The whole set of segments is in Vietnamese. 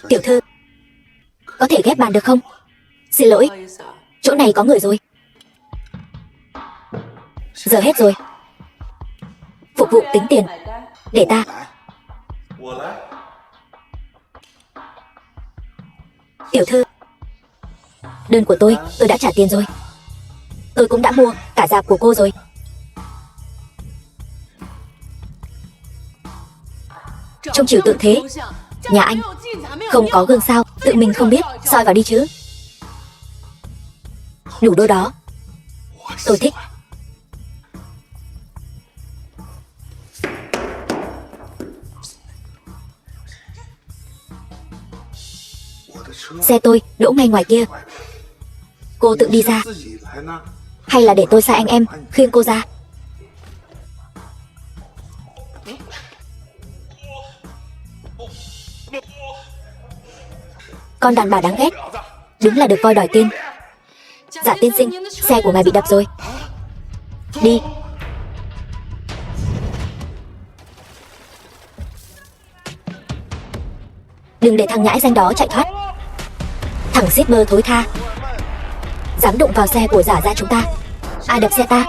Tiểu thư, có thể ghép bàn được không? Xin lỗi, chỗ này có người rồi. Giờ hết rồi. Phục vụ tính tiền. Để ta. Tiểu thư, đơn của tôi đã trả tiền rồi. Tôi cũng đã mua cả dạp của cô rồi. Trông trừu tượng thế. Nhà anh không có gương sao? Tự mình không biết, soi vào đi chứ. Đủ đôi đó. Tôi thích. Xe tôi đỗ ngay ngoài kia. Cô tự đi ra, hay là để tôi sai anh em khiêng cô ra? Con đàn bà đáng ghét. Đúng là được voi đòi tiên. Dạ tiên sinh, xe của ngài bị đập rồi. Đi. Đừng để thằng nhãi danh đó chạy thoát. Thằng shipper thối tha, dám đụng vào xe của giả ra chúng ta. Ai đập xe ta?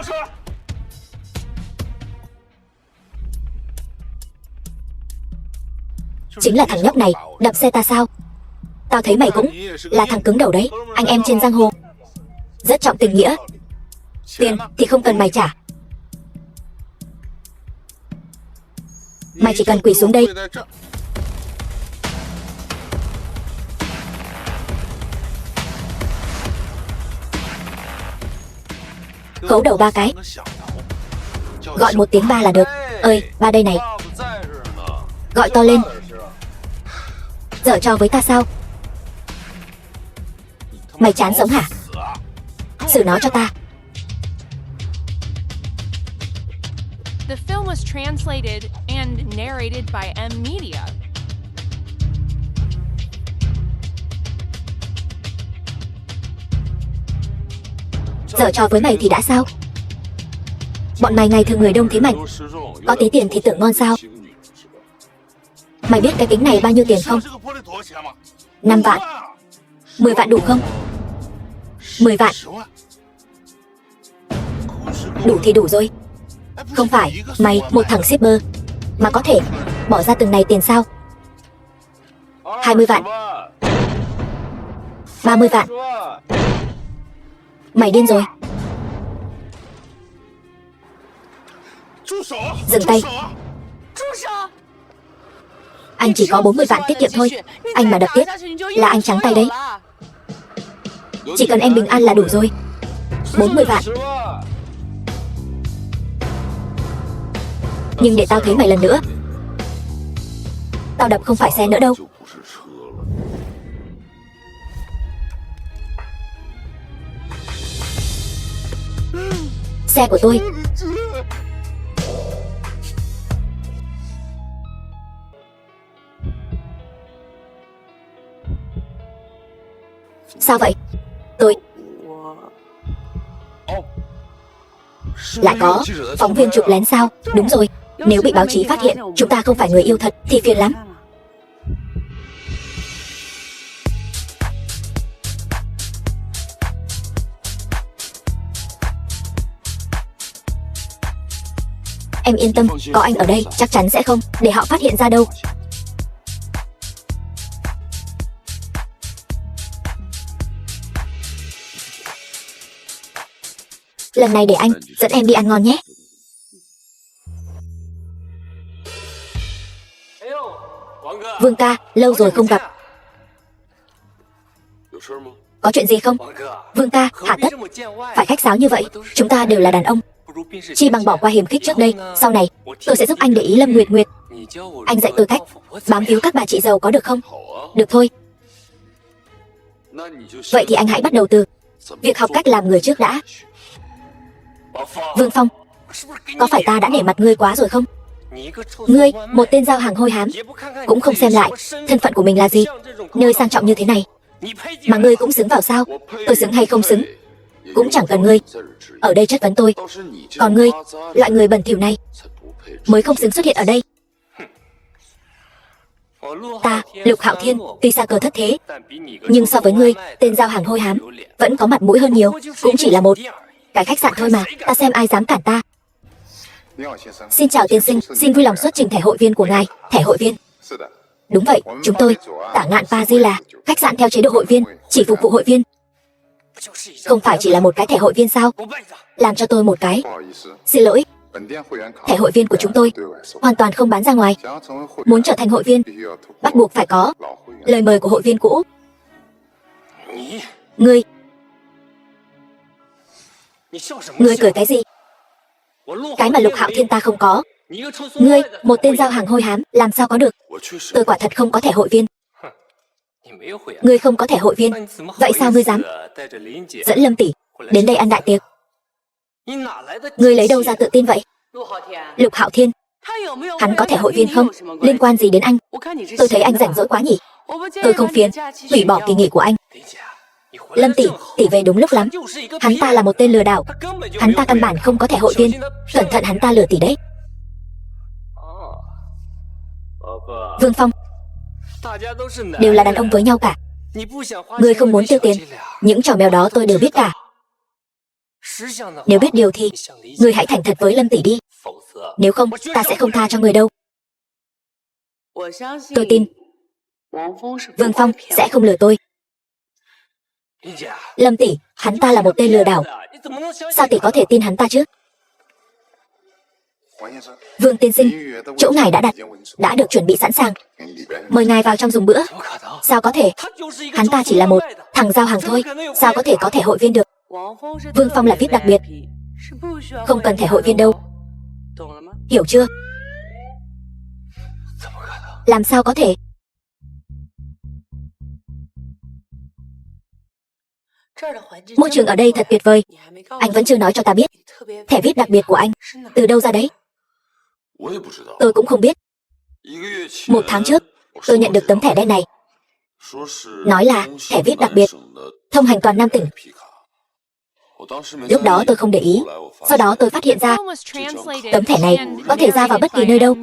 Chính là thằng nhóc này đập xe ta sao? Tao thấy mày cũng là thằng cứng đầu đấy. Anh em trên giang hồ rất trọng tình nghĩa. Tiền thì không cần mày trả. Mày chỉ cần quỳ xuống đây. Khấu đầu 3 cái. Gọi một tiếng ba là được. Ơi, ba đây này. Gọi to lên. Giở trò với ta sao? Mày chán sống hả? Xử nó cho ta. The film was translated and narrated by M Media. Giở trò với mày thì đã sao? Bọn mày ngày thường người đông thế mạnh, có tí tiền thì tưởng ngon sao? Mày biết cái kính này bao nhiêu tiền không? 5 vạn. 10 vạn đủ không? 10 vạn. Đủ thì đủ rồi. Không phải mày một thằng shipper mà có thể bỏ ra từng này tiền sao? 20 vạn. 30 vạn. Mày điên rồi. Dừng tay. Anh chỉ có 40 vạn tiết kiệm thôi. Anh mà đập tiếp là anh trắng tay đấy. Chỉ cần em bình an là đủ rồi. 40 vạn. Nhưng để tao thấy mày lần nữa, tao đập không phải xe nữa đâu. Xe của tôi. Sao vậy? Tôi lại có phóng viên chụp lén sao? Đúng rồi. Nếu bị báo chí phát hiện chúng ta không phải người yêu thật thì phiền lắm. Em yên tâm, có anh ở đây chắc chắn sẽ không để họ phát hiện ra đâu. Lần này để anh dẫn em đi ăn ngon nhé. Vương ca, lâu rồi không gặp. Có chuyện gì không? Vương ca, hà tất phải khách sáo như vậy. Chúng ta đều là đàn ông. Chi bằng bỏ qua hiềm khích trước đây. Sau này tôi sẽ giúp anh để ý Lâm Nguyệt Nguyệt. Anh dạy tôi cách bám víu các bà chị giàu có được không? Được thôi. Vậy thì anh hãy bắt đầu từ việc học cách làm người trước đã. Vương Phong, có phải ta đã nể mặt ngươi quá rồi không? Ngươi, một tên giao hàng hôi hám, cũng không xem lại thân phận của mình là gì. Nơi sang trọng như thế này mà ngươi cũng xứng vào sao? Tôi xứng hay không xứng cũng chẳng cần ngươi ở đây chất vấn tôi. Còn ngươi, loại người bẩn thỉu này, mới không xứng xuất hiện ở đây. Ta, Lục Hạo Thiên, tuy xa cơ thất thế, nhưng so với ngươi, tên giao hàng hôi hám, vẫn có mặt mũi hơn nhiều. Cũng chỉ là một cái khách sạn thôi mà, ta xem ai dám cản ta. Xin chào tiên sinh, xin vui lòng xuất trình thẻ hội viên của ngài. Thẻ hội viên? Đúng vậy, chúng tôi, Tả Ngạn Paris là khách sạn theo chế độ hội viên, chỉ phục vụ hội viên. Không phải chỉ là một cái thẻ hội viên sao? Làm cho tôi một cái. Xin lỗi, thẻ hội viên của chúng tôi hoàn toàn không bán ra ngoài. Muốn trở thành hội viên, bắt buộc phải có lời mời của hội viên cũ. Ngươi cười cái gì? Cái mà Lục Hạo Thiên ta không có, ngươi, một tên giao hàng hôi hám, làm sao có được? Tôi quả thật không có thẻ hội viên. Ngươi không có thẻ hội viên, vậy sao ngươi dám dẫn Lâm tỷ đến đây ăn đại tiệc? Ngươi lấy đâu ra tự tin vậy? Lục Hạo Thiên, hắn có thẻ hội viên không? Liên quan gì đến anh? Tôi thấy anh rảnh rỗi quá nhỉ? Tôi không phiền, hủy bỏ kỳ nghỉ của anh. Lâm tỷ về đúng lúc lắm. Hắn ta là một tên lừa đảo. Hắn ta căn bản không có thẻ hội viên. Cẩn thận hắn ta lừa tỷ đấy. Vương Phong, đều là đàn ông với nhau cả. Ngươi không muốn tiêu tiền, những trò mèo đó tôi đều biết cả. Nếu biết điều thì ngươi hãy thành thật với Lâm tỷ đi. Nếu không, ta sẽ không tha cho người đâu. Tôi tin Vương Phong sẽ không lừa tôi. Lâm tỷ, hắn ta là một tên lừa đảo. Sao tỷ có thể tin hắn ta chứ? Vương tiên sinh, chỗ ngài đã đặt, đã được chuẩn bị sẵn sàng. Mời ngài vào trong dùng bữa. Sao có thể? Hắn ta chỉ là một thằng giao hàng thôi. Sao có thể có thẻ hội viên được? Vương Phong là VIP đặc biệt, không cần thẻ hội viên đâu. Hiểu chưa? Làm sao có thể? Môi trường ở đây thật tuyệt vời. Anh vẫn chưa nói cho ta biết thẻ VIP đặc biệt của anh từ đâu ra đấy. Tôi cũng không biết. 1 tháng trước, tôi nhận được tấm thẻ đen này. Nói là thẻ VIP đặc biệt, thông hành toàn Nam tỉnh. Lúc đó tôi không để ý. Sau đó tôi phát hiện ra tấm thẻ này có thể ra vào bất kỳ nơi đâu,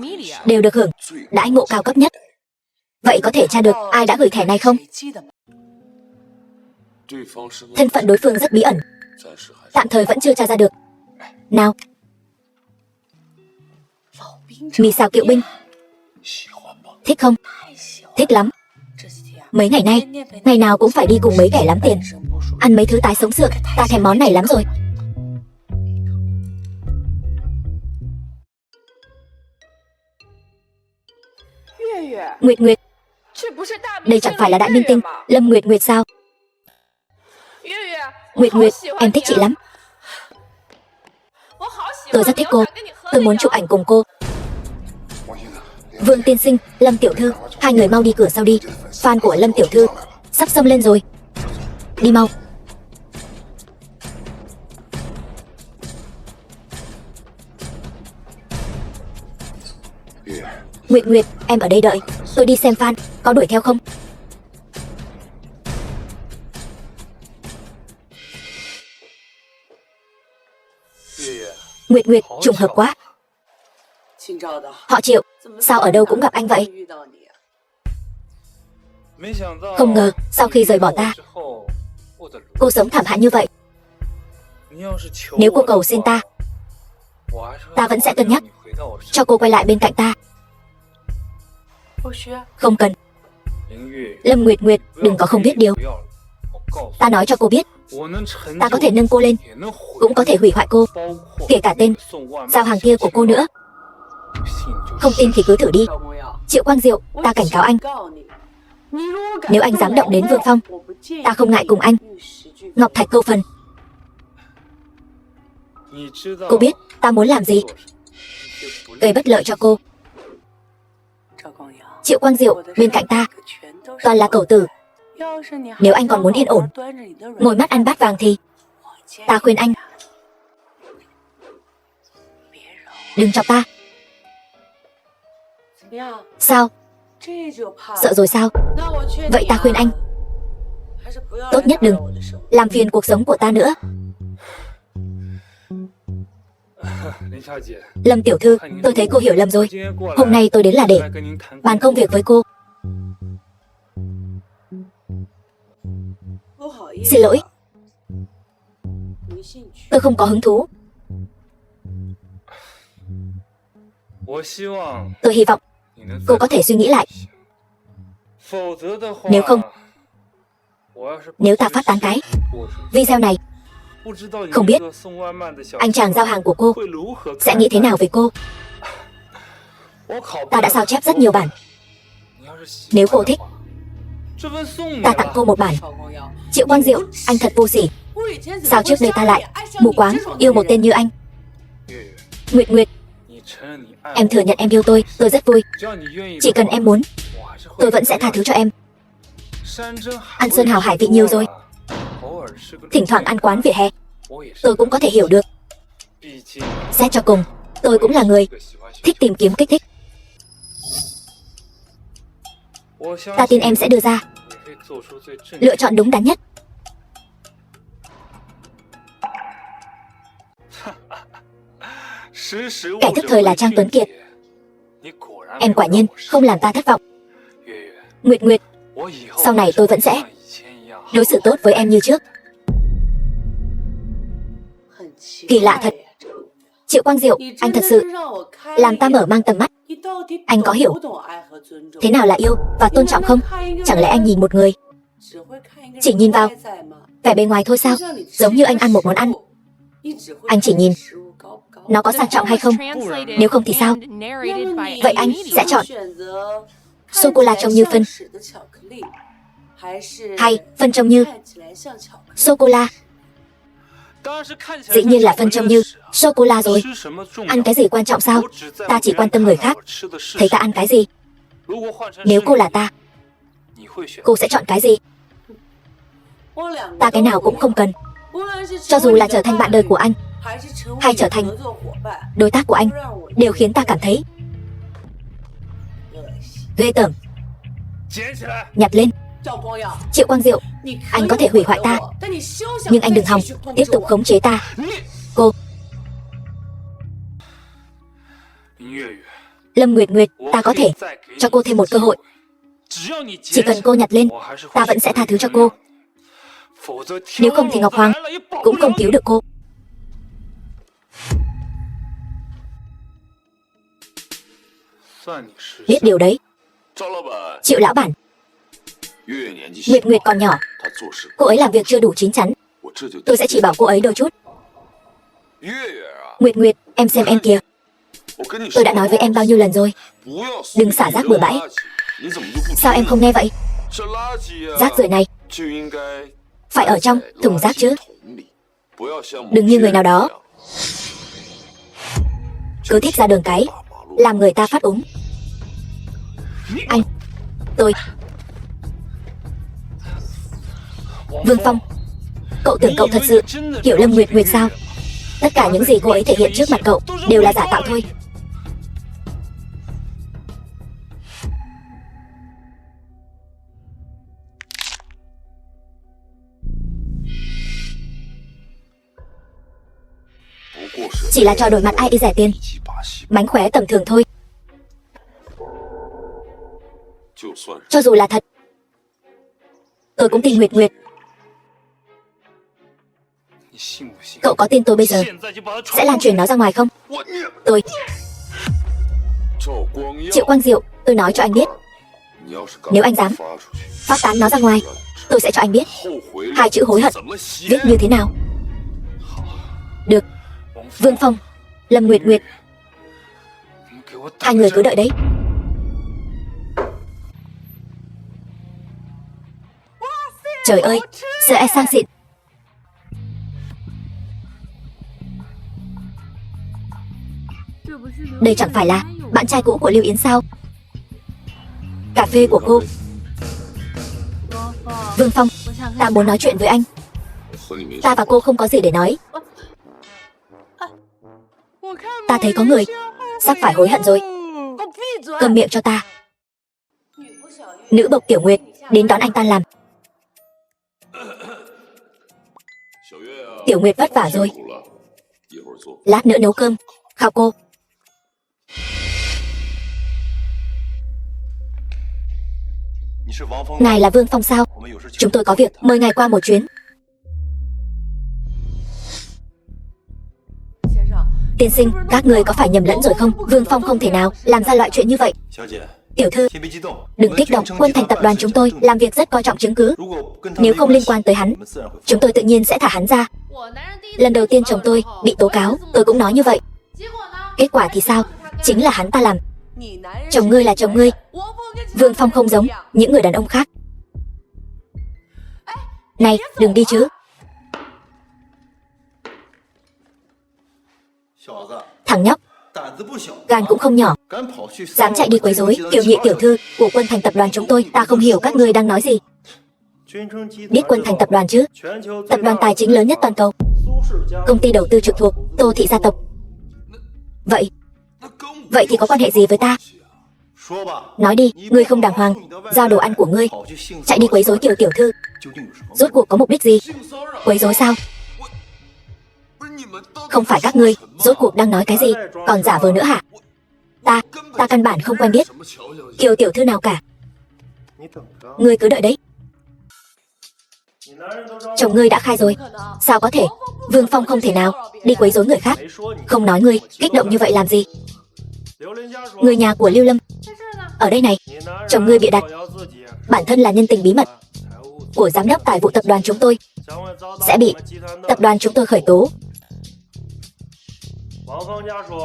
đều được hưởng đãi ngộ cao cấp nhất. Vậy có thể tra được ai đã gửi thẻ này không? Thân phận đối phương rất bí ẩn, tạm thời vẫn chưa tra ra được. Nào, mì xào Kiệu Binh, thích không? Thích lắm. Mấy ngày nay, ngày nào cũng phải đi cùng mấy kẻ lắm tiền, ăn mấy thứ tái sống sượng. Ta thèm món này lắm rồi. Nguyệt Nguyệt, đây chẳng phải là đại minh tinh Lâm Nguyệt Nguyệt sao? Nguyệt Nguyệt, em thích chị lắm. Tôi rất thích cô. Tôi muốn chụp ảnh cùng cô. Vương tiên sinh, Lâm tiểu thư, hai người mau đi cửa sau đi. Fan của Lâm tiểu thư sắp xông lên rồi. Đi mau. Nguyệt Nguyệt, em ở đây đợi. Tôi đi xem fan, có đuổi theo không? Nguyệt Nguyệt, trùng hợp quá. Họ Triệu, sao ở đâu cũng gặp anh vậy? Không ngờ, sau khi rời bỏ ta, cô sống thảm hại như vậy. Nếu cô cầu xin ta, ta vẫn sẽ cân nhắc cho cô quay lại bên cạnh ta. Không cần. Lâm Nguyệt Nguyệt, đừng có không biết điều. Ta nói cho cô biết, ta có thể nâng cô lên, cũng có thể hủy hoại cô, kể cả tên giao hàng kia của cô nữa. Không tin thì cứ thử đi. Triệu Quang Diệu, ta cảnh cáo anh, nếu anh dám động đến Vương Phong, ta không ngại cùng anh ngọc thạch câu phần. Cô biết ta muốn làm gì? Gây bất lợi cho cô. Triệu Quang Diệu, bên cạnh ta toàn là cẩu tử. Nếu anh còn muốn yên ổn, ngồi mắt ăn bát vàng thì ta khuyên anh đừng chọc ta. Sao? Sợ rồi sao? Vậy ta khuyên anh tốt nhất đừng làm phiền cuộc sống của ta nữa. Lâm tiểu thư, tôi thấy cô hiểu lầm rồi. Hôm nay tôi đến là để bàn công việc với cô. Xin lỗi, tôi không có hứng thú. Tôi hy vọng cô có thể suy nghĩ lại. Nếu không, nếu ta phát tán cái video này, không biết anh chàng giao hàng của cô sẽ nghĩ thế nào về cô. Ta đã sao chép rất nhiều bản. Nếu cô thích, ta tặng cô một bản. Triệu Quang Diệu, anh thật vô sỉ. Sao trước đây ta lại mù quáng yêu một tên như anh? Nguyệt Nguyệt, em thừa nhận em yêu tôi rất vui. Chỉ cần em muốn, tôi vẫn sẽ tha thứ cho em. Ăn sơn hào hải vị nhiều rồi, thỉnh thoảng ăn quán vỉa hè, tôi cũng có thể hiểu được. Xét cho cùng, tôi cũng là người thích tìm kiếm kích thích. Ta tin em sẽ đưa ra lựa chọn đúng đắn nhất. Kẻ thức thời là Trang Tuấn Kiệt. Em quả nhiên không làm ta thất vọng. Nguyệt Nguyệt, sau này tôi vẫn sẽ đối xử tốt với em như trước. Kỳ lạ thật. Triệu Quang Diệu, anh thật sự làm ta mở mang tầm mắt. Anh có hiểu thế nào là yêu và tôn trọng không? Chẳng lẽ anh nhìn một người chỉ nhìn vào vẻ bề ngoài thôi sao? Giống như anh ăn một món ăn, anh chỉ nhìn nó có sang trọng hay không. Nếu không thì sao? Vậy anh sẽ chọn sô-cô-la trông như phân, hay phân trông như sô-cô-la? Dĩ nhiên là phân trông như sô-cô-la rồi. Ăn cái gì quan trọng sao? Ta chỉ quan tâm người khác thấy ta ăn cái gì. Nếu cô là ta, cô sẽ chọn cái gì? Ta cái nào cũng không cần. Cho dù là trở thành bạn đời của anh hay trở thành đối tác của anh, đều khiến ta cảm thấy ghê tởm. Nhặt lên. Triệu Quang Diệu, anh có thể hủy hoại ta, nhưng anh đừng hòng tiếp tục khống chế ta. Cô Lâm Nguyệt Nguyệt, ta có thể cho cô thêm một cơ hội. Chỉ cần cô nhặt lên, ta vẫn sẽ tha thứ cho cô. Nếu không thì Ngọc Hoàng cũng không cứu được cô. Biết điều đấy. Triệu lão bản, Nguyệt Nguyệt còn nhỏ, cô ấy làm việc chưa đủ chín chắn. Tôi sẽ chỉ bảo cô ấy đôi chút. Nguyệt Nguyệt, em xem em kìa. Tôi đã nói với em bao nhiêu lần rồi, đừng xả rác bừa bãi. Sao em không nghe vậy? Rác rưởi này phải ở trong thùng rác chứ, đừng như người nào đó cứ thích ra đường cái làm người ta phát úng. Anh, tôi Vương Phong, cậu tưởng cậu thật sự hiểu Lâm Nguyệt Nguyệt sao? Tất cả những gì cô ấy thể hiện trước mặt cậu đều là giả tạo thôi. Chỉ là trò đổi mặt ai đi rẻ tiền, mánh khóe tầm thường thôi. Cho dù là thật, tôi cũng tin Nguyệt Nguyệt. Cậu có tin tôi bây giờ sẽ lan truyền nó ra ngoài không? Tôi Triệu Quang Diệu, tôi nói cho anh biết, nếu anh dám phát tán nó ra ngoài, tôi sẽ cho anh biết hai chữ hối hận viết như thế nào. Được. Vương Phong, Lâm Nguyệt Nguyệt, hai người cứ đợi đấy. Trời ơi, sợ e sang xịn. Đây chẳng phải là bạn trai cũ của Lưu Yến sao? Cà phê của cô. Vương Phong, ta muốn nói chuyện với anh. Ta và cô không có gì để nói. Ta thấy có người sắp phải hối hận rồi. Câm miệng cho ta. Nữ bộc Tiểu Nguyệt đến đón anh tan làm. Tiểu Nguyệt vất vả rồi, lát nữa nấu cơm khao cô. Ngài là Vương Phong sao? Chúng tôi có việc mời ngài qua một chuyến. Tiên sinh, các người có phải nhầm lẫn rồi không? Vương Phong không thể nào làm ra loại chuyện như vậy. Tiểu thư, đừng kích động, Quân Thành tập đoàn chúng tôi làm việc rất coi trọng chứng cứ. Nếu không liên quan tới hắn, chúng tôi tự nhiên sẽ thả hắn ra. Lần đầu tiên chồng tôi bị tố cáo, tôi cũng nói như vậy. Kết quả thì sao? Chính là hắn ta làm. Chồng ngươi là chồng ngươi. Vương Phong không giống những người đàn ông khác. Này, đừng đi chứ. Thằng nhóc, gan cũng không nhỏ, dám chạy đi quấy rối Kiều Nhị tiểu thư của Quân Thành tập đoàn chúng tôi. Ta không hiểu các ngươi đang nói gì. Biết Quân Thành tập đoàn chứ? Tập đoàn tài chính lớn nhất toàn cầu, công ty đầu tư trực thuộc Tô thị gia tộc. Vậy thì có quan hệ gì với ta? Nói đi, ngươi không đàng hoàng, giao đồ ăn của ngươi chạy đi quấy rối Kiều tiểu thư, rốt cuộc có mục đích gì? Quấy rối sao? Không phải các ngươi, rốt cuộc đang nói cái gì, còn giả vờ nữa hả? Ta căn bản không quen biết Kiều tiểu thư nào cả. Ngươi cứ đợi đấy. Chồng ngươi đã khai rồi. Sao có thể? Vương Phong không thể nào đi quấy rối người khác. Không nói ngươi, kích động như vậy làm gì? Người nhà của Lưu Lâm ở đây này. Chồng ngươi bịa đặt. Bản thân là nhân tình bí mật của giám đốc tài vụ tập đoàn chúng tôi sẽ bị tập đoàn chúng tôi khởi tố.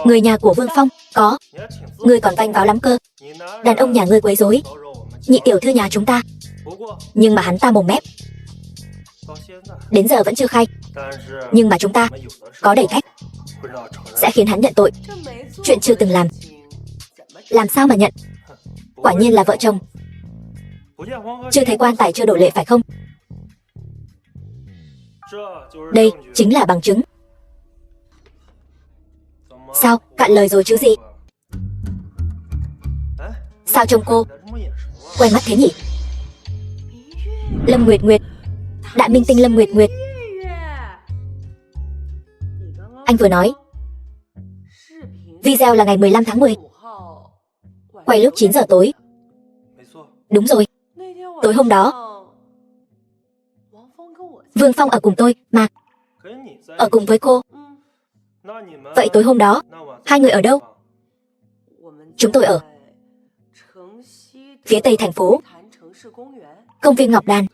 Người nhà của Vương Phong có. Ngươi còn vanh váo lắm cơ. Đàn ông nhà ngươi quấy rối Nhị tiểu thư nhà chúng ta, nhưng mà hắn ta mồm mép, đến giờ vẫn chưa khai. Nhưng mà chúng ta có đầy cách sẽ khiến hắn nhận tội. Chuyện chưa từng làm sao mà nhận? Quả nhiên là vợ chồng. Chưa thấy quan tài chưa đổ lệ phải không? Đây chính là bằng chứng. Sao, cạn lời rồi chứ gì? Sao trông cô quen mắt thế nhỉ? Lâm Nguyệt Nguyệt, đại minh tinh Lâm Nguyệt Nguyệt. Anh vừa nói video là ngày 15 tháng 10, quay lúc 9 giờ tối. Đúng rồi, tối hôm đó Vương Phong ở cùng tôi mà. Ở cùng với cô. Vậy tối hôm đó hai người ở đâu? Chúng tôi ở phía tây thành phố, công viên Ngọc Đàn.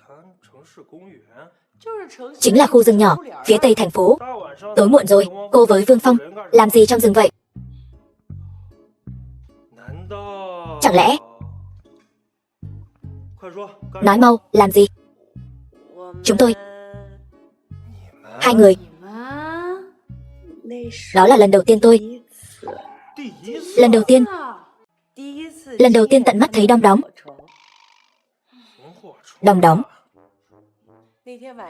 Chính là khu rừng nhỏ phía tây thành phố. Tối muộn rồi, cô với Vương Phong làm gì trong rừng vậy? Chẳng lẽ... Nói mau, làm gì? Chúng tôi... Hai người... Đó là lần đầu tiên tôi... Lần đầu tiên tận mắt thấy đom đóm. Đom đóm.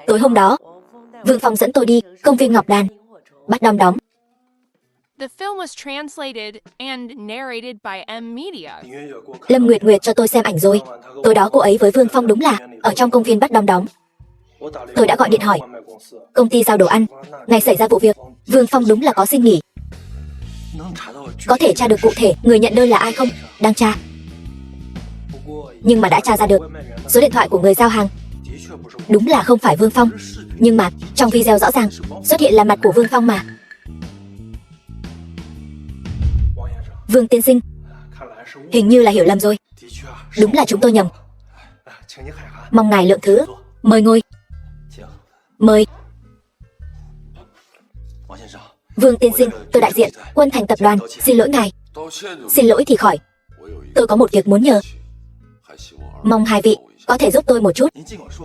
Tối hôm đó, Vương Phong dẫn tôi đi công viên Ngọc Đàn, bắt đom đóm. The film was translated and narrated by M Media. Lâm Nguyệt Nguyệt cho tôi xem ảnh rồi. Tối đó cô ấy với Vương Phong đúng là ở trong công viên bắt đom đóm. Tôi đã gọi điện hỏi công ty giao đồ ăn. Ngày xảy ra vụ việc, Vương Phong đúng là có xin nghỉ. Có thể tra được cụ thể người nhận đơn là ai không? Đang tra. Nhưng mà đã tra ra được số điện thoại của người giao hàng. Đúng là không phải Vương Phong. Nhưng mà trong video rõ ràng xuất hiện là mặt của Vương Phong mà. Vương tiên sinh, hình như là hiểu lầm rồi. Đúng là chúng tôi nhầm. Mong ngài lượng thứ. Mời ngồi. Mời. Vương tiên sinh, tôi đại diện Quân Thành tập đoàn, xin lỗi ngài. Xin lỗi thì khỏi. Tôi có một việc muốn nhờ. Mong hai vị có thể giúp tôi một chút.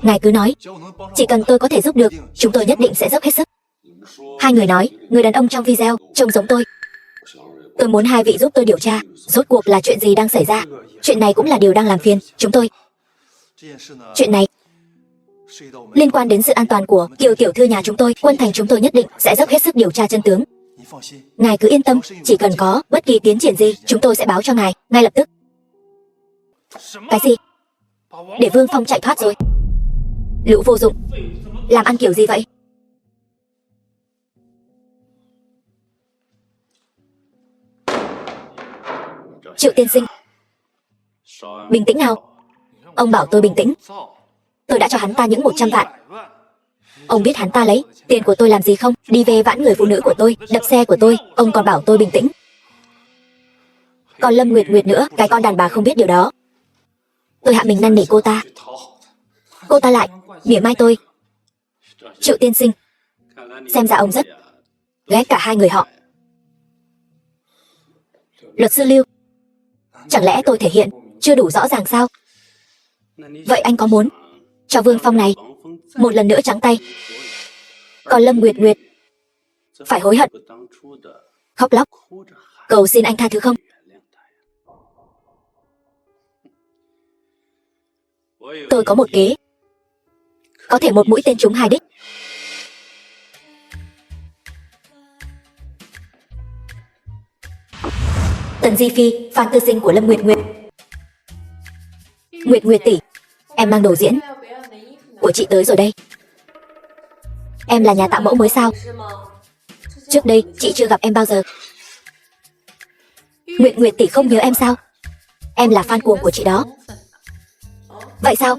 Ngài cứ nói. Chỉ cần tôi có thể giúp được, chúng tôi nhất định sẽ dốc hết sức. Hai người nói, người đàn ông trong video trông giống tôi. Tôi muốn hai vị giúp tôi điều tra rốt cuộc là chuyện gì đang xảy ra. Chuyện này cũng là điều đang làm phiền chúng tôi. Chuyện này liên quan đến sự an toàn của Kiều tiểu thư nhà chúng tôi. Quân Thành chúng tôi nhất định sẽ dốc hết sức điều tra chân tướng. Ngài cứ yên tâm, chỉ cần có bất kỳ tiến triển gì, chúng tôi sẽ báo cho ngài ngay lập tức. Cái gì? Để Vương Phong chạy thoát rồi? Lũ vô dụng, làm ăn kiểu gì vậy? Triệu tiên sinh, bình tĩnh nào. Ông bảo tôi bình tĩnh. Tôi đã cho hắn ta những 100 vạn. Ông biết hắn ta lấy tiền của tôi làm gì không? Đi về vãn người phụ nữ của tôi, đập xe của tôi. Ông còn bảo tôi bình tĩnh. Còn Lâm Nguyệt Nguyệt nữa, cái con đàn bà không biết điều đó. Tôi hạ mình năn nỉ cô ta. Cô ta lại mỉa mai tôi. Triệu tiên sinh, xem ra ông rất ghét cả hai người họ. Luật sư Lưu, chẳng lẽ tôi thể hiện chưa đủ rõ ràng sao? Vậy anh có muốn cho Vương Phong này một lần nữa trắng tay, còn Lâm Nguyệt Nguyệt phải hối hận, khóc lóc, cầu xin anh tha thứ không? Tôi có một kế, có thể một mũi tên trúng hai đích. Tần Di Phi, fan tư sinh của Lâm Nguyệt Nguyệt. Nguyệt Nguyệt tỷ, em mang đồ diễn của chị tới rồi đây. Em là nhà tạo mẫu mới sao? Trước đây chị chưa gặp em bao giờ. Nguyệt Nguyệt tỷ không nhớ em sao? Em là fan cuồng của chị đó. Vậy sao?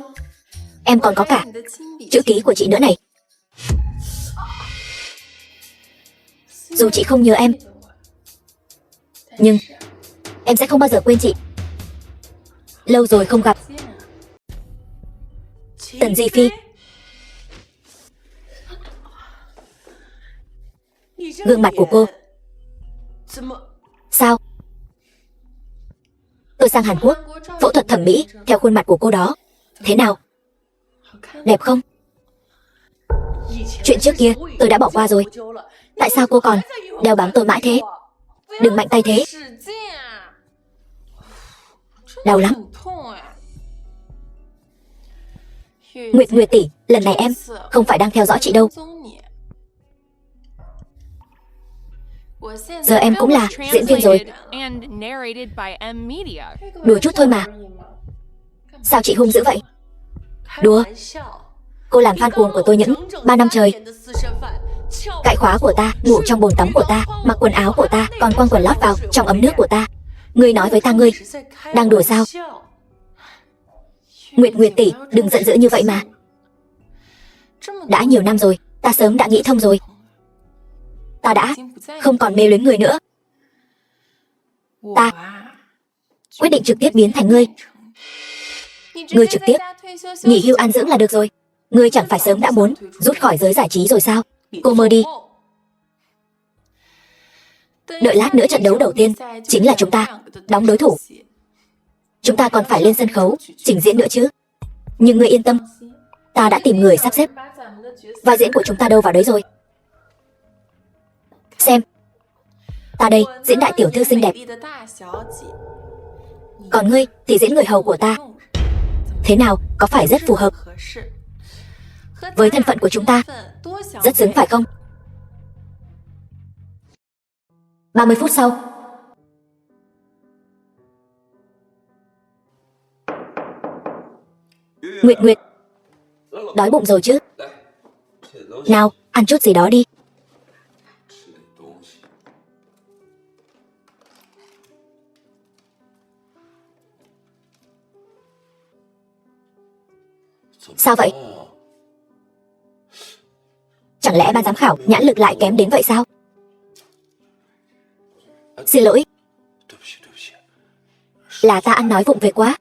Em còn có cả chữ ký của chị nữa này. Dù chị không nhớ em, nhưng em sẽ không bao giờ quên chị. Lâu rồi không gặp. Tần Di Phi. Gương mặt của cô. Sao? Tôi sang Hàn Quốc phẫu thuật thẩm mỹ theo khuôn mặt của cô đó. Thế nào? Đẹp không? Chuyện trước kia tôi đã bỏ qua rồi. Tại sao cô còn đeo bám tôi mãi thế? Đừng mạnh tay thế. Đau lắm. Nguyệt Nguyệt tỷ, lần này em không phải đang theo dõi chị đâu. Giờ em cũng là diễn viên rồi. Đùa chút thôi mà. Sao chị hung dữ vậy? Đùa. Cô làm fan cuồng của tôi những 3 năm trời. Cạy khóa của ta, ngủ trong bồn tắm của ta, mặc quần áo của ta, còn quăng quần lót vào trong ấm nước của ta. Ngươi nói với ta ngươi đang đùa sao? Nguyệt Nguyệt tỷ, đừng giận dữ như vậy mà. Đã nhiều năm rồi, ta sớm đã nghĩ thông rồi. Ta đã không còn mê luyến người nữa. Ta quyết định trực tiếp biến thành ngươi. Ngươi trực tiếp nghỉ hưu an dưỡng là được rồi. Ngươi chẳng phải sớm đã muốn rút khỏi giới giải trí rồi sao? Cô mơ đi. Đợi lát nữa trận đấu đầu tiên chính là chúng ta đóng đối thủ. Chúng ta còn phải lên sân khấu trình diễn nữa chứ. Nhưng ngươi yên tâm, ta đã tìm người sắp xếp. Vai diễn của chúng ta đâu vào đấy rồi. Xem, ta đây diễn đại tiểu thư xinh đẹp, còn ngươi thì diễn người hầu của ta. Thế nào, có phải rất phù hợp với thân phận của chúng ta? Rất xứng phải không? 30 phút sau. Nguyệt Nguyệt, đói bụng rồi chứ? Nào, ăn chút gì đó đi. Sao vậy? Chẳng lẽ ban giám khảo nhãn lực lại kém đến vậy sao? Xin lỗi. Là ta ăn nói vụng về quá,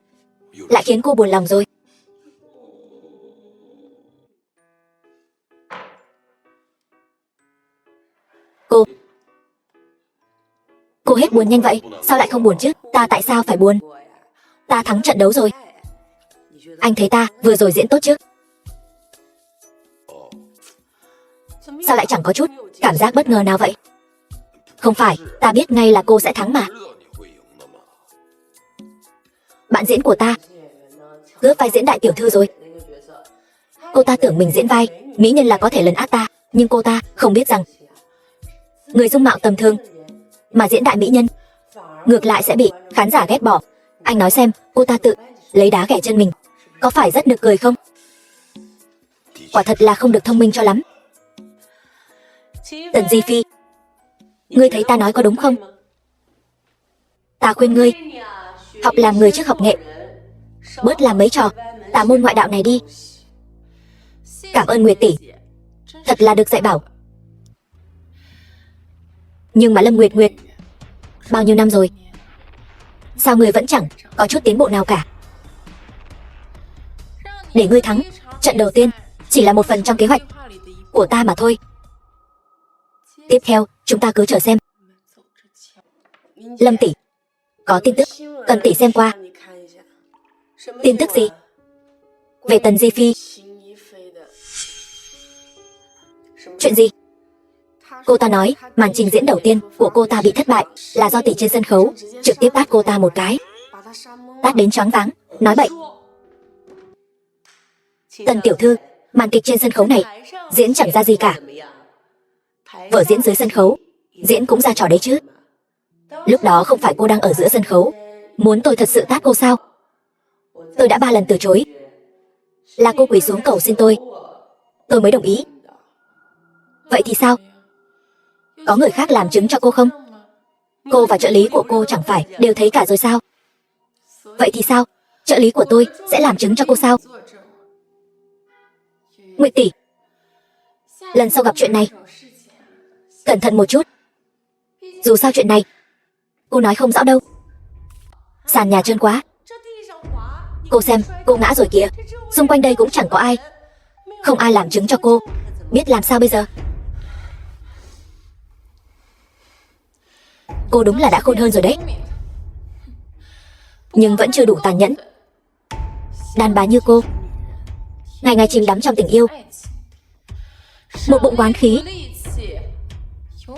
lại khiến cô buồn lòng rồi. Cô hết buồn nhanh vậy, sao lại không buồn chứ? Ta tại sao phải buồn? Ta thắng trận đấu rồi. Anh thấy ta vừa rồi diễn tốt chứ? Sao lại chẳng có chút cảm giác bất ngờ nào vậy? Không phải, ta biết ngay là cô sẽ thắng mà. Bạn diễn của ta cướp vai diễn đại tiểu thư rồi. Cô ta tưởng mình diễn vai mỹ nhân là có thể lấn át ta, nhưng cô ta không biết rằng người dung mạo tầm thường mà diễn đại mỹ nhân ngược lại sẽ bị khán giả ghét bỏ. Anh nói xem, cô ta tự lấy đá ghẻ chân mình, có phải rất nực cười không? Quả thật là không được thông minh cho lắm. Tần Di Phi, ngươi thấy ta nói có đúng không? Ta khuyên ngươi học làm người trước học nghệ, bớt làm mấy trò tà môn ngoại đạo này đi. Cảm ơn Nguyệt tỷ, thật là được dạy bảo. Nhưng mà Lâm Nguyệt Nguyệt, bao nhiêu năm rồi, sao ngươi vẫn chẳng có chút tiến bộ nào cả? Để ngươi thắng trận đầu tiên chỉ là một phần trong kế hoạch của ta mà thôi. Tiếp theo chúng ta cứ chờ xem. Lâm tỷ, có tin tức cần tỷ xem qua. Tin tức gì? Về Tần Di Phi. Chuyện gì? Cô ta nói màn trình diễn đầu tiên của cô ta bị thất bại là do tỷ trên sân khấu trực tiếp tát cô ta một cái, tát đến choáng váng, nói bậy. Tần tiểu thư, màn kịch trên sân khấu này diễn chẳng ra gì cả. Vở diễn dưới sân khấu diễn cũng ra trò đấy chứ. Lúc đó không phải cô đang ở giữa sân khấu, muốn tôi thật sự tát cô sao? Tôi đã 3 lần từ chối, là cô quỳ xuống cầu xin tôi mới đồng ý. Vậy thì sao? Có người khác làm chứng cho cô không? Cô và trợ lý của cô chẳng phải đều thấy cả rồi sao? Vậy thì sao? Trợ lý của tôi sẽ làm chứng cho cô sao? Nguyệt tỷ, lần sau gặp chuyện này cẩn thận một chút. Dù sao chuyện này cô nói không rõ đâu. Sàn nhà trơn quá. Cô xem, cô ngã rồi kìa. Xung quanh đây cũng chẳng có ai, không ai làm chứng cho cô, biết làm sao bây giờ? Cô đúng là đã khôn hơn rồi đấy, nhưng vẫn chưa đủ tàn nhẫn. Đàn bà như cô, ngày ngày chìm đắm trong tình yêu, một bụng oán khí,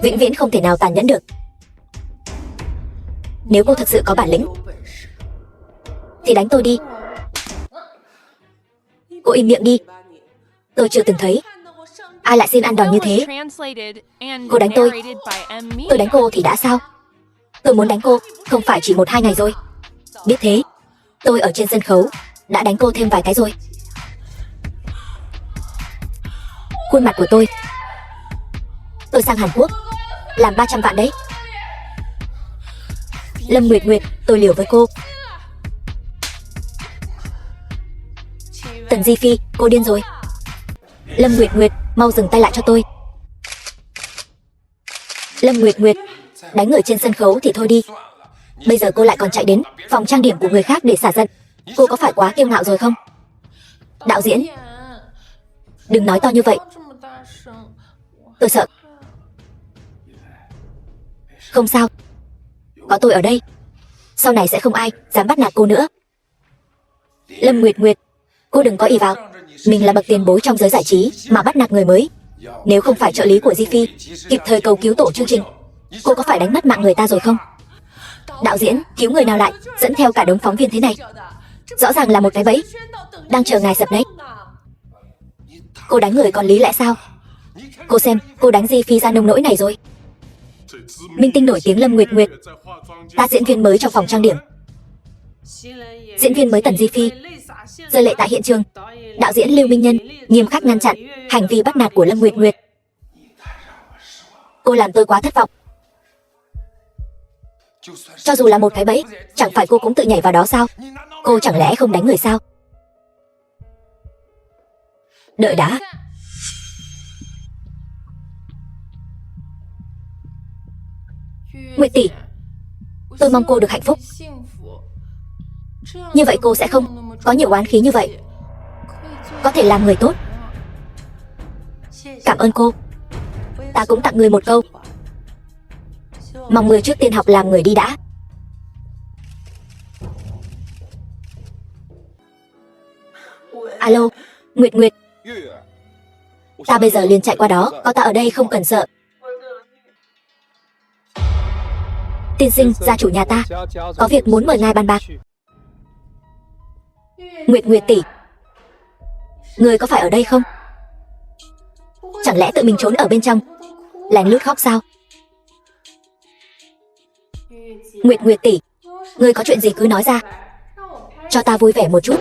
vĩnh viễn không thể nào tàn nhẫn được. Nếu cô thật sự có bản lĩnh thì đánh tôi đi. Cô im miệng đi. Tôi chưa từng thấy ai lại xin ăn đòn như thế. Cô đánh tôi đánh cô thì đã sao? Tôi muốn đánh cô không phải chỉ 1-2 ngày rồi. Biết thế, tôi ở trên sân khấu đã đánh cô thêm vài cái rồi. Khuôn mặt của tôi sang Hàn Quốc làm 300 vạn đấy. Lâm Nguyệt Nguyệt, tôi liều với cô. Tần Di Phi, cô điên rồi. Lâm Nguyệt Nguyệt, mau dừng tay lại cho tôi. Lâm Nguyệt Nguyệt, đánh người trên sân khấu thì thôi đi, bây giờ cô lại còn chạy đến phòng trang điểm của người khác để xả giận. Cô có phải quá kiêu ngạo rồi không? Đạo diễn, đừng nói to như vậy, tôi sợ. Không sao, có tôi ở đây, sau này sẽ không ai dám bắt nạt cô nữa. Lâm Nguyệt Nguyệt, cô đừng có ỷ vào mình là bậc tiền bối trong giới giải trí mà bắt nạt người mới. Nếu không phải trợ lý của Di Phi kịp thời cầu cứu tổ chương trình, cô có phải đánh mất mạng người ta rồi không? Đạo diễn, cứu người nào lại dẫn theo cả đống phóng viên thế này? Rõ ràng là một cái bẫy đang chờ ngài sập đấy. Cô đánh người còn lý lẽ sao? Cô xem, cô đánh Di Phi ra nông nỗi này rồi. Minh tinh nổi tiếng Lâm Nguyệt Nguyệt tát diễn viên mới trong phòng trang điểm. Diễn viên mới Tần Di Phi rơi lệ tại hiện trường. Đạo diễn Lưu Minh Nhân nghiêm khắc ngăn chặn hành vi bắt nạt của Lâm Nguyệt Nguyệt. Cô làm tôi quá thất vọng. Cho dù là một cái bẫy, chẳng phải cô cũng tự nhảy vào đó sao? Cô chẳng lẽ không đánh người sao? Đợi đã. Nguyệt tỷ, tôi mong cô được hạnh phúc. Như vậy cô sẽ không có nhiều oán khí như vậy, có thể làm người tốt. Cảm ơn cô. Ta cũng tặng người một câu, mong người trước tiên học làm người đi đã. Alo, Nguyệt Nguyệt, ta bây giờ liền chạy qua đó, có ta ở đây không cần sợ. Tiên sinh, gia chủ nhà ta có việc muốn mời ngài bàn bạc. Nguyệt Nguyệt tỷ, người có phải ở đây không? Chẳng lẽ tự mình trốn ở bên trong lén lút khóc sao? Nguyệt Nguyệt tỷ, người có chuyện gì cứ nói ra, cho ta vui vẻ một chút.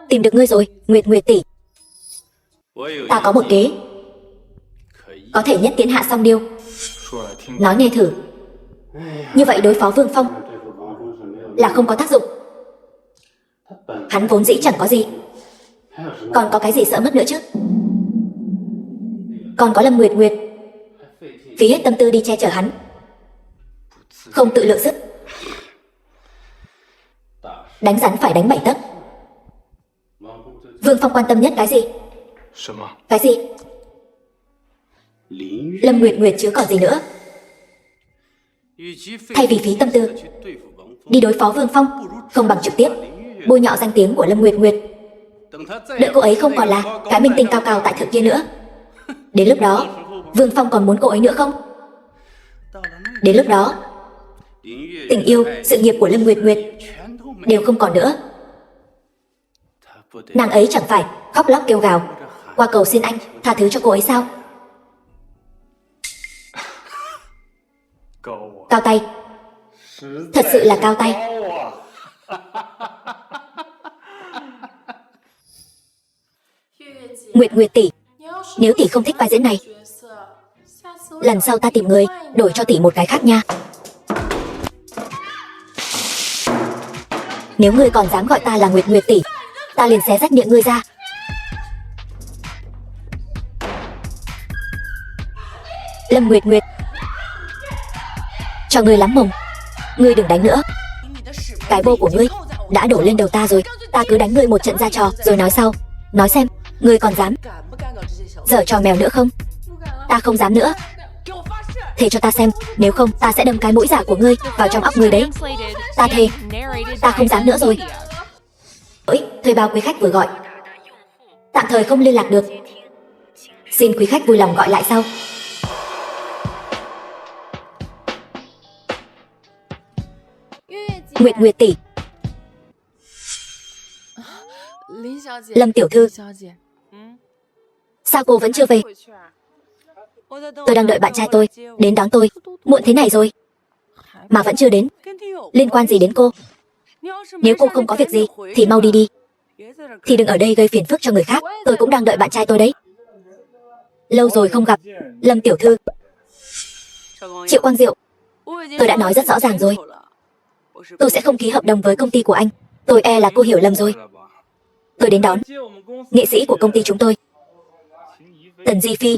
Tìm được ngươi rồi, Nguyệt Nguyệt tỷ. Ta có một kế, có thể nhất tiến hạ song điêu. Nói nghe thử. Như vậy đối phó Vương Phong là không có tác dụng. Hắn vốn dĩ chẳng có gì, còn có cái gì sợ mất nữa chứ. Còn có Lâm Nguyệt Nguyệt, phí hết tâm tư đi che chở hắn, không tự lượng sức. Đánh rắn phải đánh 7 tấc. Vương Phong quan tâm nhất cái gì? Cái gì? Lâm Nguyệt Nguyệt chứ còn gì nữa. Thay vì phí tâm tư đi đối phó Vương Phong, không bằng trực tiếp bôi nhọ danh tiếng của Lâm Nguyệt Nguyệt. Đợi cô ấy không còn là cái minh tinh cao cao tại thượng kia nữa. Đến lúc đó Vương Phong còn muốn cô ấy nữa không? Đến lúc đó tình yêu, sự nghiệp của Lâm Nguyệt Nguyệt đều không còn nữa. Nàng ấy chẳng phải khóc lóc kêu gào qua cầu xin anh tha thứ cho cô ấy sao? Cao tay, thật sự là cao tay. Nguyệt Nguyệt tỷ, nếu tỷ không thích vai diễn này, lần sau ta tìm người đổi cho tỷ một cái khác nha. Nếu ngươi còn dám gọi ta là Nguyệt Nguyệt tỷ, ta liền xé rách miệng ngươi ra. Lâm Nguyệt Nguyệt, cho ngươi lắm mồm, ngươi đừng đánh nữa. Cái bô của ngươi đã đổ lên đầu ta rồi, ta cứ đánh ngươi một trận ra trò rồi nói sau. Nói xem, ngươi còn dám giở trò mèo nữa không? Ta không dám nữa. Thề cho ta xem, nếu không ta sẽ đâm cái mũi giả của ngươi vào trong óc ngươi đấy. Ta thề, ta không dám nữa rồi. Ôi, thuê bao quý khách vừa gọi, tạm thời không liên lạc được, xin quý khách vui lòng gọi lại sau. Nguyệt Nguyệt tỷ, Lâm tiểu thư, sao cô vẫn chưa về? Tôi đang đợi bạn trai tôi đến đón tôi, muộn thế này rồi mà vẫn chưa đến. Liên quan gì đến cô? Nếu cô không có việc gì thì mau đi đi, thì đừng ở đây gây phiền phức cho người khác. Tôi cũng đang đợi bạn trai tôi đấy. Lâu rồi không gặp, Lâm tiểu thư. Triệu Quang Diệu, tôi đã nói rất rõ ràng rồi, tôi sẽ không ký hợp đồng với công ty của anh. Tôi e là cô hiểu lầm rồi. Tôi đến đón nghệ sĩ của công ty chúng tôi, Tần Di Phi.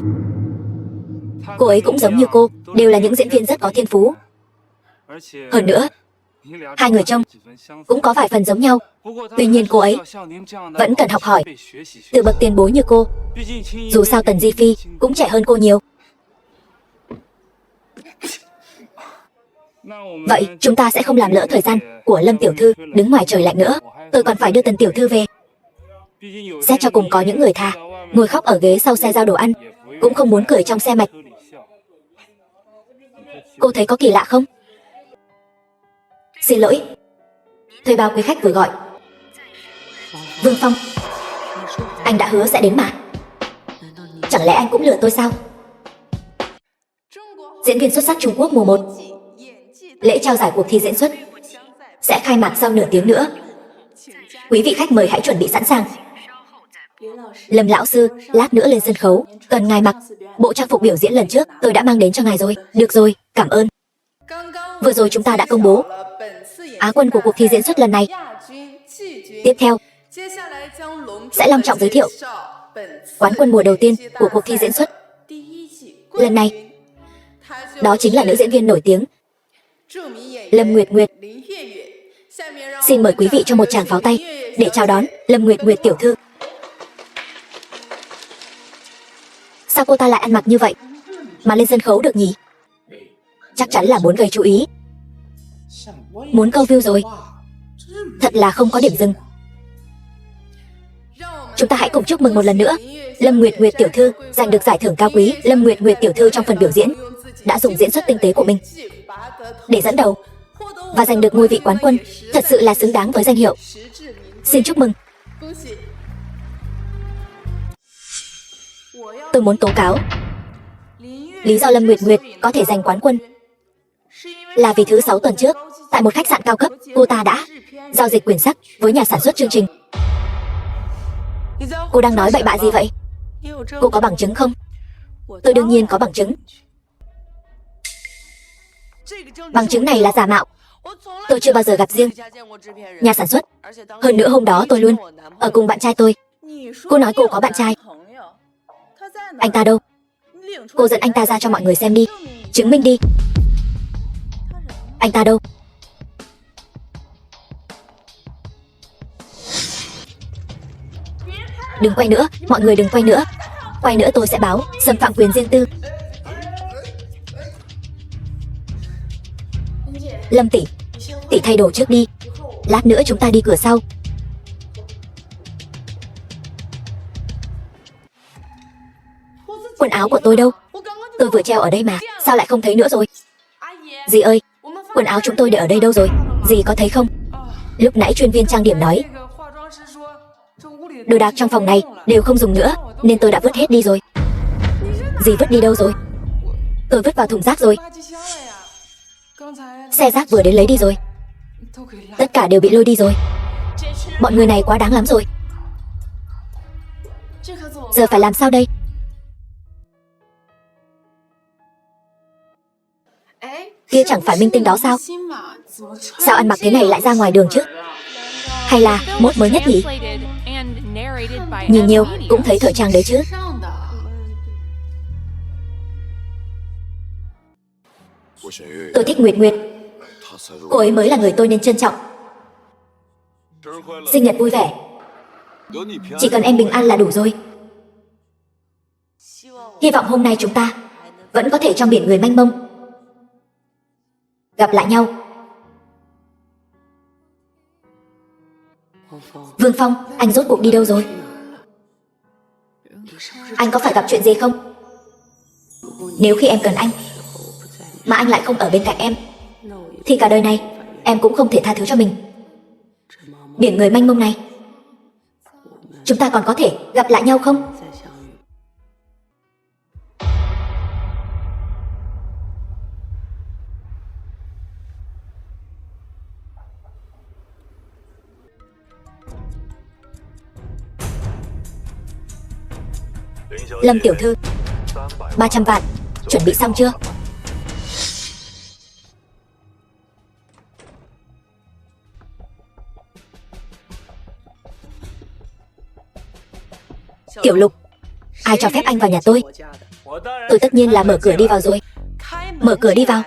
Cô ấy cũng giống như cô, đều là những diễn viên rất có thiên phú. Hơn nữa, hai người trông cũng có vài phần giống nhau. Tuy nhiên cô ấy vẫn cần học hỏi từ bậc tiền bối như cô. Dù sao Tần Di Phi cũng trẻ hơn cô nhiều. Vậy chúng ta sẽ không làm lỡ thời gian của Lâm tiểu thư đứng ngoài trời lạnh nữa. Tôi còn phải đưa Tần tiểu thư về. Xét cho cùng có những người thà ngồi khóc ở ghế sau xe giao đồ ăn, cũng không muốn cười trong xe mạch. Cô thấy có kỳ lạ không? Xin lỗi, thuê bao quý khách vừa gọi. Vương Phong, anh đã hứa sẽ đến mà. Chẳng lẽ anh cũng lừa tôi sao? Diễn viên xuất sắc Trung Quốc mùa 1, lễ trao giải cuộc thi diễn xuất sẽ khai mạc sau nửa tiếng nữa. Quý vị khách mời hãy chuẩn bị sẵn sàng. Lâm lão sư, lát nữa lên sân khấu, cần ngài mặc bộ trang phục biểu diễn lần trước tôi đã mang đến cho ngài rồi. Được rồi, cảm ơn. Vừa rồi chúng ta đã công bố Á quân của cuộc thi diễn xuất lần này. Tiếp theo sẽ long trọng giới thiệu quán quân mùa đầu tiên của cuộc thi diễn xuất lần này. Đó chính là nữ diễn viên nổi tiếng Lâm Nguyệt Nguyệt. Xin mời quý vị cho một tràng pháo tay để chào đón Lâm Nguyệt Nguyệt tiểu thư. Sao cô ta lại ăn mặc như vậy mà lên sân khấu được nhỉ? Chắc chắn là muốn gây chú ý, muốn câu view rồi. Thật là không có điểm dừng. Chúng ta hãy cùng chúc mừng một lần nữa Lâm Nguyệt Nguyệt tiểu thư giành được giải thưởng cao quý. Lâm Nguyệt Nguyệt tiểu thư trong phần biểu diễn đã dùng diễn xuất tinh tế của mình để dẫn đầu và giành được ngôi vị quán quân, thật sự là xứng đáng với danh hiệu. Xin chúc mừng. Tôi muốn tố cáo lý do Lâm Nguyệt Nguyệt có thể giành quán quân là vì thứ 6 tuần trước, tại một khách sạn cao cấp, cô ta đã giao dịch quyền sắc với nhà sản xuất chương trình. Cô đang nói bậy bạ gì vậy? Cô có bằng chứng không? Tôi đương nhiên có bằng chứng. Bằng chứng này là giả mạo. Tôi chưa bao giờ gặp riêng nhà sản xuất. Hơn nữa hôm đó tôi luôn ở cùng bạn trai tôi. Cô nói cô có bạn trai. Anh ta đâu? Cô dẫn anh ta ra cho mọi người xem đi. Chứng minh đi. Anh ta đâu? Đừng quay nữa, mọi người đừng quay nữa. Quay nữa tôi sẽ báo xâm phạm quyền riêng tư. Lâm tỷ, tỷ thay đồ trước đi. Lát nữa chúng ta đi cửa sau. Quần áo của tôi đâu? Tôi vừa treo ở đây mà, sao lại không thấy nữa rồi? Dì ơi, quần áo chúng tôi để ở đây đâu rồi? Dì có thấy không? Lúc nãy chuyên viên trang điểm nói đồ đạc trong phòng này đều không dùng nữa, nên tôi đã vứt hết đi rồi. Dì vứt đi đâu rồi? Tôi vứt vào thùng rác rồi. Xe rác vừa đến lấy đi rồi. Tất cả đều bị lôi đi rồi. Bọn người này quá đáng lắm rồi. Giờ phải làm sao đây? Kia chẳng phải minh tinh đó sao? Sao ăn mặc thế này lại ra ngoài đường chứ? Hay là mốt mới nhất nhỉ? Nhìn nhiều cũng thấy thời trang đấy chứ. Tôi thích Nguyệt Nguyệt. Cô ấy mới là người tôi nên trân trọng. Sinh nhật vui vẻ. Chỉ cần em bình an là đủ rồi. Hy vọng hôm nay chúng ta vẫn có thể trong biển người mênh mông gặp lại nhau. Vương Phong, anh rốt cuộc đi đâu rồi? Anh có phải gặp chuyện gì không? Nếu khi em cần anh mà anh lại không ở bên cạnh em, thì cả đời này em cũng không thể tha thứ cho mình. Biển người mênh mông này, chúng ta còn có thể gặp lại nhau không? Lâm tiểu thư, 300 vạn, chuẩn bị xong chưa? Tiểu Lục, ai cho phép anh vào nhà tôi? Tôi tất nhiên là mở cửa đi vào rồi. Mở cửa đi vào?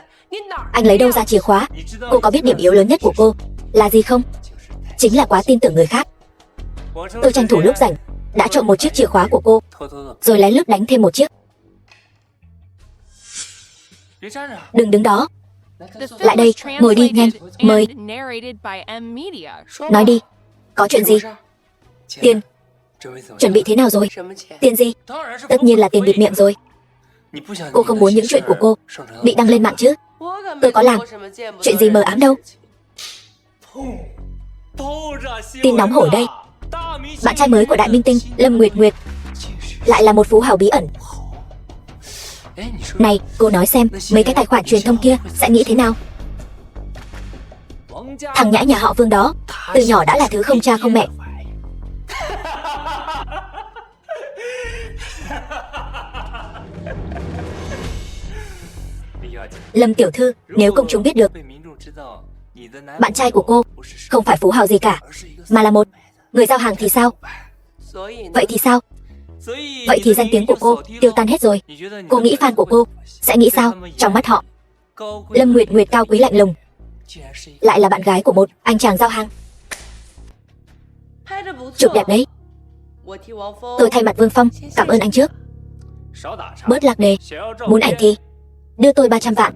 Anh lấy đâu ra chìa khóa? Cô có biết điểm yếu lớn nhất của cô là gì không? Chính là quá tin tưởng người khác. Tôi tranh thủ lúc rảnh đã trộm một chiếc chìa khóa của cô, rồi lén lút đánh thêm một chiếc. Đừng đứng đó. Lại đây, ngồi đi nhanh, mời. Nói đi, có chuyện gì? Tiền. Chuẩn bị thế nào rồi? Tiền gì? Tất nhiên là tiền bịt miệng rồi. Cô không muốn những chuyện của cô bị đăng lên mạng chứ? Tôi có làm chuyện gì mờ ám đâu. Tin nóng hổi đây. Bạn trai mới của đại minh tinh Lâm Nguyệt Nguyệt lại là một phú hào bí ẩn. Này, cô nói xem mấy cái tài khoản truyền thông kia sẽ nghĩ thế nào? Thằng nhãi nhà họ Vương đó từ nhỏ đã là thứ không cha không mẹ. Lâm tiểu thư, nếu công chúng biết được bạn trai của cô không phải phú hào gì cả, mà là một người giao hàng thì sao? Vậy thì sao? Vậy thì danh tiếng của cô tiêu tan hết rồi. Cô nghĩ fan của cô sẽ nghĩ sao trong mắt họ? Lâm Nguyệt Nguyệt cao quý lạnh lùng, lại là bạn gái của một anh chàng giao hàng. Chụp đẹp đấy. Tôi thay mặt Vương Phong cảm ơn anh trước. Bớt lạc đề. Muốn ảnh thì đưa tôi 300 vạn.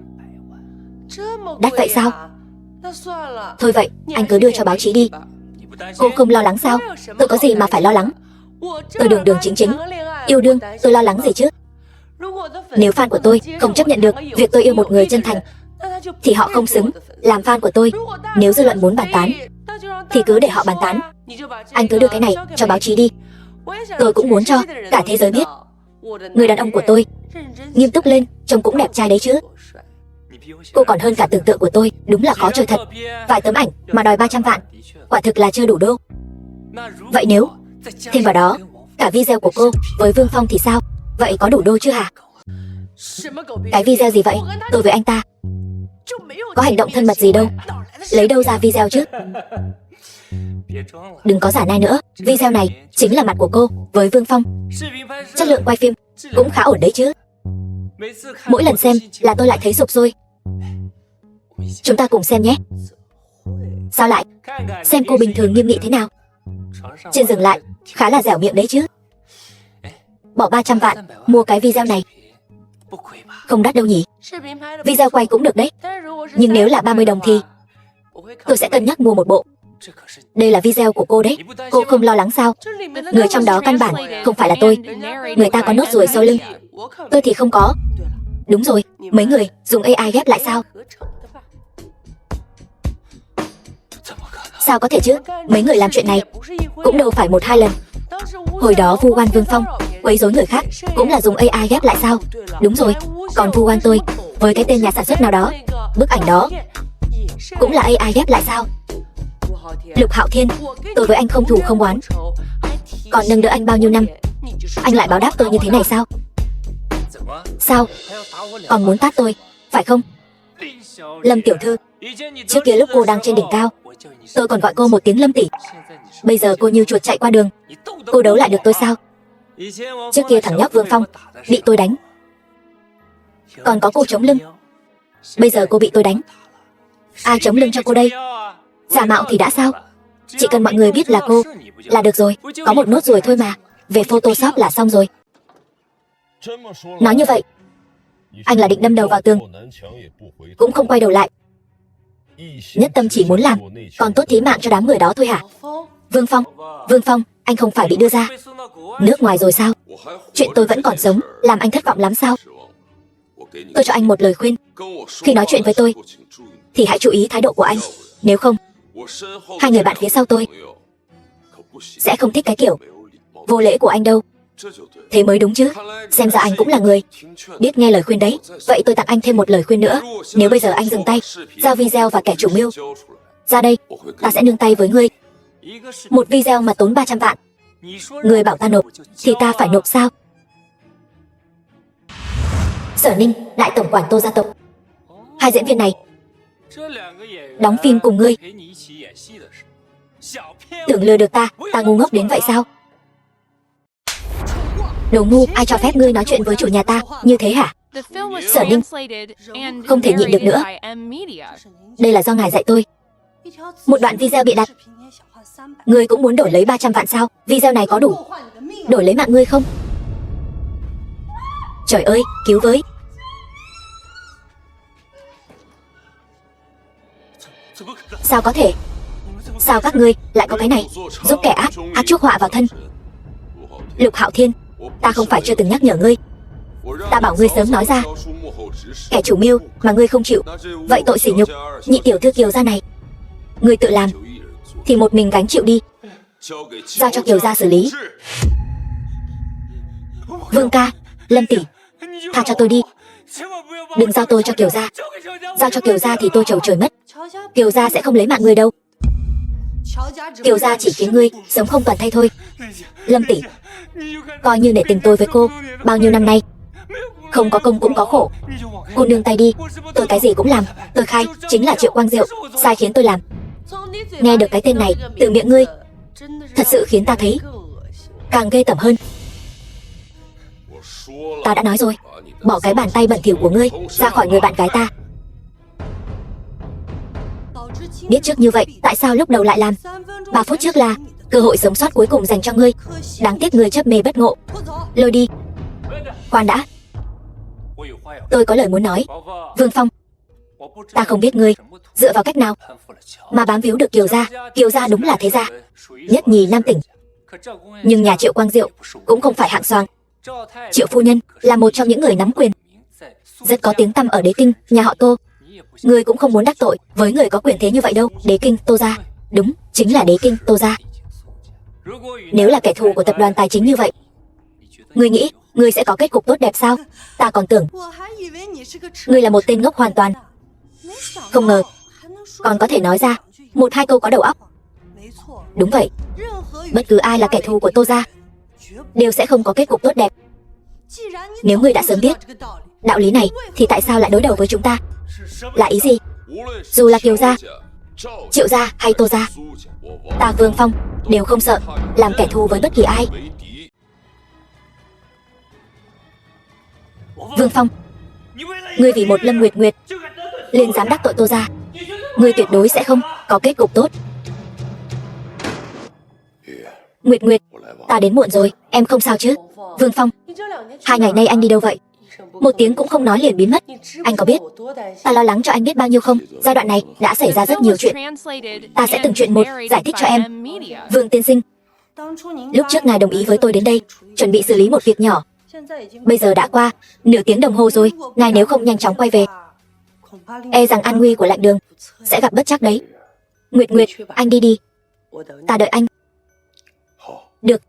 Đắt vậy sao? Thôi vậy, anh cứ đưa cho báo chí đi. Cô không lo lắng sao? Tôi có gì mà phải lo lắng? Tôi đường đường chính chính yêu đương, tôi lo lắng gì chứ? Nếu fan của tôi không chấp nhận được việc tôi yêu một người chân thành, thì họ không xứng làm fan của tôi. Nếu dư luận muốn bàn tán thì cứ để họ bàn tán. Anh cứ đưa cái này cho báo chí đi. Tôi cũng muốn cho cả thế giới biết người đàn ông của tôi nghiêm túc lên, trông cũng đẹp trai đấy chứ. Cô còn hơn cả tưởng tượng của tôi, đúng là khó chơi thật. Vài tấm ảnh mà đòi 300 vạn, quả thực là chưa đủ đô. Vậy nếu thêm vào đó cả video của cô với Vương Phong thì sao? Vậy có đủ đô chưa hả? Cái video gì vậy? Tôi với anh ta Có hành động thân mật gì đâu. Lấy đâu ra video chứ? Đừng có giả nai nữa. Video này chính là mặt của cô với Vương Phong. Chất lượng quay phim cũng khá ổn đấy chứ. Mỗi lần xem là tôi lại thấy sụp sôi. Chúng ta cùng xem nhé. Sao lại? Xem cô bình thường nghiêm nghị thế nào. Trên dừng lại khá là dẻo miệng đấy chứ. Bỏ 300 vạn mua cái video này không đắt đâu nhỉ. Video quay cũng được đấy. Nhưng nếu là 30 đồng thì tôi sẽ cân nhắc mua một bộ. Đây là video của cô đấy. Cô không lo lắng sao? Người trong đó căn bản không phải là tôi. Người ta có nốt ruồi sau lưng, tôi thì không có. Đúng rồi, mấy người dùng AI ghép lại sao? Sao có thể chứ? Mấy người làm chuyện này cũng đâu phải 1-2 lần. Hồi đó vu oan Vương Phong, quấy rối người khác cũng là dùng AI ghép lại sao? Đúng rồi, còn vu oan tôi với cái tên nhà sản xuất nào đó, bức ảnh đó cũng là AI ghép lại sao? Lục Hạo Thiên, tôi với anh không thù không oán, còn nâng đỡ anh bao nhiêu năm, anh lại báo đáp tôi như thế này sao? Sao? Còn muốn tát tôi, phải không? Lâm tiểu thư, trước kia lúc cô đang trên đỉnh cao, tôi còn gọi cô một tiếng Lâm tỷ. Bây giờ cô như chuột chạy qua đường, cô đấu lại được tôi sao? Trước kia thằng nhóc Vương Phong bị tôi đánh, còn có cô chống lưng. Bây giờ cô bị tôi đánh, ai chống lưng cho cô đây? Giả mạo thì đã sao? Chỉ cần mọi người biết là cô là được rồi. Có một nốt ruồi thôi mà, về Photoshop là xong rồi. Nói như vậy, anh là định đâm đầu vào tường, cũng không quay đầu lại, nhất tâm chỉ muốn làm còn tốt thí mạng cho đám người đó thôi hả? Vương Phong, anh không phải bị đưa ra nước ngoài rồi sao? Chuyện tôi vẫn còn sống làm anh thất vọng lắm sao? Tôi cho anh một lời khuyên, khi nói chuyện với tôi thì hãy chú ý thái độ của anh. Nếu không, hai người bạn phía sau tôi sẽ không thích cái kiểu vô lễ của anh đâu. Thế mới đúng chứ. Xem ra anh cũng là người biết nghe lời khuyên đấy. Vậy tôi tặng anh thêm một lời khuyên nữa. Nếu bây giờ anh dừng tay, giao video và kẻ chủ mưu ra đây, ta sẽ nương tay với ngươi. Một video mà tốn 300 vạn, ngươi bảo ta nộp thì ta phải nộp sao? Sở Ninh, đại tổng quản Tô gia tộc. Hai diễn viên này đóng phim cùng ngươi, tưởng lừa được ta ngu ngốc đến vậy sao? Đồ ngu, ai cho phép ngươi nói chuyện với chủ nhà ta như thế hả? Sở Ninh không thể nhịn được nữa. Đây là do ngài dạy tôi. Một đoạn video bị đặt, ngươi cũng muốn đổi lấy 300 vạn sao? Video này có đủ đổi lấy mạng ngươi không? Trời ơi, cứu với! Sao có thể? Sao các ngươi lại có cái này? Giúp kẻ ác chuốc họa vào thân. Lục Hạo Thiên, ta không phải chưa từng nhắc nhở ngươi. Ta bảo ngươi sớm nói ra. Kẻ chủ mưu mà ngươi không chịu, vậy tội sỉ nhục nhị tiểu thư Kiều gia này, ngươi tự làm thì một mình gánh chịu đi, giao cho Kiều gia xử lý. Vương ca, Lâm tỷ, tha cho tôi đi. Đừng giao tôi cho Kiều gia. Giao cho Kiều gia thì tôi trầu trời mất. Kiều gia sẽ không lấy mạng ngươi đâu. Kiều gia chỉ khiến ngươi sống không toàn thây thôi. Lâm tỷ, coi như nể tình tôi với cô bao nhiêu năm nay, không có công cũng có khổ. Cô nương tay đi, tôi cái gì cũng làm. Tôi khai chính là Triệu Quang Diệu sai khiến tôi làm. Nghe được cái tên này từ miệng ngươi, thật sự khiến ta thấy càng ghê tởm hơn. Ta đã nói rồi, bỏ cái bàn tay bẩn thỉu của ngươi ra khỏi người bạn gái ta. Biết trước như vậy, tại sao lúc đầu lại làm? 3 phút trước là cơ hội sống sót cuối cùng dành cho ngươi. Đáng tiếc ngươi chấp mê bất ngộ. Lôi đi. Khoan đã, tôi có lời muốn nói. Vương Phong, ta không biết ngươi dựa vào cách nào mà bám víu được Kiều gia. Kiều gia đúng là thế gia nhất nhì Nam tỉnh, nhưng nhà Triệu Quang Diệu cũng không phải hạng xoàng. Triệu phu nhân là một trong những người nắm quyền, rất có tiếng tăm ở đế kinh nhà họ Tô. Ngươi cũng không muốn đắc tội với người có quyền thế như vậy đâu. Đế kinh Tô gia, đúng, chính là đế kinh Tô gia. Nếu là kẻ thù của tập đoàn tài chính như vậy, ngươi nghĩ ngươi sẽ có kết cục tốt đẹp sao? Ta còn tưởng ngươi là một tên ngốc hoàn toàn, không ngờ còn có thể nói ra 1-2 câu có đầu óc. Đúng vậy, bất cứ ai là kẻ thù của Tô gia đều sẽ không có kết cục tốt đẹp. Nếu ngươi đã sớm biết đạo lý này thì tại sao lại đối đầu với chúng ta? Là ý gì? Dù là Kiều gia, Triệu gia hay Tô gia, ta Vương Phong đều không sợ làm kẻ thù với bất kỳ ai. Vương Phong, ngươi vì một Lâm Nguyệt Nguyệt liền dám đắc tội Tô gia, ngươi tuyệt đối sẽ không có kết cục tốt. Nguyệt Nguyệt, ta đến muộn rồi, em không sao chứ? Vương Phong, 2 ngày nay anh đi đâu vậy? Một tiếng cũng không nói liền biến mất. Anh có biết ta lo lắng cho anh biết bao nhiêu không? Giai đoạn này đã xảy ra rất nhiều chuyện. Ta sẽ từng chuyện một giải thích cho em. Vương tiên sinh, lúc trước ngài đồng ý với tôi đến đây, chuẩn bị xử lý một việc nhỏ. Bây giờ đã qua nửa tiếng đồng hồ rồi, ngài nếu không nhanh chóng quay về, e rằng an nguy của Lạnh Đường sẽ gặp bất trắc đấy. Nguyệt Nguyệt, anh đi đi, ta đợi anh. Được,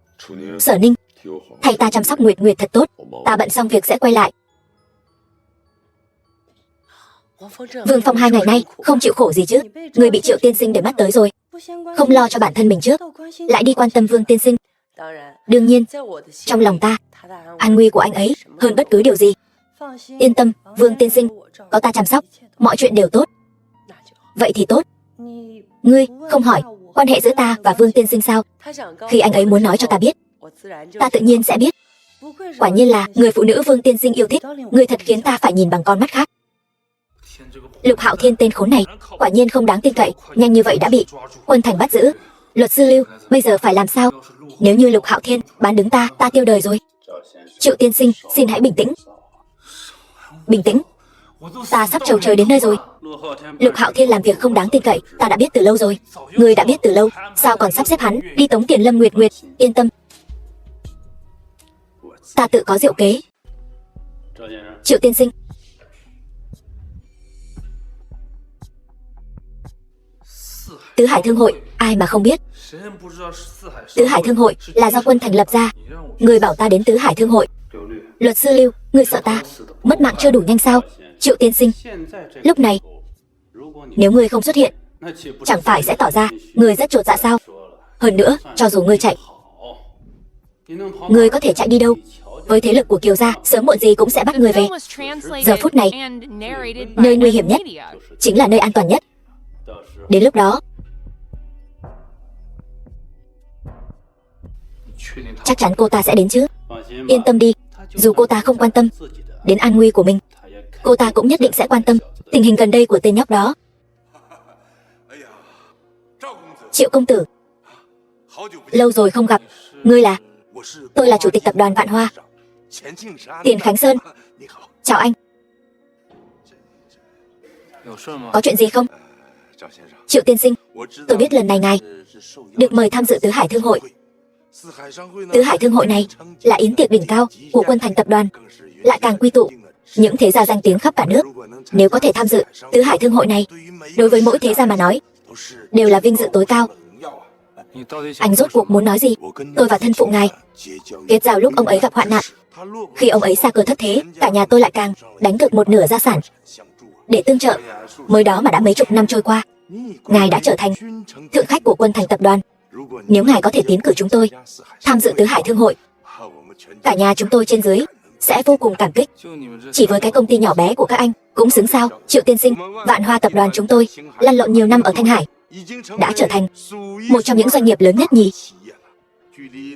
Sở Ninh, thay ta chăm sóc Nguyệt Nguyệt thật tốt, ta bận xong việc sẽ quay lại. Vương Phong 2 ngày nay không chịu khổ gì chứ? Người bị Triệu tiên sinh để mắt tới rồi, không lo cho bản thân mình trước, lại đi quan tâm Vương tiên sinh. Đương nhiên, trong lòng ta, an nguy của anh ấy hơn bất cứ điều gì. Yên tâm, Vương tiên sinh, có ta chăm sóc, mọi chuyện đều tốt. Vậy thì tốt. Ngươi không hỏi quan hệ giữa ta và Vương tiên sinh sao? Khi anh ấy muốn nói cho ta biết, ta tự nhiên sẽ biết. Quả nhiên là người phụ nữ Vương tiên sinh yêu thích, người thật khiến ta phải nhìn bằng con mắt khác. Lục Hạo Thiên tên khốn này quả nhiên không đáng tin cậy, nhanh như vậy đã bị Quân Thành bắt giữ. Luật sư Lưu, bây giờ phải làm sao? Nếu như Lục Hạo Thiên bán đứng ta tiêu đời rồi. Triệu tiên sinh, xin hãy bình tĩnh. Bình tĩnh? Ta sắp trầu trời đến nơi rồi. Lục Hạo Thiên làm việc không đáng tin cậy, ta đã biết từ lâu rồi. Ngươi đã biết từ lâu, sao còn sắp xếp hắn đi tống tiền Lâm Nguyệt Nguyệt? Yên tâm, ta tự có diệu kế. Triệu tiên sinh, Tứ Hải Thương hội, ai mà không biết. Tứ Hải Thương hội là do Quân Thành lập ra. Người bảo ta đến Tứ Hải Thương hội. Luật sư Lưu, ngươi sợ ta mất mạng chưa đủ nhanh sao? Triệu tiên sinh, lúc này nếu ngươi không xuất hiện, chẳng phải sẽ tỏ ra ngươi rất chột dạ sao? Hơn nữa, cho dù ngươi chạy, ngươi có thể chạy đi đâu? Với thế lực của Kiều gia, sớm muộn gì cũng sẽ bắt ngươi về. Giờ phút này, nơi nguy hiểm nhất chính là nơi an toàn nhất. Đến lúc đó, chắc chắn cô ta sẽ đến chứ? Yên tâm đi, dù cô ta không quan tâm đến an nguy của mình, cô ta cũng nhất định sẽ quan tâm tình hình gần đây của tên nhóc đó. Triệu công tử, lâu rồi không gặp. Ngươi là? Tôi là chủ tịch tập đoàn Vạn Hoa, Tiền Khánh Sơn. Chào anh. Có chuyện gì không? Triệu tiên sinh, tôi biết lần này ngài được mời tham dự Tứ Hải Thương hội. Tứ Hải Thương hội này là yến tiệc đỉnh cao của Quân Thành tập đoàn, lại càng quy tụ những thế gia danh tiếng khắp cả nước. Nếu có thể tham dự Tứ Hải Thương hội này, đối với mỗi thế gia mà nói đều là vinh dự tối cao. Anh rốt cuộc muốn nói gì? Tôi và thân phụ ngài kết giao lúc ông ấy gặp hoạn nạn. Khi ông ấy xa cơ thất thế, cả nhà tôi lại càng đánh cược một nửa gia sản để tương trợ. Mới đó mà đã mấy chục năm trôi qua, ngài đã trở thành thượng khách của Quân Thành tập đoàn. Nếu ngài có thể tiến cử chúng tôi tham dự Tứ Hải Thương hội, cả nhà chúng tôi trên dưới sẽ vô cùng cảm kích. Chỉ với cái công ty nhỏ bé của các anh cũng xứng sao? Triệu tiên sinh, Vạn Hoa tập đoàn chúng tôi lăn lộn nhiều năm ở Thanh Hải, đã trở thành một trong những doanh nghiệp lớn nhất nhỉ?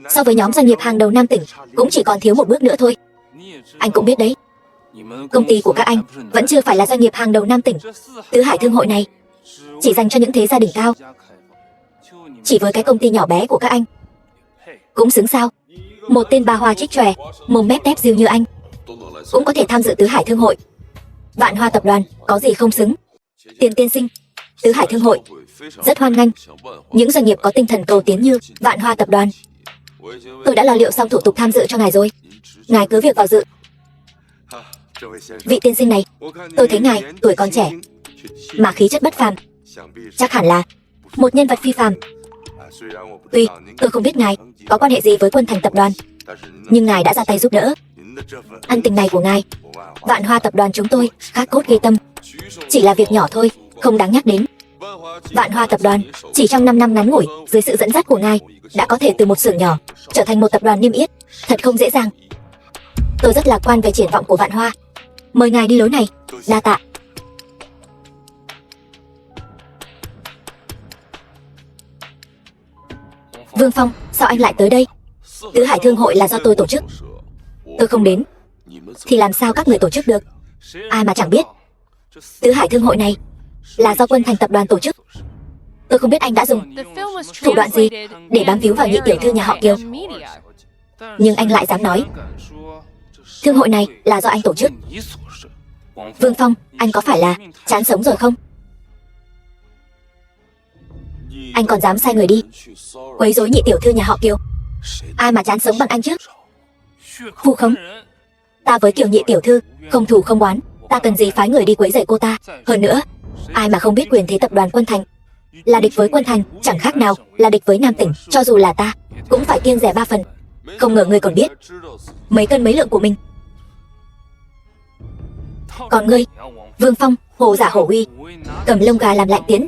So với nhóm doanh nghiệp hàng đầu Nam tỉnh, cũng chỉ còn thiếu một bước nữa thôi. Anh cũng biết đấy, công ty của các anh vẫn chưa phải là doanh nghiệp hàng đầu Nam tỉnh. Tứ Hải Thương hội này chỉ dành cho những thế gia đỉnh cao. Chỉ với cái công ty nhỏ bé của các anh cũng xứng sao? Một tên bà hoa trích chòe, mồm mép tép diêu như anh cũng có thể tham dự Tứ Hải Thương hội. Vạn Hoa tập đoàn có gì không xứng? Tiền tiên sinh, Tứ Hải Thương hội rất hoan nghênh những doanh nghiệp có tinh thần cầu tiến như Vạn Hoa tập đoàn. Tôi đã lo liệu xong thủ tục tham dự cho ngài rồi, ngài cứ việc vào dự. Vị tiên sinh này, tôi thấy ngài tuổi còn trẻ mà khí chất bất phàm, chắc hẳn là một nhân vật phi phàm. Tuy tôi không biết ngài có quan hệ gì với Quân Thành tập đoàn, nhưng ngài đã ra tay giúp đỡ. Ân tình này của ngài, Vạn Hoa tập đoàn chúng tôi khắc cốt ghi tâm. Chỉ là việc nhỏ thôi, không đáng nhắc đến. Vạn Hoa tập đoàn chỉ trong 5 năm ngắn ngủi dưới sự dẫn dắt của ngài đã có thể từ một xưởng nhỏ trở thành một tập đoàn niêm yết, thật không dễ dàng. Tôi rất lạc quan về triển vọng của Vạn Hoa. Mời ngài đi lối này. Đa tạ. Vương Phong, sao anh lại tới đây? Tứ Hải Thương hội là do tôi tổ chức. Tôi không đến thì làm sao các người tổ chức được? Ai mà chẳng biết. Tứ Hải Thương hội này là do Quân Thành tập đoàn tổ chức. Tôi không biết anh đã dùng thủ đoạn gì để bám víu vào nhị tiểu thư nhà họ Kiều, nhưng anh lại dám nói thương hội này là do anh tổ chức. Vương Phong, anh có phải là chán sống rồi không? Anh còn dám sai người đi quấy rối nhị tiểu thư nhà họ Kiều. Ai mà chán sống bằng anh chứ? Vu không, ta với Kiều nhị tiểu thư không thù không oán, ta cần gì phái người đi quấy rầy cô ta? Hơn nữa, ai mà không biết quyền thế tập đoàn Quân Thành là địch với Quân Thành chẳng khác nào là địch với Nam Tỉnh. Cho dù là ta cũng phải kiêng dè 3 phần. Không ngờ ngươi còn biết mấy cân mấy lượng của mình. Còn ngươi, Vương Phong, hồ giả hổ uy, cầm lông gà làm lạnh tiến.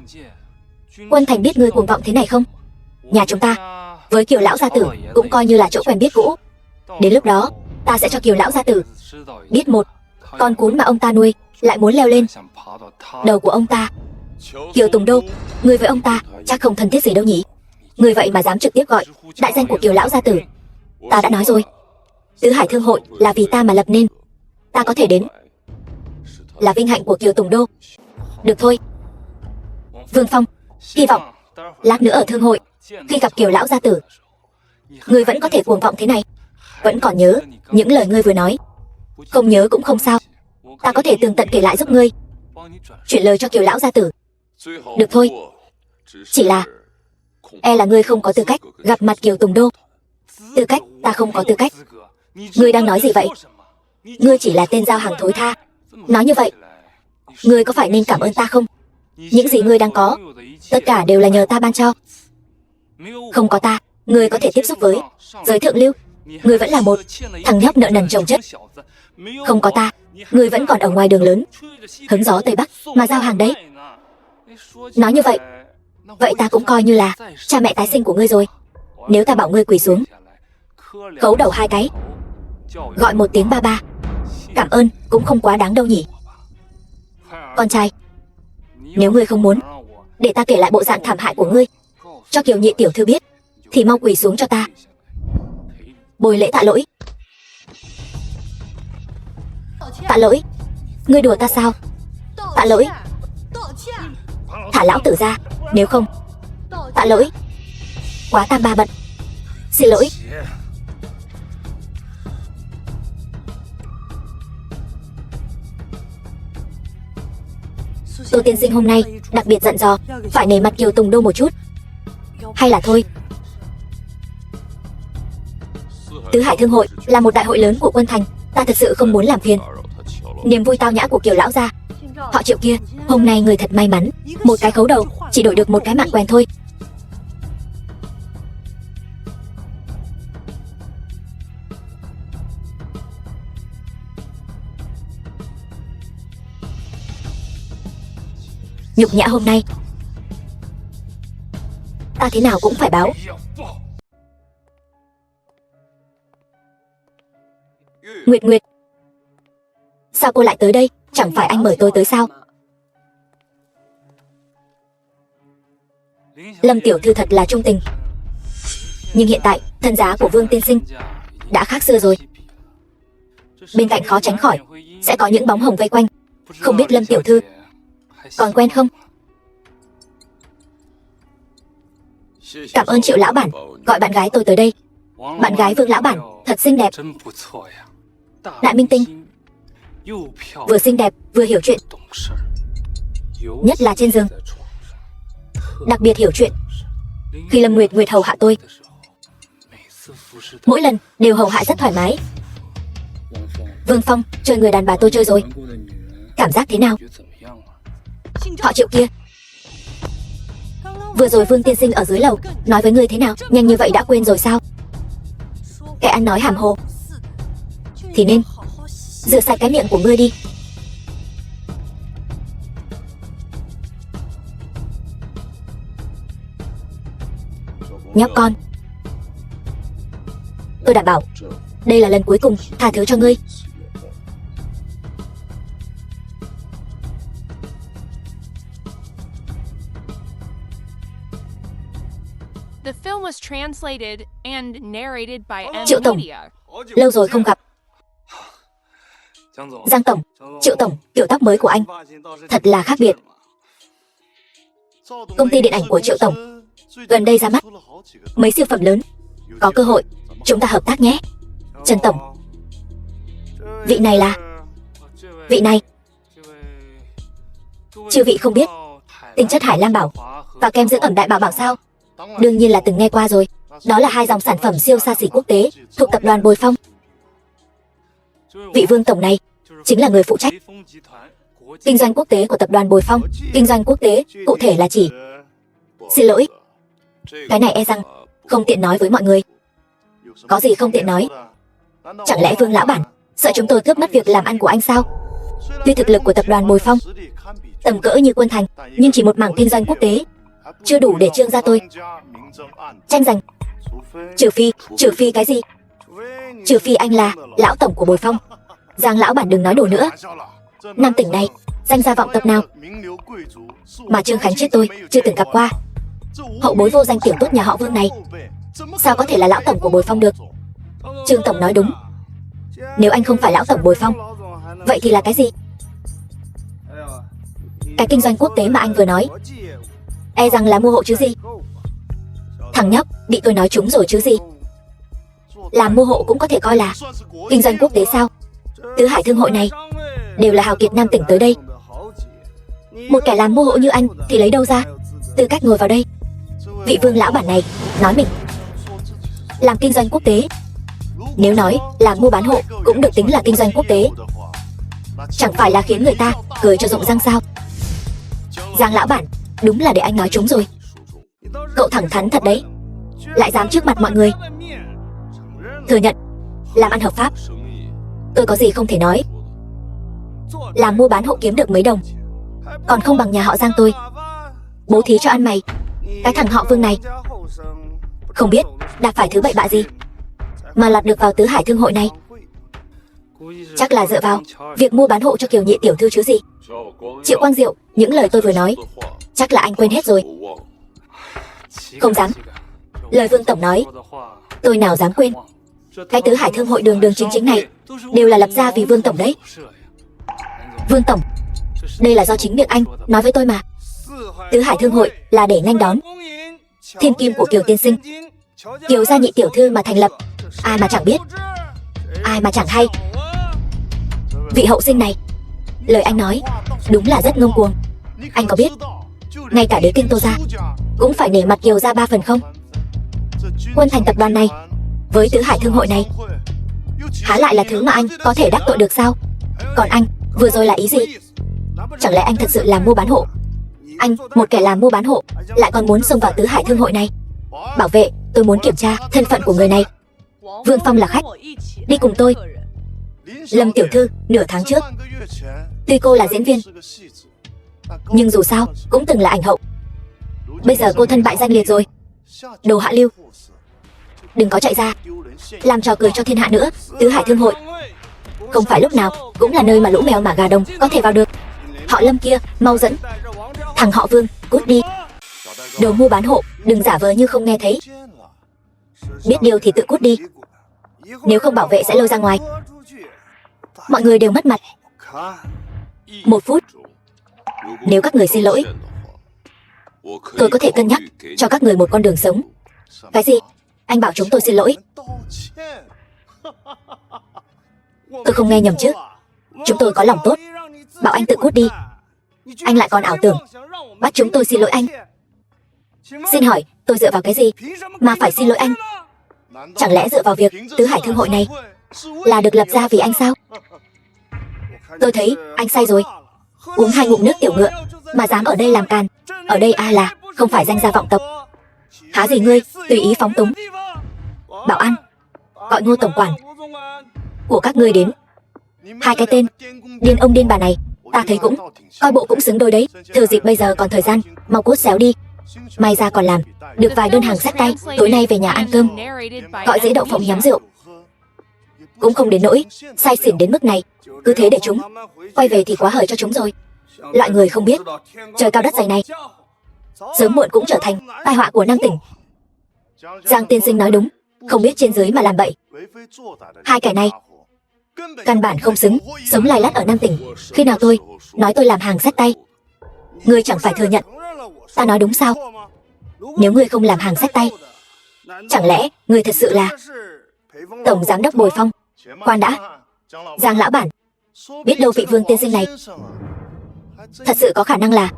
Quân Thành biết ngươi cuồng vọng thế này không? Nhà chúng ta với Kiều lão gia tử cũng coi như là chỗ quen biết cũ. Đến lúc đó ta sẽ cho Kiều lão gia tử biết một con cún mà ông ta nuôi lại muốn leo lên đầu của ông ta. Kiều Tùng Đô, ngươi với ông ta chắc không thân thiết gì đâu nhỉ? Ngươi vậy mà dám trực tiếp gọi đại danh của Kiều lão gia tử. Ta đã nói rồi, Tứ Hải Thương hội là vì ta mà lập nên. Ta có thể đến là vinh hạnh của Kiều Tùng Đô. Được thôi, Vương Phong, hy vọng lát nữa ở Thương hội khi gặp Kiều lão gia tử, ngươi vẫn có thể cuồng vọng thế này, vẫn còn nhớ những lời ngươi vừa nói. Không nhớ cũng không sao, ta có thể tường tận kể lại giúp ngươi chuyển lời cho Kiều lão gia tử. Được thôi, chỉ là e là ngươi không có tư cách gặp mặt Kiều Tùng Đô. Tư cách? Ta không có tư cách. Ngươi đang nói gì vậy? Ngươi chỉ là tên giao hàng thối tha. Nói như vậy, ngươi có phải nên cảm ơn ta không? Những gì ngươi đang có, tất cả đều là nhờ ta ban cho. Không có ta, ngươi có thể tiếp xúc với giới thượng lưu, ngươi vẫn là một thằng nhóc nợ nần chồng chất. Không có ta, ngươi vẫn còn ở ngoài đường lớn hứng gió Tây Bắc mà giao hàng đấy. Nói như vậy, vậy ta cũng coi như là cha mẹ tái sinh của ngươi rồi. Nếu ta bảo ngươi quỳ xuống khấu đầu 2 cái, gọi một tiếng ba ba, cảm ơn cũng không quá đáng đâu nhỉ? Con trai, nếu ngươi không muốn để ta kể lại bộ dạng thảm hại của ngươi cho Kiều nhị tiểu thư biết, thì mau quỳ xuống cho ta bồi lễ tạ lỗi. Tạ lỗi? Ngươi đùa ta sao? Tạ lỗi? Thả lão tử ra, nếu không. Tạ lỗi? Quá tam ba bận. Xin lỗi. Tô tiên sinh hôm nay đặc biệt dặn dò phải nể mặt Kiều Tùng Đô một chút. Hay là thôi, Tứ Hải Thương hội là một đại hội lớn của Quân Thành, ta thật sự không muốn làm phiền niềm vui tao nhã của Kiều lão gia. Họ Triệu kia, hôm nay người thật may mắn, một cái khấu đầu chỉ đổi được một cái mạng quen thôi. Nhục nhã hôm nay ta thế nào cũng phải báo. Nguyệt Nguyệt, sao cô lại tới đây? Chẳng phải anh mời tôi tới sao? Lâm tiểu thư thật là trung tình, nhưng hiện tại thân giá của Vương tiên sinh đã khác xưa rồi. Bên cạnh khó tránh khỏi sẽ có những bóng hồng vây quanh. Không biết Lâm tiểu thư còn quen không? Cảm ơn Triệu lão bản gọi bạn gái tôi tới đây. Bạn gái Vương lão bản thật xinh đẹp. Đại minh tinh, vừa xinh đẹp vừa hiểu chuyện, nhất là trên giường đặc biệt hiểu chuyện. Khi Lâm Nguyệt Nguyệt hầu hạ tôi, mỗi lần đều hầu hạ rất thoải mái. Vương Phong chơi người đàn bà tôi chơi rồi, cảm giác thế nào? Họ Triệu kia, vừa rồi Vương tiên sinh ở dưới lầu nói với ngươi thế nào? Nhanh như vậy đã quên rồi sao? Kẻ ăn nói hàm hồ thì nên rửa sạch cái miệng của ngươi đi. Nhóc con, tôi đảm bảo đây là lần cuối cùng tha thứ cho ngươi. The film was translated and narrated by M Triệu Tổng, Media. lâu rồi không gặp. Giang Tổng, Triệu Tổng, kiểu tóc mới của anh thật là khác biệt. Công ty điện ảnh của Triệu Tổng gần đây ra mắt mấy siêu phẩm lớn. Có cơ hội, chúng ta hợp tác nhé. Trần Tổng. Vị này là... Vị này. Chư vị không biết tinh chất Hải Lam Bảo và kem dưỡng ẩm Đại Bảo Bảo sao? Đương nhiên là từng nghe qua rồi. Đó là hai dòng sản phẩm siêu xa xỉ quốc tế thuộc tập đoàn Bồi Phong. Vị Vương Tổng này chính là người phụ trách kinh doanh quốc tế của tập đoàn Bồi Phong. Kinh doanh quốc tế cụ thể là chỉ... Xin lỗi, cái này e rằng không tiện nói với mọi người. Có gì không tiện nói? Chẳng lẽ Vương lão bản sợ chúng tôi cướp mất việc làm ăn của anh sao? Tuy thực lực của tập đoàn Bồi Phong tầm cỡ như Quân Thành, nhưng chỉ một mảng kinh doanh quốc tế chưa đủ để Trương gia tôi tranh giành. Trừ phi cái gì? Trừ phi anh là lão tổng của Bồi Phong. Giang lão bản đừng nói đùa nữa. Nam tỉnh này danh gia vọng tộc nào mà Trương Khánh chết tôi chưa từng gặp qua. Hậu bối vô danh tiểu tốt nhà họ Vương này sao có thể là lão tổng của Bồi Phong được? Trương Tổng nói đúng. Nếu anh không phải lão tổng Bồi Phong, vậy thì là cái gì? Cái kinh doanh quốc tế mà anh vừa nói e rằng là mua hộ chứ gì. Thằng nhóc, bị tôi nói trúng rồi chứ gì. Làm mua hộ cũng có thể coi là kinh doanh quốc tế sao? Tứ Hải Thương hội này đều là hào kiệt Nam tỉnh tới đây. Một kẻ làm mua hộ như anh thì lấy đâu ra tư cách ngồi vào đây? Vị Vương lão bản này nói mình làm kinh doanh quốc tế. Nếu nói làm mua bán hộ cũng được tính là kinh doanh quốc tế, chẳng phải là khiến người ta cười cho rụng răng sao? Giang lão bản, đúng là để anh nói trúng rồi. Cậu thẳng thắn thật đấy, lại dám trước mặt mọi người thừa nhận làm ăn hợp pháp. Tôi có gì không thể nói. Làm mua bán hộ kiếm được mấy đồng còn không bằng nhà họ Giang tôi bố thí cho ăn mày. Cái thằng họ Vương này không biết đạp phải thứ bậy bạ gì mà lọt được vào Tứ Hải Thương hội này. Chắc là dựa vào việc mua bán hộ cho Kiều Nhị tiểu thư chứ gì. Triệu Quang Diệu, những lời tôi vừa nói chắc là anh quên hết rồi. Không dám. Lời Vương Tổng nói tôi nào dám quên. Cái Tứ Hải Thương hội đường đường chính chính này đều là lập ra vì Vương Tổng đấy. Vương Tổng, đây là do chính miệng anh nói với tôi mà. Tứ Hải Thương hội là để nhanh đón thiên kim của Kiều tiên sinh, Kiều gia nhị tiểu thư mà thành lập. Ai mà chẳng biết, ai mà chẳng hay. Vị hậu sinh này, lời anh nói đúng là rất ngông cuồng. Anh có biết ngay cả đế kinh Tô gia cũng phải nể mặt Kiều gia 3 phần không? Quân Thành tập đoàn này với Tứ Hải Thương hội này há lại là thứ mà anh có thể đắc tội được sao? Còn anh vừa rồi là ý gì? Chẳng lẽ anh thật sự làm mua bán hộ? Anh, một kẻ làm mua bán hộ, lại còn muốn xông vào Tứ Hải Thương hội này? Bảo vệ, tôi muốn kiểm tra thân phận của người này. Vương Phong là khách, đi cùng tôi. Lâm tiểu thư, nửa tháng trước, tuy cô là diễn viên, nhưng dù sao cũng từng là ảnh hậu. Bây giờ cô thân bại danh liệt rồi. Đồ hạ lưu, đừng có chạy ra làm trò cười cho thiên hạ nữa. Tứ Hải Thương hội không phải lúc nào cũng là nơi mà lũ mèo mà gà đồng có thể vào được. Họ Lâm kia, mau dẫn thằng họ Vương cút đi. Đồ mua bán hộ, đừng giả vờ như không nghe thấy. Biết điều thì tự cút đi, nếu không bảo vệ sẽ lôi ra ngoài. Mọi người đều mất mặt. 1 phút. Nếu các người xin lỗi, tôi có thể cân nhắc cho các người một con đường sống. Cái gì? Anh bảo chúng tôi xin lỗi? Tôi không nghe nhầm chứ? Chúng tôi có lòng tốt, bảo anh tự cút đi. Anh lại còn ảo tưởng bắt chúng tôi xin lỗi anh. Xin hỏi, tôi dựa vào cái gì mà phải xin lỗi anh? Chẳng lẽ dựa vào việc Tứ Hải Thương hội này là được lập ra vì anh sao? Tôi thấy anh sai rồi. Uống 2 ngụm nước tiểu ngựa mà dám ở đây làm càn. Ở đây ai là không phải danh gia vọng tộc? Há gì ngươi tùy ý phóng túng? Bảo an, gọi Ngô tổng quản của các ngươi đến. 2 cái tên điên ông điên bà này, ta thấy cũng coi bộ cũng xứng đôi đấy. Thừa dịp bây giờ còn thời gian, mau cút xéo đi. May ra còn làm được vài đơn hàng xách tay. Tối nay về nhà ăn cơm, gọi dĩa đậu phộng nhắm rượu. Cũng không đến nỗi say xỉn đến mức này. Cứ thế để chúng quay về thì quá hời cho chúng rồi. Loại người không biết trời cao đất dày này sớm muộn cũng trở thành tai họa của Nam tỉnh. Giang tiên sinh nói đúng, không biết trên dưới mà làm bậy. Hai kẻ này căn bản không xứng sống lay lắt ở Nam Tỉnh. Khi nào tôi nói tôi làm hàng xách tay, ngươi chẳng phải thừa nhận ta nói đúng sao? Nếu ngươi không làm hàng xách tay, chẳng lẽ ngươi thật sự là tổng giám đốc Bồi Phong? Khoan đã, Giang lão bản, biết đâu vị Vương tiên sinh này thật sự có khả năng là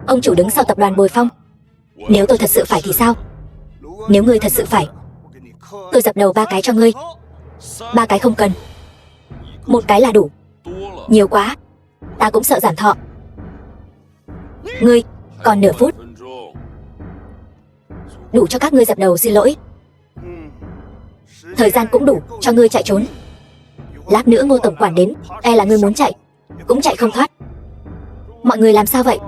ông chủ đứng sau tập đoàn Bồi Phong. Nếu tôi thật sự phải thì sao? Nếu ngươi thật sự phải, tôi dập đầu 3 cái cho ngươi. 3 cái không cần, 1 cái là đủ. Nhiều quá, ta cũng sợ giảm thọ. Ngươi, còn nửa phút, đủ cho các ngươi dập đầu xin lỗi. Thời gian cũng đủ cho ngươi chạy trốn. Lát nữa Ngô tổng quản đến, e là ngươi muốn chạy cũng chạy không thoát. Mọi người làm sao vậy?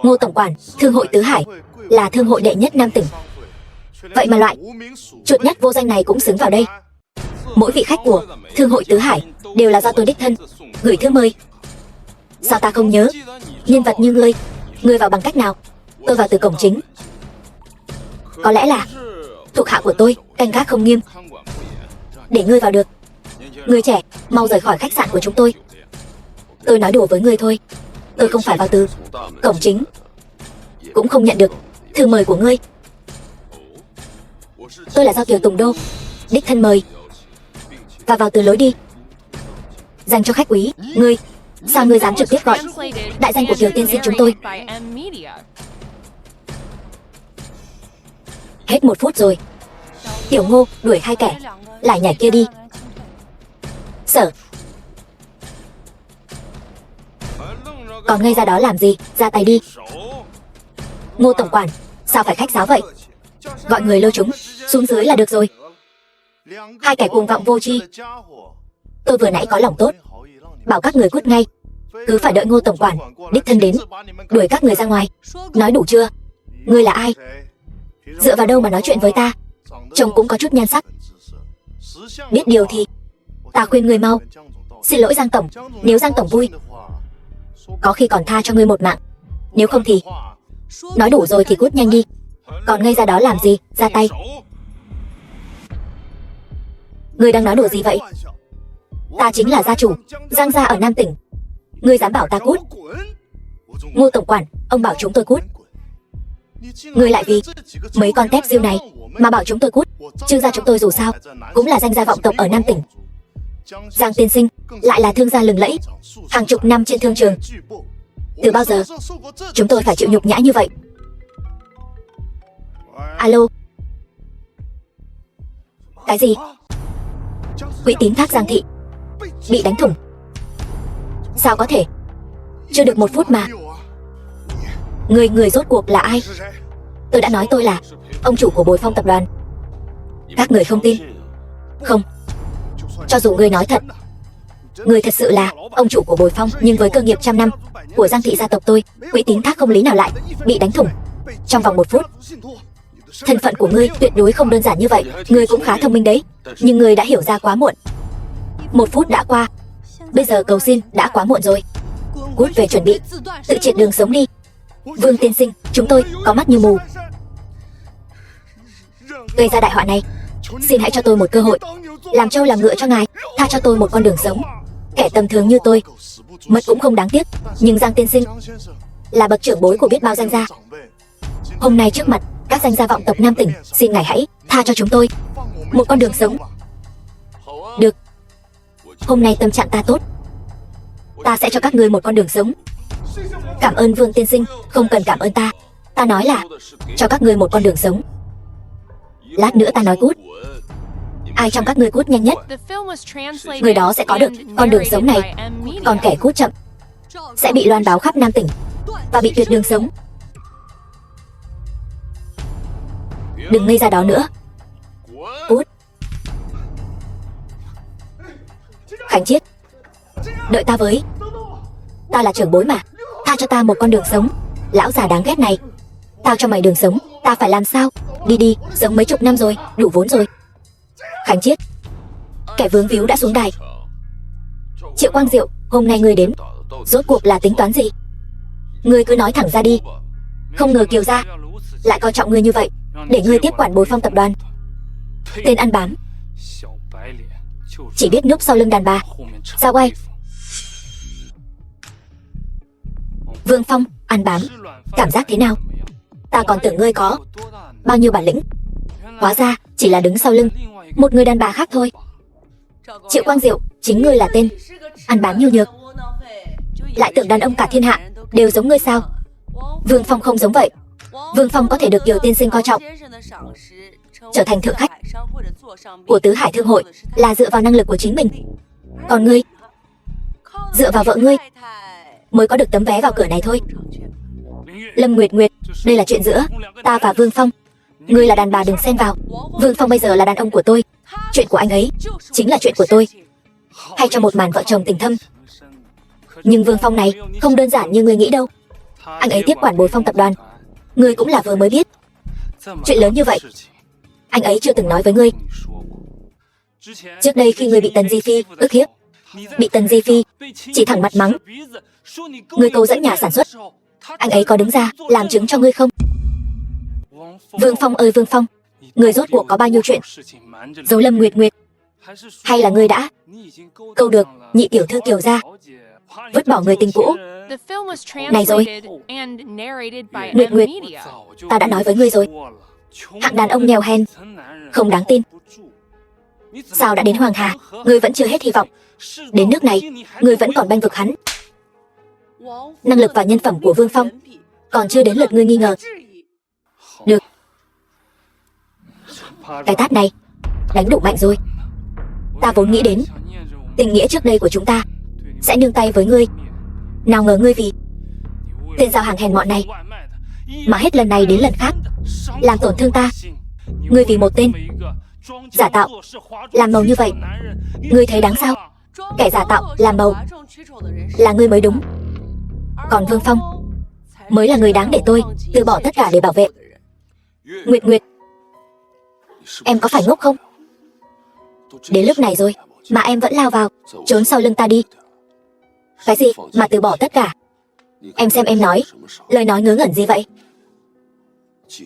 Ngô tổng quản, thương hội Tứ Hải là thương hội đệ nhất Nam Tỉnh. Vậy mà loại chuột nhắt vô danh này cũng xứng vào đây. Mỗi vị khách của thương hội Tứ Hải đều là do tôi đích thân gửi thư mời. Sao ta không nhớ? Nhân vật như ngươi vào bằng cách nào? Tôi vào từ cổng chính. Có lẽ là thuộc hạ của tôi canh gác không nghiêm, để ngươi vào được. Ngươi trẻ, mau rời khỏi khách sạn của chúng tôi. Tôi nói đùa với ngươi thôi. Tôi không phải vào từ cổng chính, cũng không nhận được thư mời của ngươi. Tôi là do Kiều Tùng Đô đích thân mời, và vào từ lối đi dành cho khách quý. Ngươi, sao ngươi dám trực tiếp gọi đại danh của Kiều tiên sinh chúng tôi? Hết 1 phút rồi. Tiểu Ngô, đuổi 2 kẻ lại nhảy kia đi. Sở, còn ngây ra đó làm gì? Ra tay đi. Ngô tổng quản, sao phải khách sáo vậy? Gọi người lôi chúng xuống dưới là được rồi. 2 kẻ cuồng vọng vô tri. Tôi vừa nãy có lòng tốt bảo các người cút ngay, cứ phải đợi Ngô tổng quản đích thân đến đuổi các người ra ngoài. Nói đủ chưa? Ngươi là ai? Dựa vào đâu mà nói chuyện với ta? Trông cũng có chút nhan sắc. Biết điều thì ta khuyên ngươi mau xin lỗi Giang tổng. Nếu Giang tổng vui, có khi còn tha cho ngươi một mạng. Nếu không thì nói đủ rồi thì cút nhanh đi. Còn ngây ra đó làm gì? Ra tay. Ngươi đang nói đùa gì vậy? Ta chính là gia chủ Giang gia ở Nam Tỉnh. Ngươi dám bảo ta cút? Ngô tổng quản, ông bảo chúng tôi cút. Ngươi lại vì mấy con tép diêu này mà bảo chúng tôi cút? Trương gia chúng tôi dù sao cũng là danh gia vọng tộc ở Nam Tỉnh. Giang tiên sinh lại là thương gia lừng lẫy hàng chục năm trên thương trường. Từ bao giờ chúng tôi phải chịu nhục nhã như vậy? Alo? Cái gì? Quỹ tín thác Giang thị bị đánh thủng? Sao có thể? Chưa được 1 phút mà. Người rốt cuộc là ai? Tôi đã nói tôi là ông chủ của Bồi Phong tập đoàn. Các người không tin? Không. Cho dù ngươi nói thật, ngươi thật sự là ông chủ của Bồi Phong, nhưng với cơ nghiệp trăm năm của Giang thị gia tộc tôi, quỹ tín thác không lý nào lại bị đánh thủng trong vòng 1 phút. Thân phận của ngươi tuyệt đối không đơn giản như vậy. Ngươi cũng khá thông minh đấy, nhưng ngươi đã hiểu ra quá muộn. 1 phút đã qua, bây giờ cầu xin đã quá muộn rồi. Cút về chuẩn bị tự triệt đường sống đi. Vương tiên sinh, chúng tôi có mắt như mù, gây ra đại họa này. Xin hãy cho tôi một cơ hội làm trâu làm ngựa cho ngài, tha cho tôi một con đường sống. Kẻ tầm thường như tôi mất cũng không đáng tiếc, nhưng Giang tiên sinh là bậc trưởng bối của biết bao danh gia. Hôm nay trước mặt các danh gia vọng tộc Nam Tỉnh, xin ngài hãy tha cho chúng tôi một con đường sống. Được, hôm nay tâm trạng ta tốt, ta sẽ cho các ngươi một con đường sống. Cảm ơn Vương tiên sinh. Không cần cảm ơn ta. Ta nói là cho các ngươi một con đường sống. Lát nữa ta nói cút. Ai trong các ngươi cút nhanh nhất, người đó sẽ có được con đường sống này. Còn kẻ cút chậm sẽ bị loan báo khắp Nam Tỉnh và bị tuyệt đường sống. Đừng ngây ra đó nữa. Cút. Khánh Chiết, đợi ta với. Ta là trưởng bối mà, tha cho ta một con đường sống. Lão già đáng ghét này, tao cho mày đường sống, ta phải làm sao? Đi đi, sống mấy chục năm rồi, đủ vốn rồi. Khánh Chiết, kẻ vướng víu đã xuống đài. Triệu Quang Diệu, hôm nay ngươi đến, rốt cuộc là tính toán gì? Ngươi cứ nói thẳng ra đi. Không ngờ Kiều gia lại coi trọng ngươi như vậy, để ngươi tiếp quản Bồi Phong tập đoàn. Tên ăn bám, chỉ biết núp sau lưng đàn bà. Sao oai? Vương Phong, ăn bám, cảm giác thế nào? Ta còn tưởng ngươi có bao nhiêu bản lĩnh, hóa ra chỉ là đứng sau lưng một người đàn bà khác thôi. Triệu Quang Diệu, chính ngươi là tên ăn bám nhu nhược, lại tưởng đàn ông cả thiên hạ đều giống ngươi sao? Vương Phong không giống vậy. Vương Phong có thể được Kiều tiên sinh coi trọng, trở thành thượng khách của Tứ Hải Thương hội là dựa vào năng lực của chính mình. Còn ngươi, dựa vào vợ ngươi mới có được tấm vé vào cửa này thôi. Lâm Nguyệt Nguyệt, đây là chuyện giữa ta và Vương Phong. Ngươi là đàn bà đừng xen vào. Vương Phong bây giờ là đàn ông của tôi. Chuyện của anh ấy chính là chuyện của tôi. Hay cho một màn vợ chồng tình thâm. Nhưng Vương Phong này không đơn giản như ngươi nghĩ đâu. Anh ấy tiếp quản Bồi Phong tập đoàn. Ngươi cũng là vừa mới biết. Chuyện lớn như vậy anh ấy chưa từng nói với ngươi. Trước đây khi ngươi bị Tần Di Phi ức hiếp, bị Tần Di Phi chỉ thẳng mặt mắng, ngươi câu dẫn nhà sản xuất, anh ấy có đứng ra làm chứng cho ngươi không? Vương Phong ơi Vương Phong, ngươi rốt cuộc có bao nhiêu chuyện giấu Lâm Nguyệt Nguyệt? Hay là ngươi đã câu được nhị tiểu thư Kiều gia, vứt bỏ người tình cũ? The film was Này rồi, translated and narrated by Nguyệt Nguyệt, Media. ta đã nói với ngươi rồi, hạng đàn ông nghèo hèn không đáng tin. Sao đã đến Hoàng Hà, ngươi vẫn chưa hết hy vọng? Đến nước này, ngươi vẫn còn bênh vực hắn. Năng lực và nhân phẩm của Vương Phong còn chưa đến lượt ngươi nghi ngờ. Được, cái tát này đánh đủ mạnh rồi. Ta vốn nghĩ đến tình nghĩa trước đây của chúng ta sẽ nương tay với ngươi, nào ngờ ngươi vì tên giao hàng hèn mọn này mà hết lần này đến lần khác làm tổn thương ta. Ngươi vì một tên giả tạo làm màu như vậy, ngươi thấy đáng sao? Kẻ giả tạo làm màu là ngươi mới đúng. Còn Vương Phong mới là người đáng để tôi từ bỏ tất cả để bảo vệ. Nguyệt Nguyệt, em có phải ngốc không? Đến lúc này rồi mà em vẫn lao vào trốn sau lưng ta đi. Cái gì mà từ bỏ tất cả? Em xem em nói lời nói ngớ ngẩn gì vậy?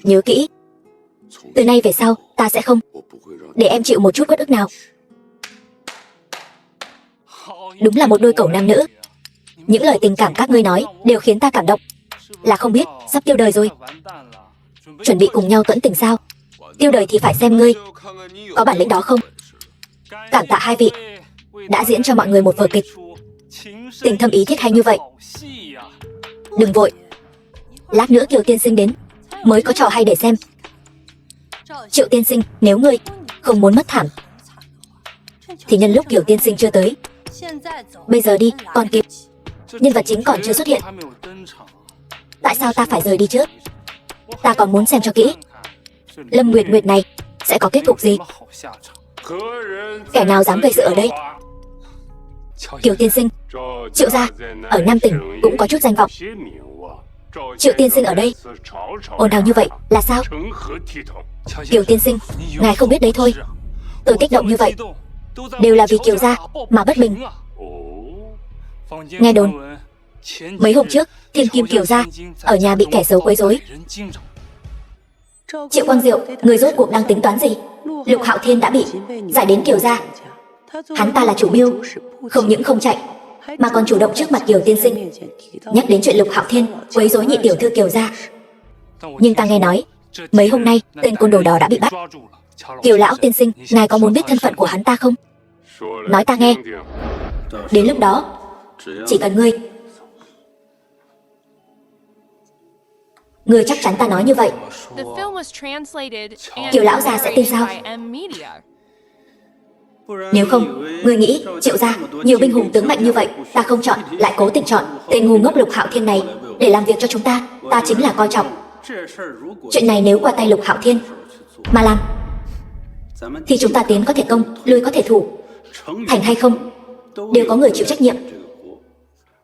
Nhớ kỹ, từ nay về sau ta sẽ không để em chịu một chút uất ức nào. Đúng là một đôi cẩu nam nữ. Những lời tình cảm các ngươi nói đều khiến ta cảm động. Là không biết sắp tiêu đời rồi, chuẩn bị cùng nhau tuẫn tình sao? Tiêu đời thì phải xem ngươi có bản lĩnh đó không. Cảm tạ hai vị đã diễn cho mọi người một vở kịch tình thâm ý thiết hay như vậy. Đừng vội, lát nữa Kiều tiên sinh đến mới có trò hay để xem. Triệu tiên sinh, nếu ngươi không muốn mất thảm thì nhân lúc Kiều tiên sinh chưa tới, bây giờ đi còn kịp. Nhân vật chính còn chưa xuất hiện. Tại sao ta phải rời đi trước? Ta còn muốn xem cho kỹ Lâm Nguyệt Nguyệt này sẽ có kết cục gì. Kẻ nào dám gây sự ở đây? Kiều tiên sinh, Triệu gia ở Nam tỉnh cũng có chút danh vọng. Triệu tiên sinh ở đây ồn ào như vậy là sao? Kiều tiên sinh, ngài không biết đấy thôi. Tôi kích động như vậy đều là vì Kiều gia mà bất bình. Nghe đồn mấy hôm trước Thiên Kim Kiều gia ở nhà bị kẻ xấu quấy rối. Triệu Quang Diệu, người rốt cuộc đang tính toán gì? Lục Hạo Thiên đã bị giải đến Kiều gia. Hắn ta là chủ mưu, không những không chạy mà còn chủ động trước mặt Kiều tiên sinh nhắc đến chuyện Lục Hạo Thiên quấy rối nhị tiểu thư Kiều gia. Nhưng ta nghe nói mấy hôm nay tên côn đồ đó đã bị bắt. Kiều lão tiên sinh, ngài có muốn biết thân phận của hắn ta không? Nói ta nghe. Đến lúc đó chỉ cần ngươi chắc chắn ta nói như vậy. The film was translated and Kiều lão gia sẽ tin sao? narrated by Media. Nếu không, ngươi nghĩ Triệu gia nhiều binh hùng tướng mạnh như vậy, ta không chọn lại cố tình chọn tên ngu ngốc Lục Hạo Thiên này để làm việc cho chúng ta. Ta chính là coi trọng. Chuyện này nếu qua tay Lục Hạo Thiên mà làm thì chúng ta tiến có thể công, lui có thể thủ. Thành hay không đều có người chịu trách nhiệm.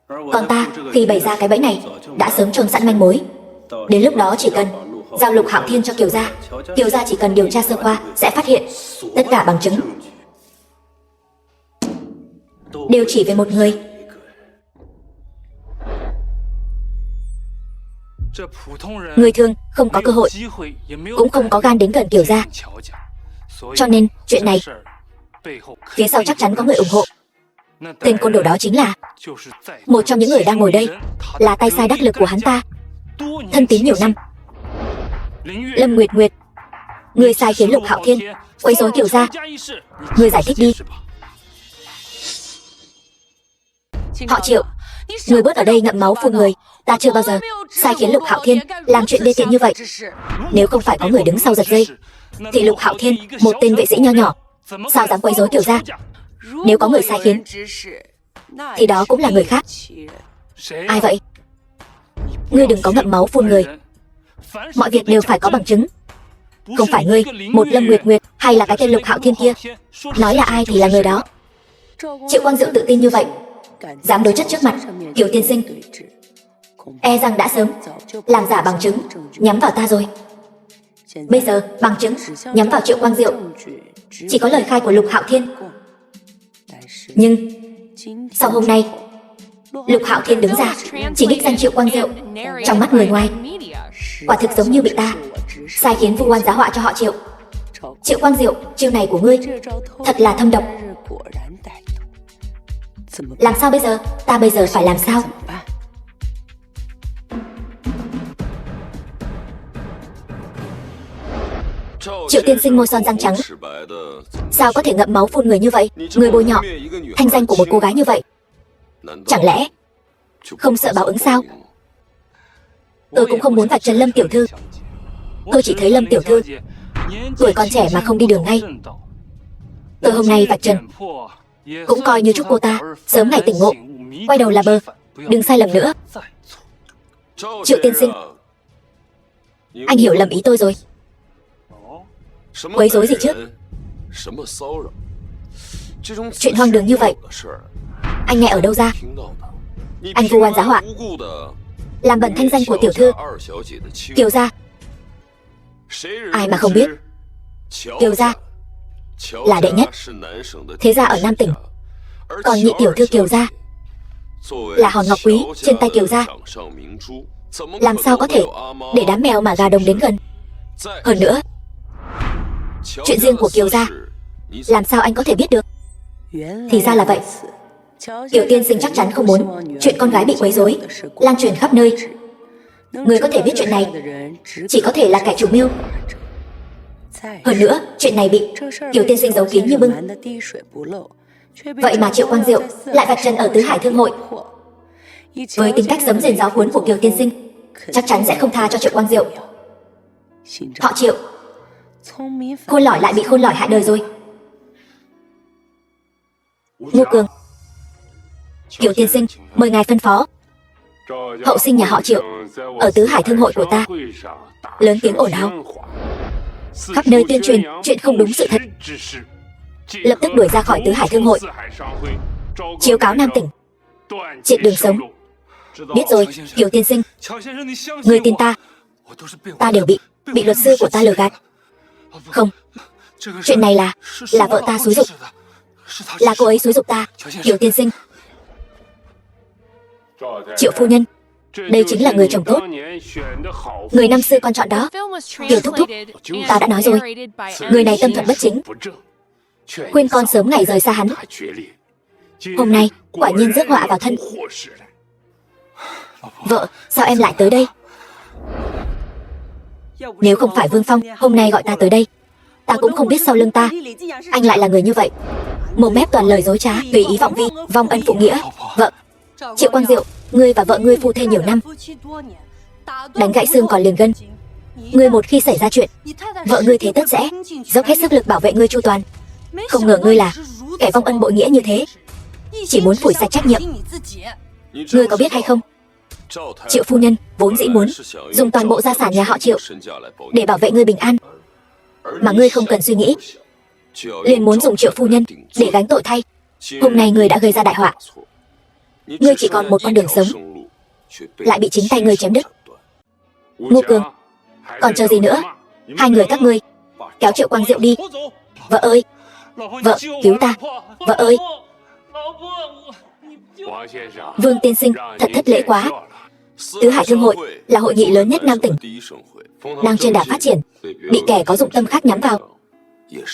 Còn ta khi bày ra cái bẫy này đã sớm chôn sẵn manh mối. Đến lúc đó chỉ cần giao Lục Hạo Thiên cho Kiều gia, Kiều gia chỉ cần điều tra sơ qua sẽ phát hiện tất cả bằng chứng đều chỉ về một người. Người thường không có cơ hội, cũng không có gan đến gần Kiều gia. Cho nên, chuyện này, phía sau chắc chắn có người ủng hộ. Tên côn đồ đó chính là một trong những người đang ngồi đây, là tay sai đắc lực của hắn ta, thân tín nhiều năm. Lâm Nguyệt Nguyệt, người sai khiến Lục Hạo Thiên quấy rối Kiều gia, người giải thích đi. Họ Triệu, người bớt ở đây ngậm máu phun người. Ta chưa bao giờ sai khiến Lục Hạo Thiên làm chuyện đê tiện như vậy. Nếu không phải có người đứng sau giật dây, thì Lục Hạo Thiên, một tên vệ sĩ nho nhỏ, sao dám quấy rối Kiều gia? Nếu có người sai khiến, thì đó cũng là người khác. Ai vậy? Ngươi đừng có ngậm máu phun người. Mọi việc đều phải có bằng chứng. Không phải ngươi, một Lâm Nguyệt Nguyệt, hay là cái tên Lục Hạo Thiên kia. Nói là ai thì là người đó. Triệu Quang Diệu tự tin như vậy, dám đối chất trước mặt Kiều tiên sinh, e rằng đã sớm làm giả bằng chứng nhắm vào ta rồi. Bây giờ bằng chứng nhắm vào Triệu Quang Diệu chỉ có lời khai của Lục Hạo Thiên. Nhưng sau hôm nay, Lục Hạo Thiên đứng ra chỉ đích danh Triệu Quang Diệu trong mắt người ngoài, quả thực giống như bị ta sai khiến vu oan giá họa cho họ Triệu. Triệu Quang Diệu, chiêu này của ngươi thật là thâm độc. Làm sao bây giờ? Ta bây giờ phải làm sao? Triệu tiên sinh môi son răng trắng, sao có thể ngậm máu phun người như vậy? Người bôi nhọ thanh danh của một cô gái như vậy, chẳng lẽ không sợ báo ứng sao? Tôi cũng không muốn vạch trần Lâm tiểu thư. Tôi chỉ thấy Lâm tiểu thư tuổi còn trẻ mà không đi đường ngay. Tôi hôm nay vạch trần cũng coi như chúc cô ta sớm ngày tỉnh ngộ, quay đầu là bờ, đừng sai lầm nữa. Triệu tiên sinh, anh hiểu lầm ý tôi rồi. Quấy rối gì chứ? Chuyện hoang đường như vậy, anh nghe ở đâu ra? Anh vu oan giá họa, làm bẩn thanh danh của tiểu thư Kiều gia. Ai mà không biết, Kiều gia là đệ nhất thế gia ở Nam tỉnh, còn nhị tiểu thư Kiều gia là hòn ngọc quý trên tay Kiều gia. Làm sao có thể để đám mèo mà gà đồng đến gần? Hơn nữa, chuyện riêng của Kiều gia làm sao anh có thể biết được? Thì ra là vậy. Kiều tiên sinh chắc chắn không muốn chuyện con gái bị quấy rối lan truyền khắp nơi. Người có thể biết chuyện này chỉ có thể là kẻ chủ mưu. Hơn nữa, chuyện này bị Kiều tiên sinh giấu kín như bưng. Vậy mà Triệu Quang Diệu lại vạch trần ở Tứ Hải Thương hội. Với tính cách giấm rền giáo huấn của Kiều tiên sinh, chắc chắn sẽ không tha cho Triệu Quang Diệu. Họ Triệu, khôn lỏi lại bị khôn lỏi hại đời rồi. Ngô Cường, Kiều tiên sinh, mời ngài phân phó. Hậu sinh nhà họ Triệu ở Tứ Hải Thương hội của ta lớn tiếng ồn ào, khắp nơi tuyên truyền chuyện không đúng sự thật, lập tức đuổi ra khỏi Tứ Hải Thương hội, chiếu cáo Nam tỉnh, triệt đường sống. Biết rồi, Kiều tiên sinh, người tin ta. Ta đều bị luật sư của ta lừa gạt. Không, chuyện này là vợ ta xúi giục, là cô ấy xúi giục ta. Kiều tiên sinh, Triệu phu nhân, đây chính là người chồng tốt, người năm xưa con chọn đó. Kiều thúc thúc, ta đã nói rồi, người này tâm thuận bất chính, khuyên con sớm ngày rời xa hắn. Hôm nay quả nhiên rước họa vào thân. Vợ, sao em lại tới đây? Nếu không phải Vương Phong hôm nay gọi ta tới đây, ta cũng không biết sau lưng ta anh lại là người như vậy, mồm mép toàn lời dối trá, tùy ý vọng vi, vong ân phụ nghĩa. Vợ, Triệu Quang Diệu, ngươi và vợ ngươi phu thê nhiều năm, đánh gãy xương còn liền gân. Ngươi một khi xảy ra chuyện, vợ ngươi thế tất sẽ dốc hết sức lực bảo vệ ngươi chu toàn. Không ngờ ngươi là kẻ vong ân bội nghĩa như thế, chỉ muốn phủi sạch trách nhiệm. Ngươi có biết hay không, Triệu phu nhân vốn dĩ muốn dùng toàn bộ gia sản nhà họ Triệu để bảo vệ ngươi bình an, mà ngươi không cần suy nghĩ, liền muốn dùng Triệu phu nhân để gánh tội thay. Hôm nay ngươi đã gây ra đại họa, ngươi chỉ còn một con đường sống, lại bị chính tay ngươi chém đứt. Ngô Cường, còn chờ gì nữa? Hai người các ngươi kéo Triệu Quang Diệu đi. Vợ ơi, vợ, cứu ta. Vợ ơi. Vương tiên sinh, thật thất lễ quá. Tứ Hải Thương hội là hội nghị lớn nhất Nam tỉnh, đang trên đà phát triển, bị kẻ có dụng tâm khác nhắm vào,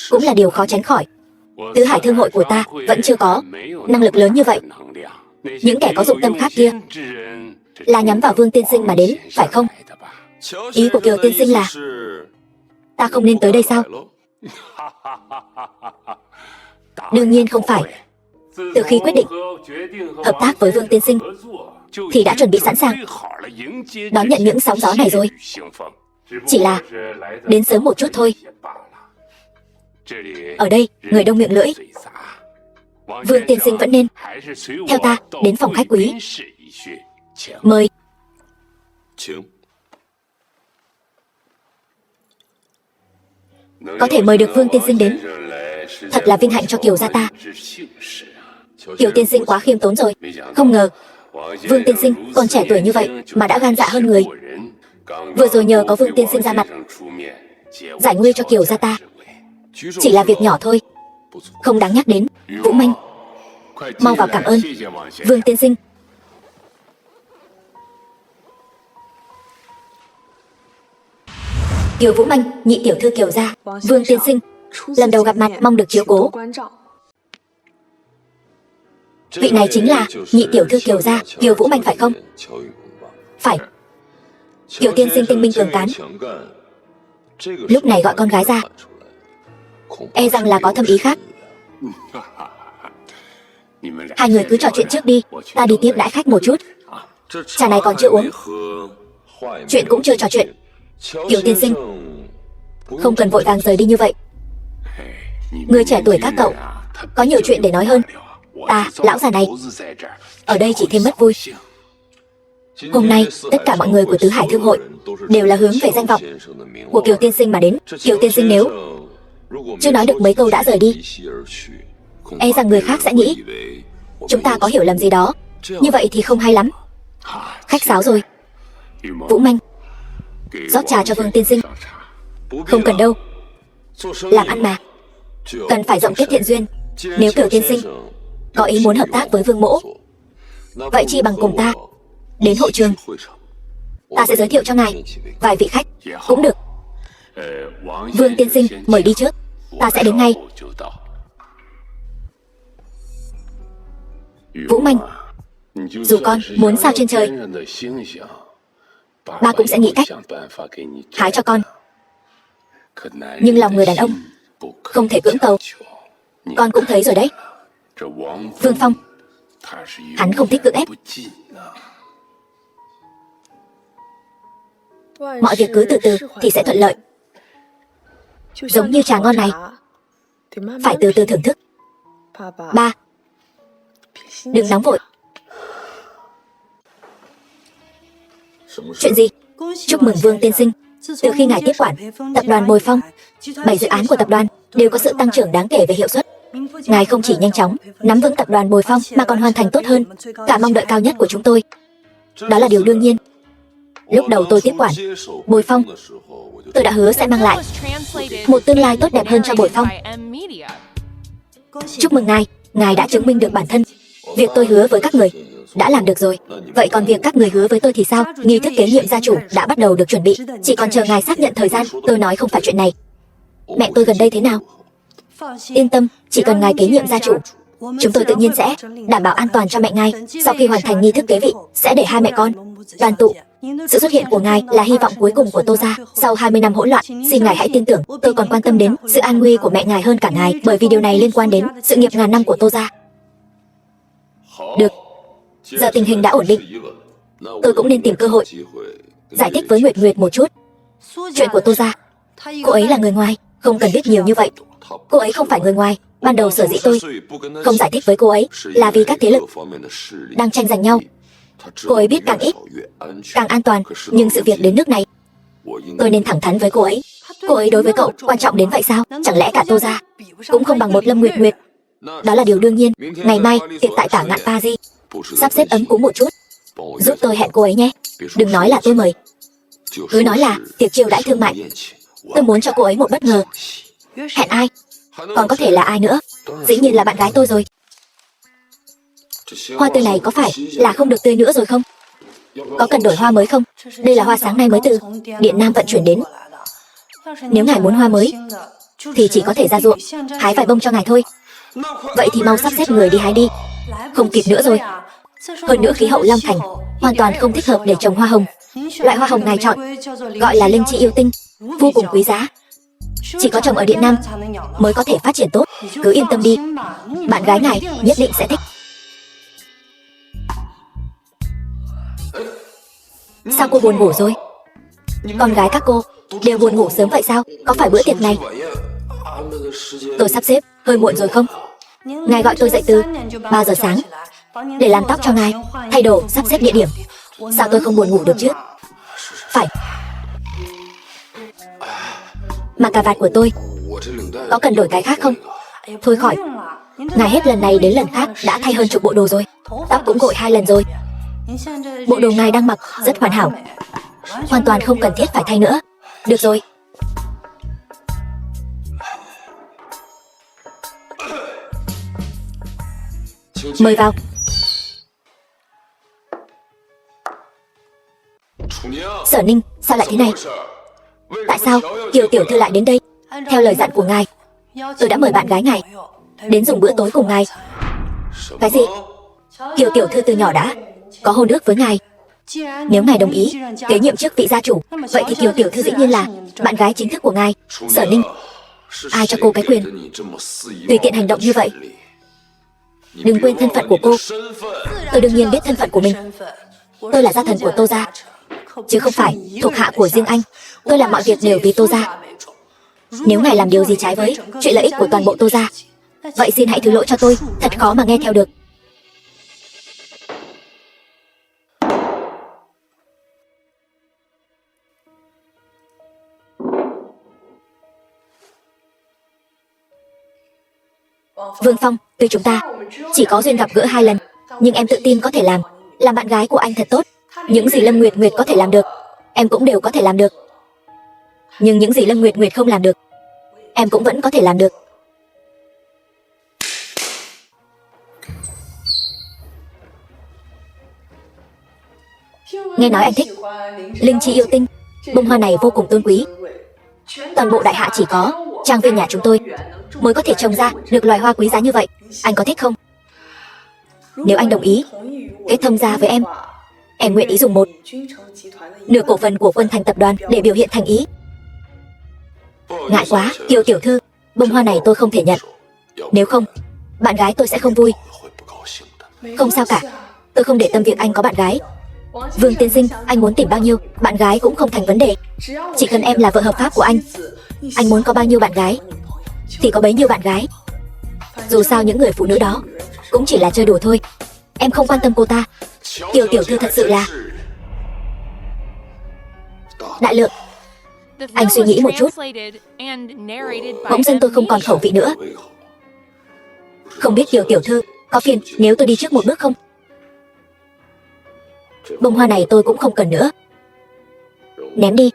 cũng là điều khó tránh khỏi. Tứ Hải Thương hội của ta vẫn chưa có năng lực lớn như vậy. Những kẻ có dụng tâm khác kia là nhắm vào Vương tiên sinh mà đến, phải không? Ý của Kiều tiên sinh là ta không nên tới đây sao? Đương nhiên không phải. Từ khi quyết định hợp tác với Vương tiên sinh thì đã chuẩn bị sẵn sàng đón nhận những sóng gió này rồi. Chỉ là đến sớm một chút thôi. Ở đây người đông miệng lưỡi. Vương tiên sinh vẫn nên theo ta đến phòng khách quý. Mời. Có thể mời được Vương tiên sinh đến, thật là vinh hạnh cho Kiều gia ta. Kiều tiên sinh quá khiêm tốn rồi. Không ngờ Vương tiên sinh còn trẻ tuổi như vậy mà đã gan dạ hơn người. Vừa rồi nhờ có Vương tiên sinh ra mặt giải nguy cho Kiều gia ta, chỉ là việc nhỏ thôi, không đáng nhắc đến. Vũ Manh, mau vào cảm ơn Vương tiên sinh. Kiều Vũ Manh, nhị tiểu thư Kiều gia. Vương tiên sinh, lần đầu gặp mặt mong được chiếu cố. Vị này chính là nhị tiểu thư Kiều gia, Kiều Vũ Manh phải không? Phải. Kiều tiên sinh tinh minh cường cán, lúc này gọi con gái ra, e rằng là có thâm ý khác. Hai người cứ trò chuyện trước đi, ta đi tiếp đãi khách một chút. Trà này còn chưa uống, chuyện cũng chưa trò chuyện. Kiều tiên sinh, không cần vội vàng rời đi như vậy. Người trẻ tuổi các cậu có nhiều chuyện để nói hơn. Ta, lão già này, ở đây chỉ thêm mất vui. Hôm nay, tất cả mọi người của Tứ Hải Thương hội đều là hướng về danh vọng của Kiều tiên sinh mà đến. Kiều tiên sinh nếu chưa nói được mấy câu đã rời đi, e rằng người khác sẽ nghĩ chúng ta có hiểu lầm gì đó. Như vậy thì không hay lắm. Khách sáo rồi. Vũ Manh, rót trà cho Vương tiên sinh. Không cần đâu, làm ăn mà, cần phải rộng kết thiện duyên. Nếu Kiều tiên sinh có ý muốn hợp tác với Vương mỗ, vậy chi bằng cùng ta đến hội trường. Ta sẽ giới thiệu cho ngài vài vị khách cũng được. Vương tiên sinh mời đi trước, ta sẽ đến ngay. Vũ Manh, dù con muốn sao trên trời, ba cũng sẽ nghĩ cách hái cho con. Nhưng lòng người đàn ông không thể cưỡng cầu. Con cũng thấy rồi đấy. Vương Phong, hắn không thích cưỡng ép. Mọi việc cứ từ từ thì sẽ thuận lợi. Giống như trà ngon này, phải từ từ thưởng thức. Ba, đừng nóng vội. Chuyện gì? Chúc mừng Vương tiên sinh. Từ khi ngài tiếp quản tập đoàn Bồi Phong, 7 dự án của tập đoàn đều có sự tăng trưởng đáng kể về hiệu suất. Ngài không chỉ nhanh chóng nắm vững tập đoàn Bồi Phong mà còn hoàn thành tốt hơn cả mong đợi cao nhất của chúng tôi. Đó là điều đương nhiên. Lúc đầu tôi tiếp quản Bồi Phong, tôi đã hứa sẽ mang lại một tương lai tốt đẹp hơn cho Bồi Phong. Chúc mừng ngài, ngài đã chứng minh được bản thân. Việc tôi hứa với các người đã làm được rồi. Vậy còn việc các người hứa với tôi thì sao? Nghi thức kế nhiệm gia chủ đã bắt đầu được chuẩn bị, chỉ còn chờ ngài xác nhận thời gian. Tôi nói không phải chuyện này. Mẹ tôi gần đây thế nào? Yên tâm, chỉ cần ngài kế nhiệm gia chủ, chúng tôi tự nhiên sẽ đảm bảo an toàn cho mẹ ngài. Sau khi hoàn thành nghi thức kế vị, sẽ để hai mẹ con đoàn tụ. Sự xuất hiện của ngài là hy vọng cuối cùng của Tô gia. Sau 20 năm hỗn loạn, xin ngài hãy tin tưởng, tôi còn quan tâm đến sự an nguy của mẹ ngài hơn cả ngài, bởi vì điều này liên quan đến sự nghiệp ngàn năm của Tô gia. Được, giờ tình hình đã ổn định, tôi cũng nên tìm cơ hội giải thích với Nguyệt Nguyệt một chút. Chuyện của Tô gia, cô ấy là người ngoài, không cần biết nhiều như vậy. Cô ấy không phải người ngoài. Ban đầu sở dĩ tôi không giải thích với cô ấy là vì các thế lực đang tranh giành nhau. Cô ấy biết càng ít càng an toàn. Nhưng sự việc đến nước này, tôi nên thẳng thắn với cô ấy. Cô ấy đối với cậu quan trọng đến vậy sao? Chẳng lẽ cả Tô gia cũng không bằng một Lâm Nguyệt Nguyệt? Đó là điều đương nhiên. Ngày mai tiệc tại Tả Ngạn Paris, sắp xếp ấm cúng một chút, giúp tôi hẹn cô ấy nhé. Đừng nói là tôi mời, cứ nói là tiệc chiêu đãi thương mại. Tôi muốn cho cô ấy một bất ngờ. Hẹn ai? Còn có thể là ai nữa? Dĩ nhiên là bạn gái tôi rồi. Hoa tươi này có phải là không được tươi nữa rồi không? Có cần đổi hoa mới không? Đây là hoa sáng nay mới từ Điện Nam vận chuyển đến. Nếu ngài muốn hoa mới thì chỉ có thể ra ruộng hái vài bông cho ngài thôi. Vậy thì mau sắp xếp người đi hái đi, không kịp nữa rồi. Hơn nữa khí hậu Long Thành hoàn toàn không thích hợp để trồng hoa hồng. Loại hoa hồng ngài chọn gọi là linh chi yêu tinh, vô cùng quý giá. Chỉ có trồng ở Điện Nam mới có thể phát triển tốt. Cứ yên tâm đi, bạn gái ngài nhất định sẽ thích. Sao cô buồn ngủ rồi? Con gái các cô đều buồn ngủ sớm vậy sao? Có phải bữa tiệc này tôi sắp xếp hơi muộn rồi không? Ngài gọi tôi dậy từ 3 giờ sáng để làm tóc cho ngài, thay đồ, sắp xếp địa điểm. Sao tôi không buồn ngủ được chứ? Phải. Mà cà vạt của tôi có cần đổi cái khác không? Thôi khỏi, ngài hết lần này đến lần khác đã thay hơn chục bộ đồ rồi. Tóc cũng gội 2 lần rồi. Bộ đồ ngài đang mặc rất hoàn hảo, hoàn toàn không cần thiết phải thay nữa. Được rồi. Mời vào. Sở Ninh, sao lại thế này? Tại sao Kiều tiểu thư lại đến đây? Theo lời dặn của ngài, tôi đã mời bạn gái ngài đến dùng bữa tối cùng ngài. Cái gì? Kiều tiểu thư từ nhỏ đã có hôn ước với ngài. Nếu ngài đồng ý kế nhiệm chức vị gia chủ, vậy thì Kiều tiểu thư dĩ nhiên là bạn gái chính thức của ngài. Sở Ninh, ai cho cô cái quyền tùy tiện hành động như vậy? Đừng quên thân phận của cô. Tôi đương nhiên biết thân phận của mình. Tôi là gia thần của Tô gia, chứ không phải thuộc hạ của riêng anh. Tôi làm mọi việc đều vì Tô gia. Nếu ngài làm điều gì trái với chuyện lợi ích của toàn bộ Tô gia, vậy xin hãy thứ lỗi cho tôi. Thật khó mà nghe theo được. Vương Phong, tuy chúng ta chỉ có duyên gặp gỡ 2 lần, nhưng em tự tin có thể làm bạn gái của anh thật tốt. Những gì Lâm Nguyệt Nguyệt có thể làm được, em cũng đều có thể làm được. Nhưng những gì Lâm Nguyệt Nguyệt không làm được, em cũng vẫn có thể làm được. Nghe nói anh thích linh chi yêu tinh, bông hoa này vô cùng tôn quý. Toàn bộ đại hạ chỉ có trang viên nhà chúng tôi mới có thể trồng ra được loài hoa quý giá như vậy. Anh có thích không? Nếu anh đồng ý kết thông gia với em nguyện ý dùng 1/2 cổ phần của Quân Thành tập đoàn để biểu hiện thành ý. Ngại quá, Kiều tiểu thư, bông hoa này tôi không thể nhận. Nếu không, bạn gái tôi sẽ không vui. Không sao cả, tôi không để tâm việc anh có bạn gái. Vương tiên sinh, anh muốn tìm bao nhiêu bạn gái cũng không thành vấn đề. Chỉ cần em là vợ hợp pháp của anh muốn có bao nhiêu bạn gái thì có bấy nhiêu bạn gái. Dù sao những người phụ nữ đó cũng chỉ là chơi đùa thôi. Em không quan tâm cô ta. Kiều tiểu thư thật sự là đại lượng. Anh suy nghĩ một chút. Bỗng dưng tôi không còn khẩu vị nữa. Không biết Kiều tiểu thư có phiền nếu tôi đi trước một bước không? Bông hoa này tôi cũng không cần nữa. Ném đi.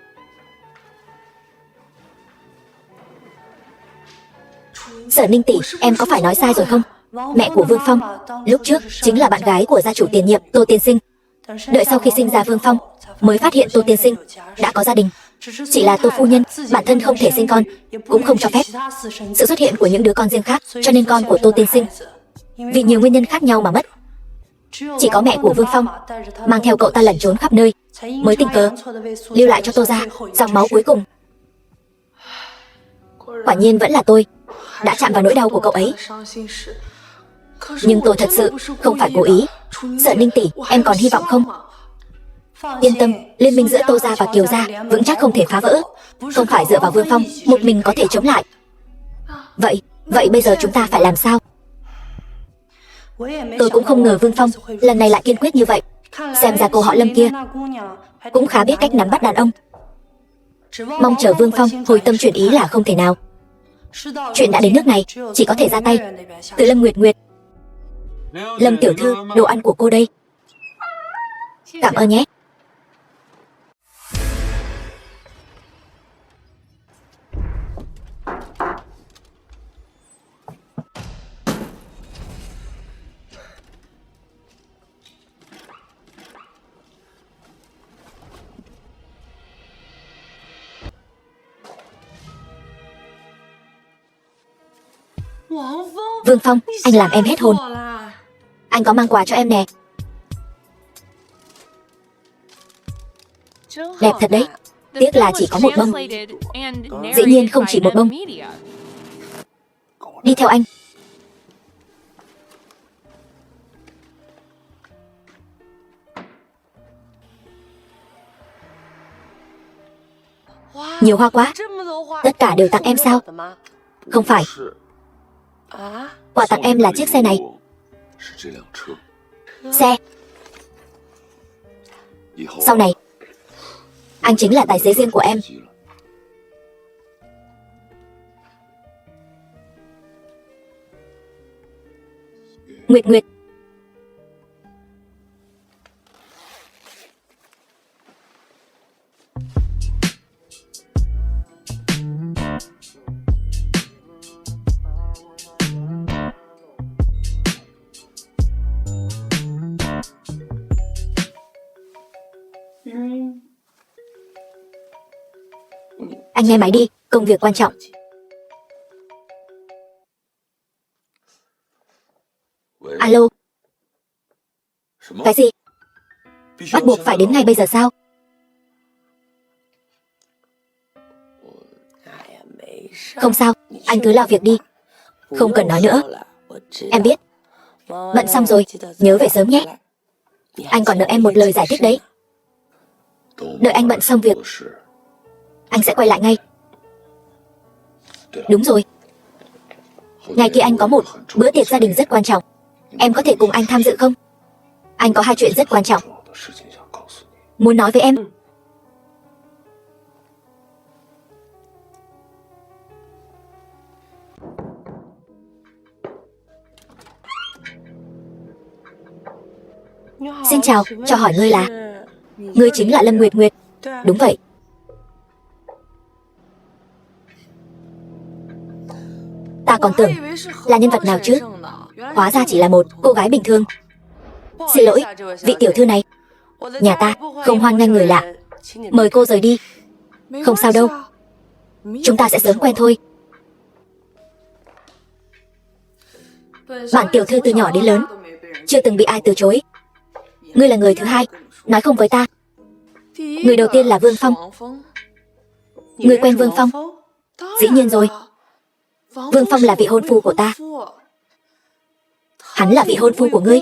Sở Ninh tỷ, em có phải nói sai rồi không? Mẹ của Vương Phong lúc trước chính là bạn gái của gia chủ tiền nhiệm Tô tiên sinh. Đợi sau khi sinh ra Vương Phong mới phát hiện Tô tiên sinh đã có gia đình. Chỉ là Tô phu nhân bản thân không thể sinh con, cũng không cho phép sự xuất hiện của những đứa con riêng khác, cho nên con của Tô tiên sinh vì nhiều nguyên nhân khác nhau mà mất. Chỉ có mẹ của Vương Phong mang theo cậu ta lẩn trốn khắp nơi, mới tình cờ lưu lại cho Tô gia dòng máu cuối cùng. Quả nhiên vẫn là tôi đã chạm vào nỗi đau của cậu ấy. Nhưng tôi thật sự không phải cố ý. Sở Ninh tỷ, em còn hy vọng không? Yên tâm, liên minh giữa Tô gia và Kiều gia vững chắc không thể phá vỡ. Không phải dựa vào Vương Phong một mình có thể chống lại. Vậy bây giờ chúng ta phải làm sao? Tôi cũng không ngờ Vương Phong lần này lại kiên quyết như vậy. Xem ra cô họ Lâm kia cũng khá biết cách nắm bắt đàn ông. Mong chờ Vương Phong hồi tâm chuyển ý là không thể nào. Chuyện đã đến nước này, chỉ có thể ra tay từ Lâm Nguyệt Nguyệt. Lâm tiểu thư, đồ ăn của cô đây. Cảm ơn nhé. Vương Phong, anh làm em hết hồn. Anh có mang quà cho em nè. Đẹp thật đấy. Tiếc là chỉ có một bông. Dĩ nhiên không chỉ một bông. Đi theo anh. Nhiều hoa quá. Tất cả đều tặng em sao? Không phải. Quà tặng em là chiếc xe này. Xe. Sau này anh chính là tài xế riêng của em. Nguyệt Nguyệt. Anh nghe máy đi, công việc quan trọng. Alo. Cái gì? Bắt buộc phải đến ngay bây giờ sao? Không sao, anh cứ lo việc đi. Không cần nói nữa. Em biết. Bận xong rồi, nhớ về sớm nhé. Anh còn nợ em một lời giải thích đấy. Đợi anh bận xong việc, anh sẽ quay lại ngay. Đúng rồi. Ngày kia anh có một bữa tiệc gia đình rất quan trọng. Em có thể cùng anh tham dự không? Anh có hai chuyện rất quan trọng muốn nói với em. Xin chào, cho hỏi ngươi là... Ngươi chính là Lâm Nguyệt Nguyệt. Đúng vậy. Ta còn tưởng là nhân vật nào chứ. Hóa ra chỉ là một cô gái bình thường. Xin lỗi, vị tiểu thư này. Nhà ta không hoan nghênh người lạ. Mời cô rời đi. Không sao đâu. Chúng ta sẽ sớm quen thôi. Bản tiểu thư từ nhỏ đến lớn chưa từng bị ai từ chối. Ngươi là người thứ hai nói không với ta. Người đầu tiên là Vương Phong. Ngươi quen Vương Phong? Dĩ nhiên rồi. Vương Phong là vị hôn phu của ta. Hắn là vị hôn phu của ngươi.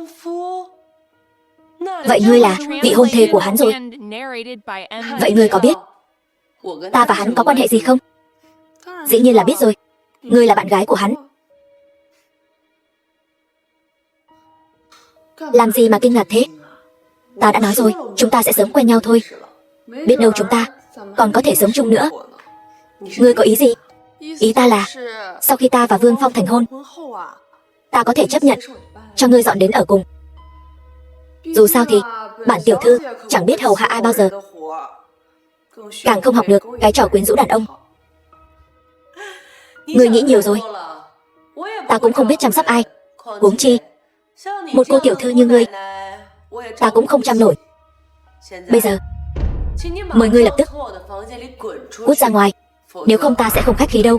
Vậy ngươi là vị hôn thê của hắn rồi. Vậy ngươi có biết ta và hắn có quan hệ gì không? Dĩ nhiên là biết rồi. Ngươi là bạn gái của hắn. Làm gì mà kinh ngạc thế? Ta đã nói rồi, chúng ta sẽ sớm quen nhau thôi. Biết đâu chúng ta còn có thể sống chung nữa. Ngươi có ý gì? Ý ta là sau khi ta và Vương Phong thành hôn, ta có thể chấp nhận cho ngươi dọn đến ở cùng. Dù sao thì bản tiểu thư chẳng biết hầu hạ ai bao giờ, càng không học được cái trò quyến rũ đàn ông. Ngươi nghĩ nhiều rồi. Ta cũng không biết chăm sóc ai, huống chi một cô tiểu thư như ngươi, ta cũng không chăm nổi. Bây giờ mời ngươi lập tức cút ra ngoài, nếu không ta sẽ không khách khí đâu.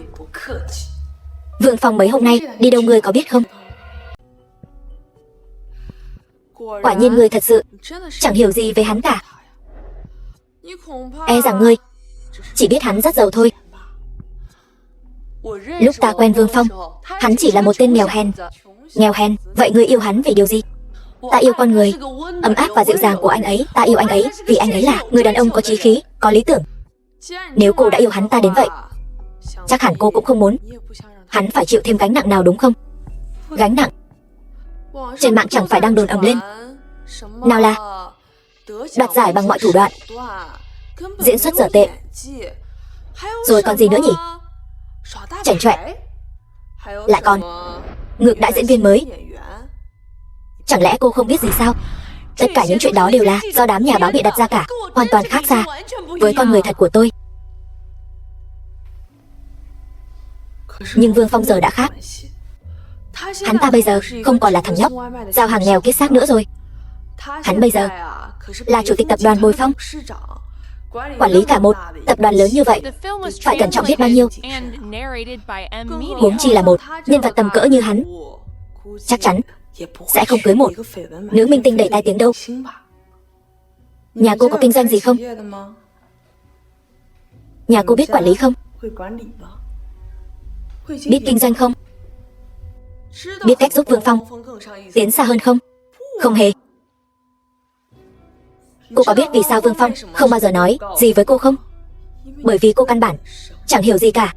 Vương Phong mấy hôm nay đi đâu ngươi có biết không? Quả nhiên ngươi thật sự chẳng hiểu gì về hắn cả. E rằng ngươi chỉ biết hắn rất giàu thôi. Lúc ta quen Vương Phong, hắn chỉ là một tên nghèo hèn. Nghèo hèn? Vậy ngươi yêu hắn vì điều gì? Ta yêu con người ấm áp và dịu dàng của anh ấy. Ta yêu anh ấy vì anh ấy là người đàn ông có chí khí, có lý tưởng. Nếu cô đã yêu hắn ta đến vậy, chắc hẳn cô cũng không muốn hắn phải chịu thêm gánh nặng nào đúng không? Gánh nặng? Trên mạng chẳng phải đang đồn ầm lên nào là đoạt giải bằng mọi thủ đoạn, diễn xuất dở tệ, rồi còn gì nữa nhỉ? Chảnh chọe, lại còn ngược đãi diễn viên mới. Chẳng lẽ cô không biết gì sao? Tất cả những chuyện đó đều là do đám nhà báo bịa đặt ra cả, hoàn toàn khác xa với con người thật của tôi. Nhưng Vương Phong giờ đã khác. Hắn ta bây giờ không còn là thằng nhóc giao hàng nghèo kiết xác nữa rồi. Hắn bây giờ là chủ tịch tập đoàn Bồi Phong. Quản lý cả một tập đoàn lớn như vậy, The film was phải cẩn trọng biết bao nhiêu. translated and narrated by M Media. Huống chi là một nhân vật tầm cỡ như hắn, chắc chắn sẽ không cưới một nữ minh tinh đầy tai tiếng đâu. Nhà cô có kinh doanh gì không? Nhà cô biết quản lý không? Biết kinh doanh không? Biết cách giúp Vương Phong tiến xa hơn không? Không hề. Cô có biết vì sao Vương Phong không bao giờ nói gì với cô không? Bởi vì cô căn bản chẳng hiểu gì cả.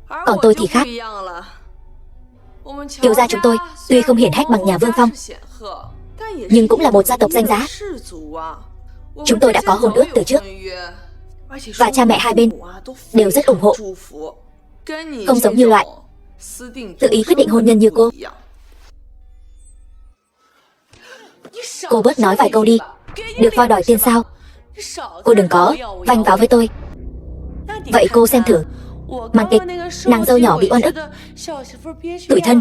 Còn tôi thì khác. Kiều gia chúng tôi tuy không hiển hách bằng nhà Vương Phong, nhưng cũng là một gia tộc danh giá. Chúng tôi đã có hôn ước từ trước, và cha mẹ hai bên đều rất ủng hộ. Không giống như loại tự ý quyết định hôn nhân như cô. Cô bớt nói vài câu đi. Được voi đòi tiền sao? Cô đừng có vanh váo với tôi. Vậy cô xem thử màn kịch nàng dâu nhỏ bị oan ức, tủi thân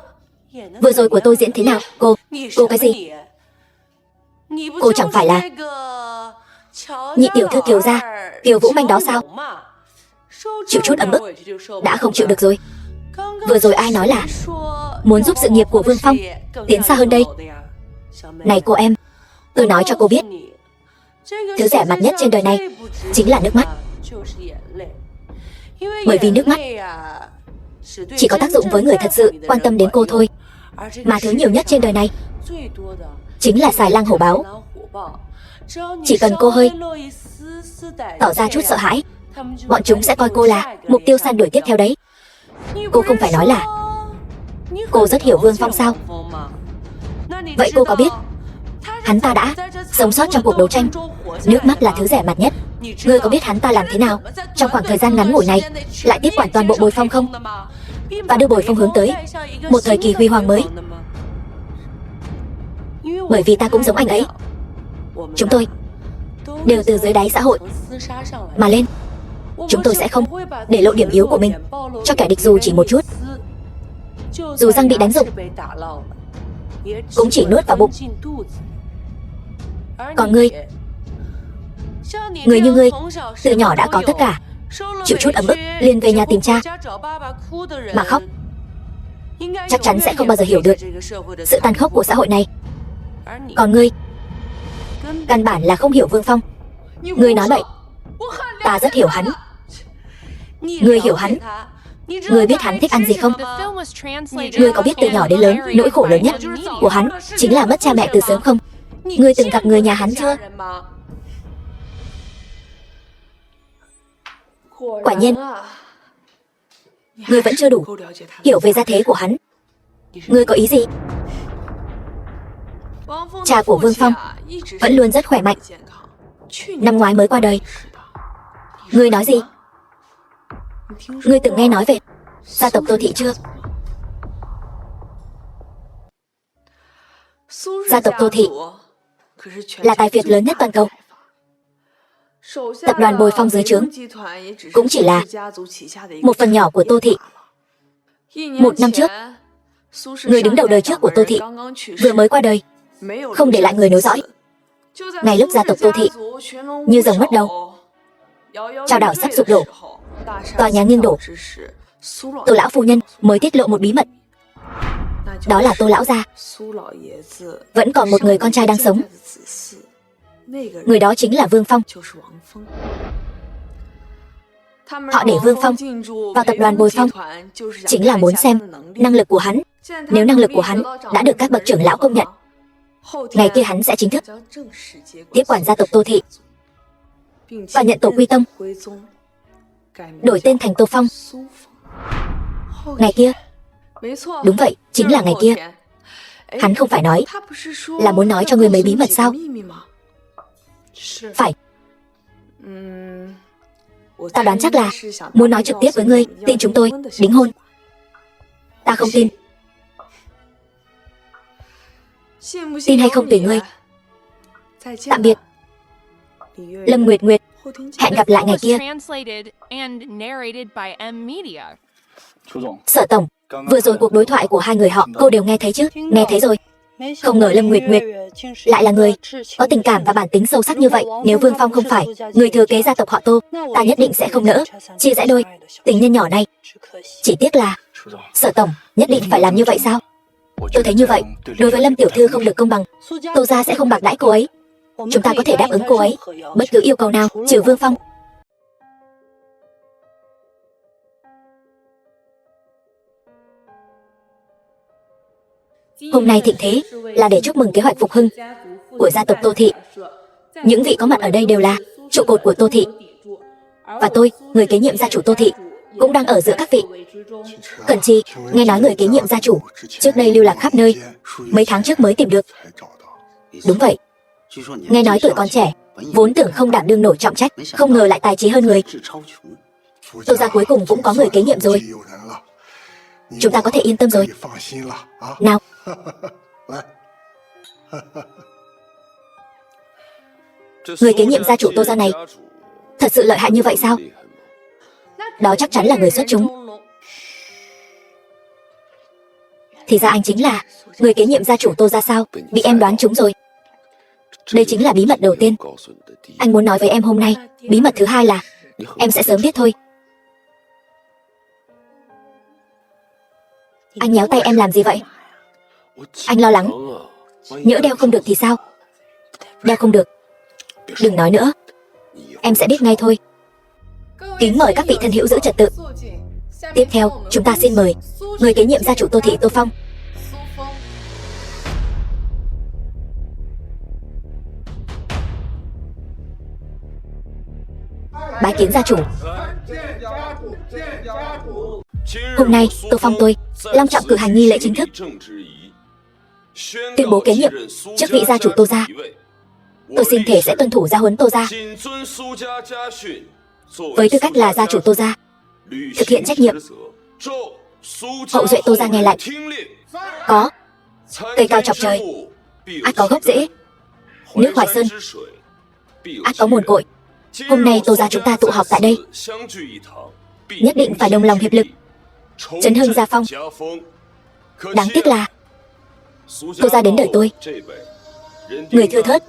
vừa rồi của tôi diễn thế nào? Cô cái gì? Cô chẳng phải là nhị tiểu thư Kiều gia, Kiều Vũ Manh đó sao? Chịu chút ấm ức đã không chịu được rồi. Vừa rồi ai nói là muốn giúp sự nghiệp của Vương Phong tiến xa hơn đây? Này cô em, tôi nói cho cô biết, thứ rẻ mặt nhất trên đời này chính là nước mắt. Bởi vì nước mắt chỉ có tác dụng với người thật sự quan tâm đến cô thôi. Mà thứ nhiều nhất trên đời này chính là xài lang hổ báo. Chỉ cần cô hơi tỏ ra chút sợ hãi, bọn chúng sẽ coi cô là mục tiêu săn đuổi tiếp theo đấy. Cô không phải nói là cô rất hiểu Vương Phong sao? Vậy cô có biết hắn ta đã sống sót trong cuộc đấu tranh? Nước mắt là thứ rẻ mặt nhất. Ngươi có biết hắn ta làm thế nào trong khoảng thời gian ngắn ngủi này lại tiếp quản toàn bộ Bồi Phong không? Và đưa Bồi Phong hướng tới một thời kỳ huy hoàng mới. Bởi vì ta cũng giống anh ấy, chúng tôi đều từ dưới đáy xã hội mà lên. Chúng tôi sẽ không để lộ điểm yếu của mình cho kẻ địch dù chỉ một chút. Dù răng bị đánh rụng cũng chỉ nuốt vào bụng. Còn ngươi, người như ngươi từ nhỏ đã có tất cả, chịu chút ấm ức liền về nhà tìm cha mà khóc, chắc chắn sẽ không bao giờ hiểu được sự tàn khốc của xã hội này. Còn ngươi căn bản là không hiểu Vương Phong. Ngươi nói bậy. Ta rất hiểu hắn. Ngươi hiểu hắn. Ngươi biết hắn thích ăn gì không? Ngươi có biết từ nhỏ đến lớn nỗi khổ lớn nhất của hắn chính là mất cha mẹ từ sớm không? Ngươi từng gặp người nhà hắn chưa? Quả nhiên, ngươi vẫn chưa đủ hiểu về gia thế của hắn. Ngươi có ý gì? Cha của Vương Phong vẫn luôn rất khỏe mạnh, năm ngoái mới qua đời. Ngươi nói gì? Ngươi từng nghe nói về gia tộc Tô Thị chưa? Gia tộc Tô Thị là tài phiệt lớn nhất toàn cầu. Tập đoàn Bồi Phong dưới trướng cũng chỉ là một phần nhỏ của Tô Thị. Một năm trước, người đứng đầu đời trước của Tô Thị vừa mới qua đời, không để lại người nối dõi. Ngay lúc gia tộc Tô Thị như rồng mất đầu, chao đảo sắp sụp đổ, tòa nhà nghiêng đổ, Tô lão phu nhân mới tiết lộ một bí mật. Đó là Tô lão gia vẫn còn một người con trai đang sống. Người đó chính là Vương Phong. Họ để Vương Phong vào tập đoàn Bồi Phong chính là muốn xem năng lực của hắn. Nếu năng lực của hắn đã được các bậc trưởng lão công nhận, ngày kia hắn sẽ chính thức tiếp quản gia tộc Tô Thị và nhận tổ quy tông, đổi tên thành Tô Phong. Ngày kia, đúng vậy, chính là ngày kia. Hắn không phải nói là muốn nói cho ngươi mấy bí mật sao? Phải. Ta đoán chắc là muốn nói trực tiếp với ngươi, tin chúng tôi đính hôn. Ta không tin. Tin hay không tùy ngươi. Tạm biệt, Lâm Nguyệt Nguyệt. Hẹn gặp lại ngày kia. Sở tổng, vừa rồi cuộc đối thoại của hai người họ cô đều nghe thấy chứ? Nghe thấy rồi. Không ngờ Lâm Nguyệt Nguyệt lại là người có tình cảm và bản tính sâu sắc như vậy. Nếu Vương Phong không phải người thừa kế gia tộc họ Tô, ta nhất định sẽ không nỡ chia rẽ đôi tình nhân nhỏ này. Chỉ tiếc là Sở tổng nhất định phải làm như vậy sao? Tôi thấy như vậy đối với Lâm tiểu thư không được công bằng. Tô gia sẽ không bạc đãi cô ấy. Chúng ta có thể đáp ứng cô ấy bất cứ yêu cầu nào trừ Vương Phong. Hôm nay thịnh thế là để chúc mừng kế hoạch phục hưng của gia tộc Tô Thị. Những vị có mặt ở đây đều là trụ cột của Tô Thị. Và tôi, người kế nhiệm gia chủ Tô Thị, cũng đang ở giữa các vị. Cẩn Chi, nghe nói người kế nhiệm gia chủ trước đây lưu lạc khắp nơi, mấy tháng trước mới tìm được. Đúng vậy. Nghe nói tuổi còn trẻ, vốn tưởng không đảm đương nổi trọng trách, không ngờ lại tài trí hơn người. Tô gia cuối cùng cũng có người kế nhiệm rồi. Chúng ta có thể yên tâm rồi. Nào. Người kế nhiệm gia chủ Tô gia này thật sự lợi hại như vậy sao? Đó chắc chắn là người xuất chúng. Thì ra anh chính là người kế nhiệm gia chủ Tô gia sao? Bị em đoán trúng rồi. Đây chính là bí mật đầu tiên anh muốn nói với em hôm nay. Bí mật thứ hai là em sẽ sớm biết thôi. Anh nhéo tay em làm gì vậy? Anh lo lắng nhỡ đeo không được thì sao? Đeo không được, đừng nói nữa, em sẽ biết ngay thôi. Kính mời các vị thân hữu giữ trật tự. Tiếp theo, chúng ta xin mời người kế nhiệm gia chủ Tô Thị Tô Phong. Bái kiến gia chủ. Hôm nay, Tô Phong tôi long trọng cử hành nghi lễ chính thức, tuyên bố kế nhiệm chức vị gia chủ Tô gia. Tôi xin thể sẽ tuân thủ gia huấn Tô gia, với tư cách là gia chủ Tô gia, thực hiện trách nhiệm. Hậu duệ Tô gia nghe lệnh. Có cây cao chọc trời, ắt có gốc rễ. Nước Hoài Sơn, ắt có nguồn cội. Hôm nay Tô gia chúng ta tụ họp tại đây, nhất định phải đồng lòng hiệp lực, chấn hưng gia phong. Đáng tiếc là Tô gia đến đời tôi, người thưa thớt,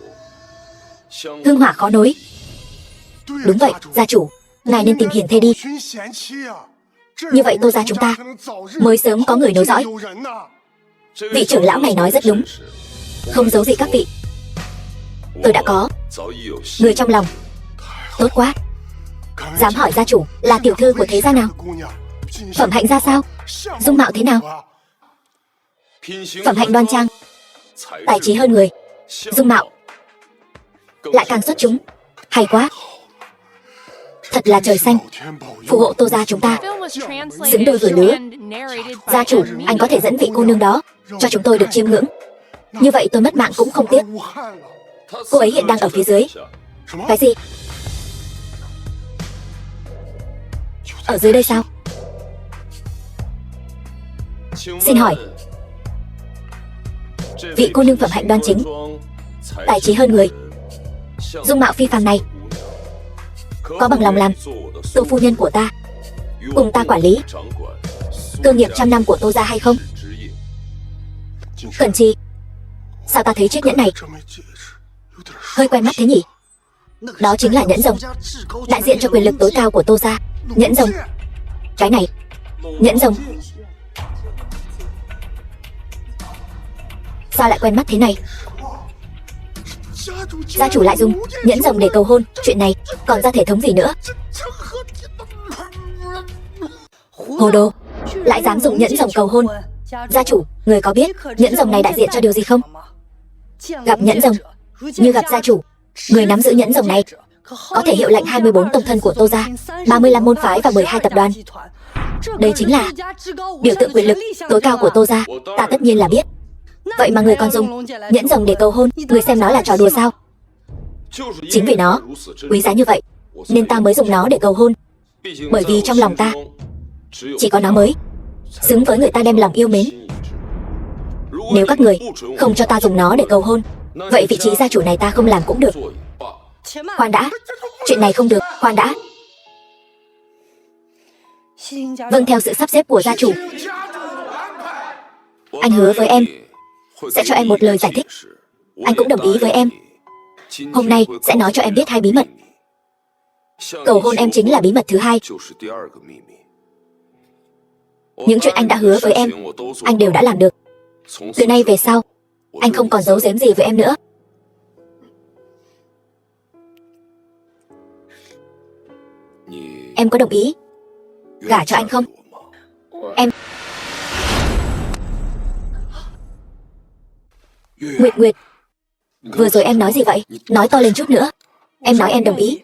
hương hỏa khó nối. Đúng vậy, gia chủ, ngài nên tìm hiền thê đi. Như vậy Tô gia chúng ta mới sớm có người nối dõi. Vị trưởng lão này nói rất đúng, không giấu gì các vị. Tôi đã có người trong lòng. Tốt quá. Dám hỏi gia chủ là tiểu thư của thế gia nào? Phẩm hạnh ra sao? Dung mạo thế nào? Phẩm hạnh đoan trang, tài trí hơn người, dung mạo lại càng xuất chúng. Hay quá. Thật là trời xanh, phù hộ Tô gia chúng ta xứng đôi vừa lứa. Gia chủ, anh có thể dẫn vị cô nương đó cho chúng tôi được chiêm ngưỡng. Như vậy tôi mất mạng cũng không tiếc. Cô ấy hiện đang ở phía dưới. Cái gì? Ở dưới đây sao? Xin hỏi, vị cô nương phẩm hạnh đoan chính, tài trí hơn người, dung mạo phi phàm này có bằng lòng làm Tô phu nhân của ta, cùng ta quản lý cơ nghiệp trăm năm của Tô gia hay không? Cẩn Chi, sao ta thấy chiếc nhẫn này hơi quen mắt thế nhỉ? Đó chính là nhẫn rồng, đại diện cho quyền lực tối cao của Tô gia. Nhẫn rồng. Cái này, nhẫn rồng. Sao lại quen mắt thế này? Gia chủ lại dùng nhẫn rồng để cầu hôn. Chuyện này còn ra thể thống gì nữa? Hồ đồ, lại dám dùng nhẫn rồng cầu hôn. Gia chủ, người có biết nhẫn rồng này đại diện cho điều gì không? Gặp nhẫn rồng như gặp gia chủ. Người nắm giữ nhẫn rồng này có thể hiệu lệnh 24 tông thân của Tô gia, 35 môn phái và 12 tập đoàn. Đây chính là biểu tượng quyền lực tối cao của Tô gia. Ta tất nhiên là biết. Vậy mà người còn dùng nhẫn rồng để cầu hôn, người xem nó là trò đùa sao? Chính vì nó quý giá như vậy nên ta mới dùng nó để cầu hôn. Bởi vì trong lòng ta chỉ có nó mới xứng với người ta đem lòng yêu mến. Nếu các người không cho ta dùng nó để cầu hôn, vậy vị trí gia chủ này ta không làm cũng được. Khoan đã, chuyện này không được, khoan đã. Vâng theo sự sắp xếp của gia chủ. Anh hứa với em sẽ cho em một lời giải thích. Anh cũng đồng ý với em. Hôm nay sẽ nói cho em biết 2 bí mật. Cầu hôn em chính là bí mật thứ 2. Những chuyện anh đã hứa với em, anh đều đã làm được. Từ nay về sau, anh không còn giấu giếm gì với em nữa. Em có đồng ý gả cho anh không? Em... Nguyệt Nguyệt, vừa rồi em nói gì vậy? Nói to lên chút nữa. Em nói em đồng ý.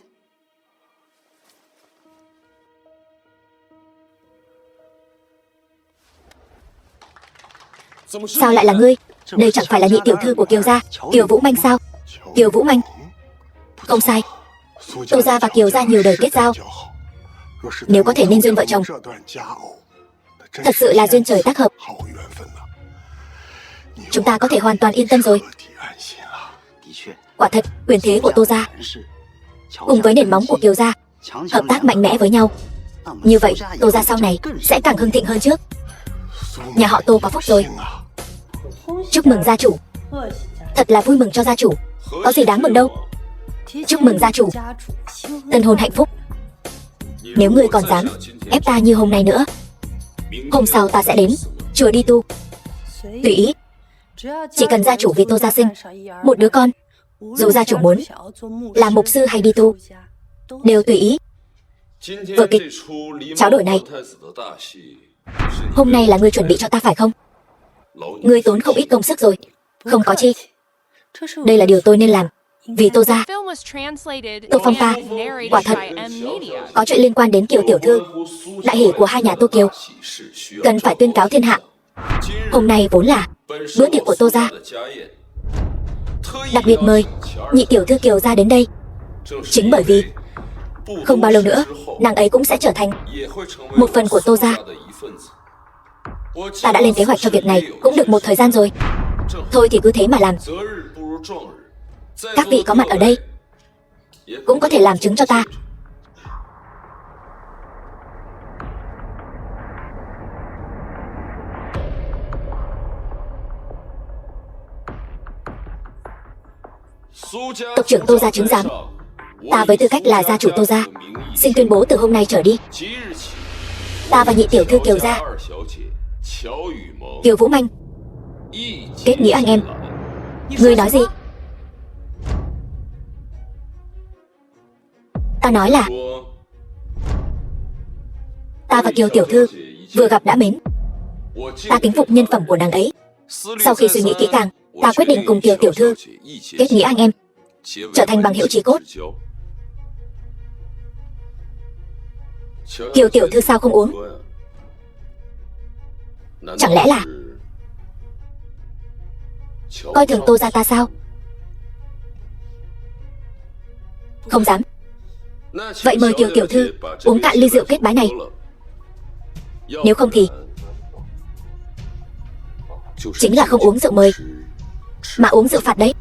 Sao lại là ngươi? Đây chẳng phải là nhị tiểu thư của Kiều gia, Kiều Vũ Manh sao? Kiều Vũ Manh. Không sai. Tô gia và Kiều gia nhiều đời kết giao. Nếu có thể nên duyên vợ chồng, thật sự là duyên trời tác hợp. Chúng ta có thể hoàn toàn yên tâm rồi. Quả thật, quyền thế của Tô gia cùng với nền móng của Kiều gia hợp tác mạnh mẽ với nhau. Như vậy, Tô gia sau này sẽ càng hưng thịnh hơn trước. Nhà họ Tô có phúc rồi. Chúc mừng gia chủ. Thật là vui mừng cho gia chủ. Có gì đáng mừng đâu. Chúc mừng gia chủ. Tân hôn hạnh phúc. Nếu ngươi còn dám ép ta như hôm nay nữa, hôm sau ta sẽ đến chùa đi tu. Tùy ý. Chỉ cần gia chủ vì Tô gia sinh một đứa con, dù gia chủ muốn làm mục sư hay đi tu, đều tùy ý. Vở kịch tráo đổi này, hôm nay là ngươi chuẩn bị cho ta phải không? Ngươi tốn không ít công sức rồi. Không có chi. Đây là điều tôi nên làm. Vì Tô gia, Tô Phong ta, quả thật có chuyện liên quan đến Kiều tiểu thư, đại hỷ của hai nhà Tô Kiều, cần phải tuyên cáo thiên hạ. Hôm nay vốn là bữa tiệc của Tô gia, đặc biệt mời nhị tiểu thư Kiều gia đến đây. Chính bởi vì không bao lâu nữa, nàng ấy cũng sẽ trở thành một phần của Tô gia. Ta đã lên kế hoạch cho việc này cũng được một thời gian rồi. Thôi thì cứ thế mà làm. Các vị có mặt ở đây cũng có thể làm chứng cho ta. Tộc trưởng Tô gia chứng giám, ta với tư cách là gia chủ Tô gia, xin tuyên bố từ hôm nay trở đi, ta và nhị tiểu thư Kiều gia, Kiều Vũ Manh, kết nghĩa anh em. Ngươi nói gì? Ta nói là ta và Kiều tiểu thư vừa gặp đã mến. Ta kính phục nhân phẩm của nàng ấy. Sau khi suy nghĩ kỹ càng, ta quyết định cùng Kiều tiểu thư kết nghĩa anh em, trở thành bằng hữu chí cốt. Kiều tiểu thư sao không uống? Chẳng lẽ là coi thường Tô gia ta sao? Không dám. Vậy mời Kiều tiểu thư uống cạn ly rượu kết bái này. Nếu không thì chính là không uống rượu mời, mà uống rượu phạt đấy.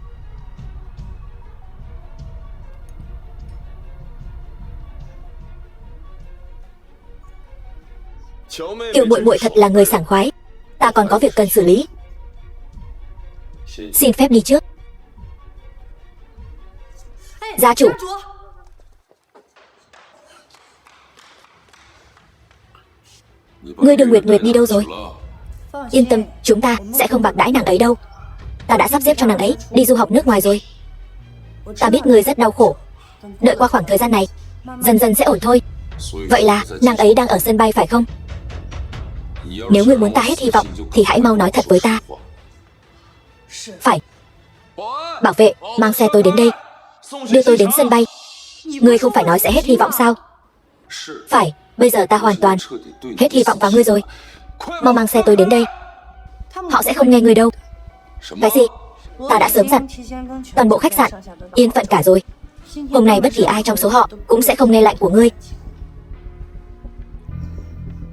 Kiều muội muội thật là người sảng khoái. Ta còn có việc cần xử lý, xin phép đi trước. Gia chủ. Ngươi đưa Nguyệt Nguyệt đi đâu rồi? Yên tâm, chúng ta sẽ không bạc đãi nàng ấy đâu. Ta đã sắp xếp cho nàng ấy đi du học nước ngoài rồi. Ta biết ngươi rất đau khổ. Đợi qua khoảng thời gian này, dần dần sẽ ổn thôi. Vậy là nàng ấy đang ở sân bay phải không? Nếu ngươi muốn ta hết hy vọng thì hãy mau nói thật với ta. Phải. Bảo vệ, mang xe tôi đến đây, đưa tôi đến sân bay. Ngươi không phải nói sẽ hết hy vọng sao? Phải, bây giờ ta hoàn toàn hết hy vọng vào ngươi rồi. Mau mang xe tôi đến đây. Họ sẽ không nghe ngươi đâu. Cái gì? Ta đã sớm dặn toàn bộ khách sạn yên phận cả rồi. Hôm nay bất kỳ ai trong số họ cũng sẽ không nghe lệnh của ngươi.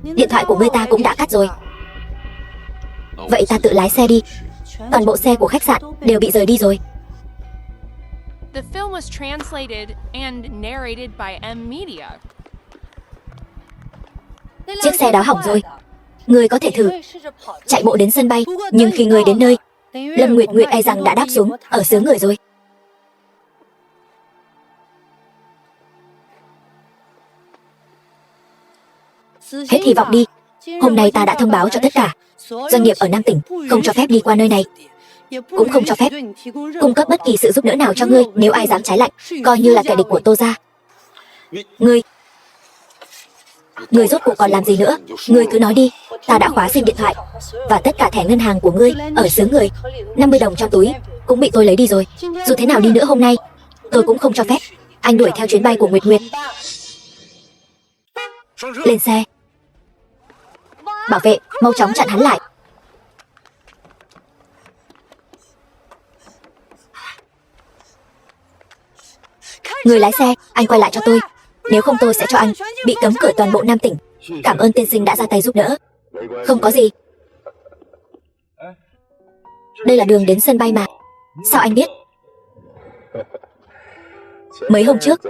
Điện thoại của ngươi ta cũng đã cắt rồi. Vậy ta tự lái xe đi. Toàn bộ xe của khách sạn đều bị rời đi rồi. The film was translated and narrated by M Media. Chiếc xe đó hỏng rồi. Ngươi có thể thử chạy bộ đến sân bay, nhưng khi ngươi đến nơi Lâm Nguyệt Nguyệt e rằng đã đáp xuống ở xứ người rồi. Hết hy vọng đi. Hôm nay ta đã thông báo cho tất cả doanh nghiệp ở Nam tỉnh không cho phép đi qua nơi này, cũng không cho phép cung cấp bất kỳ sự giúp đỡ nào cho ngươi. Nếu ai dám trái lạnh, coi như là kẻ địch của Tô gia. Ngươi rốt cuộc còn làm gì nữa? Ngươi cứ nói đi. Ta đã khóa sim điện thoại và tất cả thẻ ngân hàng của ngươi ở xứ người. 50 đồng trong túi cũng bị tôi lấy đi rồi. Dù thế nào đi nữa hôm nay tôi cũng không cho phép anh đuổi theo chuyến bay của Nguyệt Nguyệt. Lên xe. Bảo vệ, mau chóng chặn hắn lại. Người lái xe, anh quay lại cho tôi. Nếu không tôi sẽ cho anh bị cấm cửa toàn bộ Nam tỉnh. Cảm ơn tiên sinh đã ra tay giúp đỡ. Không có gì. Đây là đường đến sân bay mà. Sao anh biết? Mấy hôm trước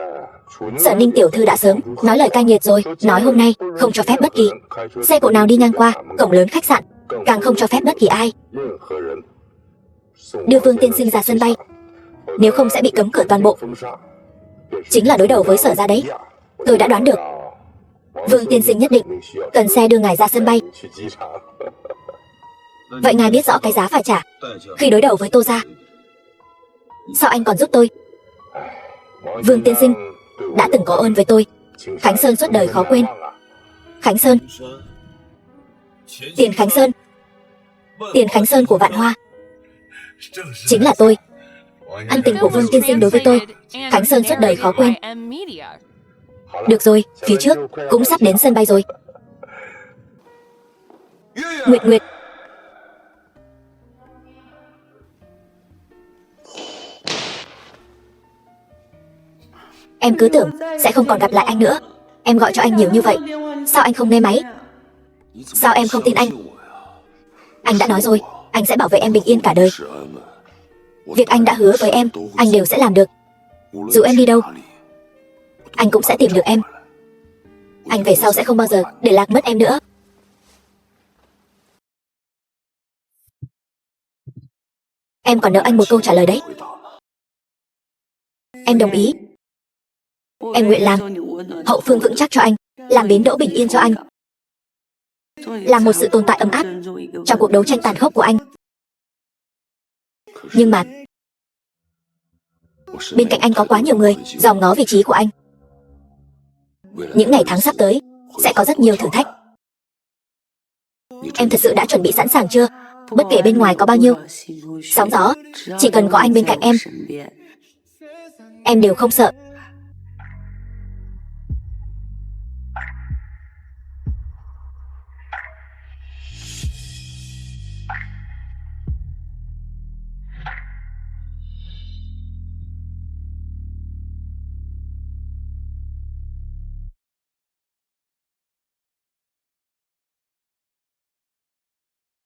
Sở Ninh tiểu thư đã sớm nói lời cay nghiệt rồi. Nói hôm nay không cho phép bất kỳ xe cộ nào đi ngang qua cổng lớn khách sạn, càng không cho phép bất kỳ ai đưa Vương tiên sinh ra sân bay. Nếu không sẽ bị cấm cửa toàn bộ. Chính là đối đầu với Sở gia đấy. Tôi đã đoán được Vương tiên sinh nhất định cần xe đưa ngài ra sân bay. Vậy ngài biết rõ cái giá phải trả khi đối đầu với Tô gia. Sao anh còn giúp tôi? Vương tiên sinh đã từng có ơn với tôi. Khánh Sơn suốt đời khó quên. Khánh Sơn, Tiền Khánh Sơn, Tiền Khánh Sơn của Vạn Hoa chính là tôi. Ân tình của Vương tiên sinh đối với tôi, Khánh Sơn suốt đời khó quên. Được rồi, phía trước cũng sắp đến sân bay rồi. Nguyệt Nguyệt. Em cứ tưởng sẽ không còn gặp lại anh nữa. Em gọi cho anh nhiều như vậy, sao anh không nghe máy? Sao em không tin anh? Anh đã nói rồi, anh sẽ bảo vệ em bình yên cả đời. Việc anh đã hứa với em, anh đều sẽ làm được. Dù em đi đâu, anh cũng sẽ tìm được em. Anh về sau sẽ không bao giờ để lạc mất em nữa. Em còn nợ anh một câu trả lời đấy. Em đồng ý. Em nguyện làm hậu phương vững chắc cho anh, làm bến đỗ bình yên cho anh, làm một sự tồn tại ấm áp trong cuộc đấu tranh tàn khốc của anh. Nhưng mà bên cạnh anh có quá nhiều người dòm ngó vị trí của anh. Những ngày tháng sắp tới sẽ có rất nhiều thử thách. Em thật sự đã chuẩn bị sẵn sàng chưa? Bất kể bên ngoài có bao nhiêu sóng gió, chỉ cần có anh bên cạnh em đều không sợ.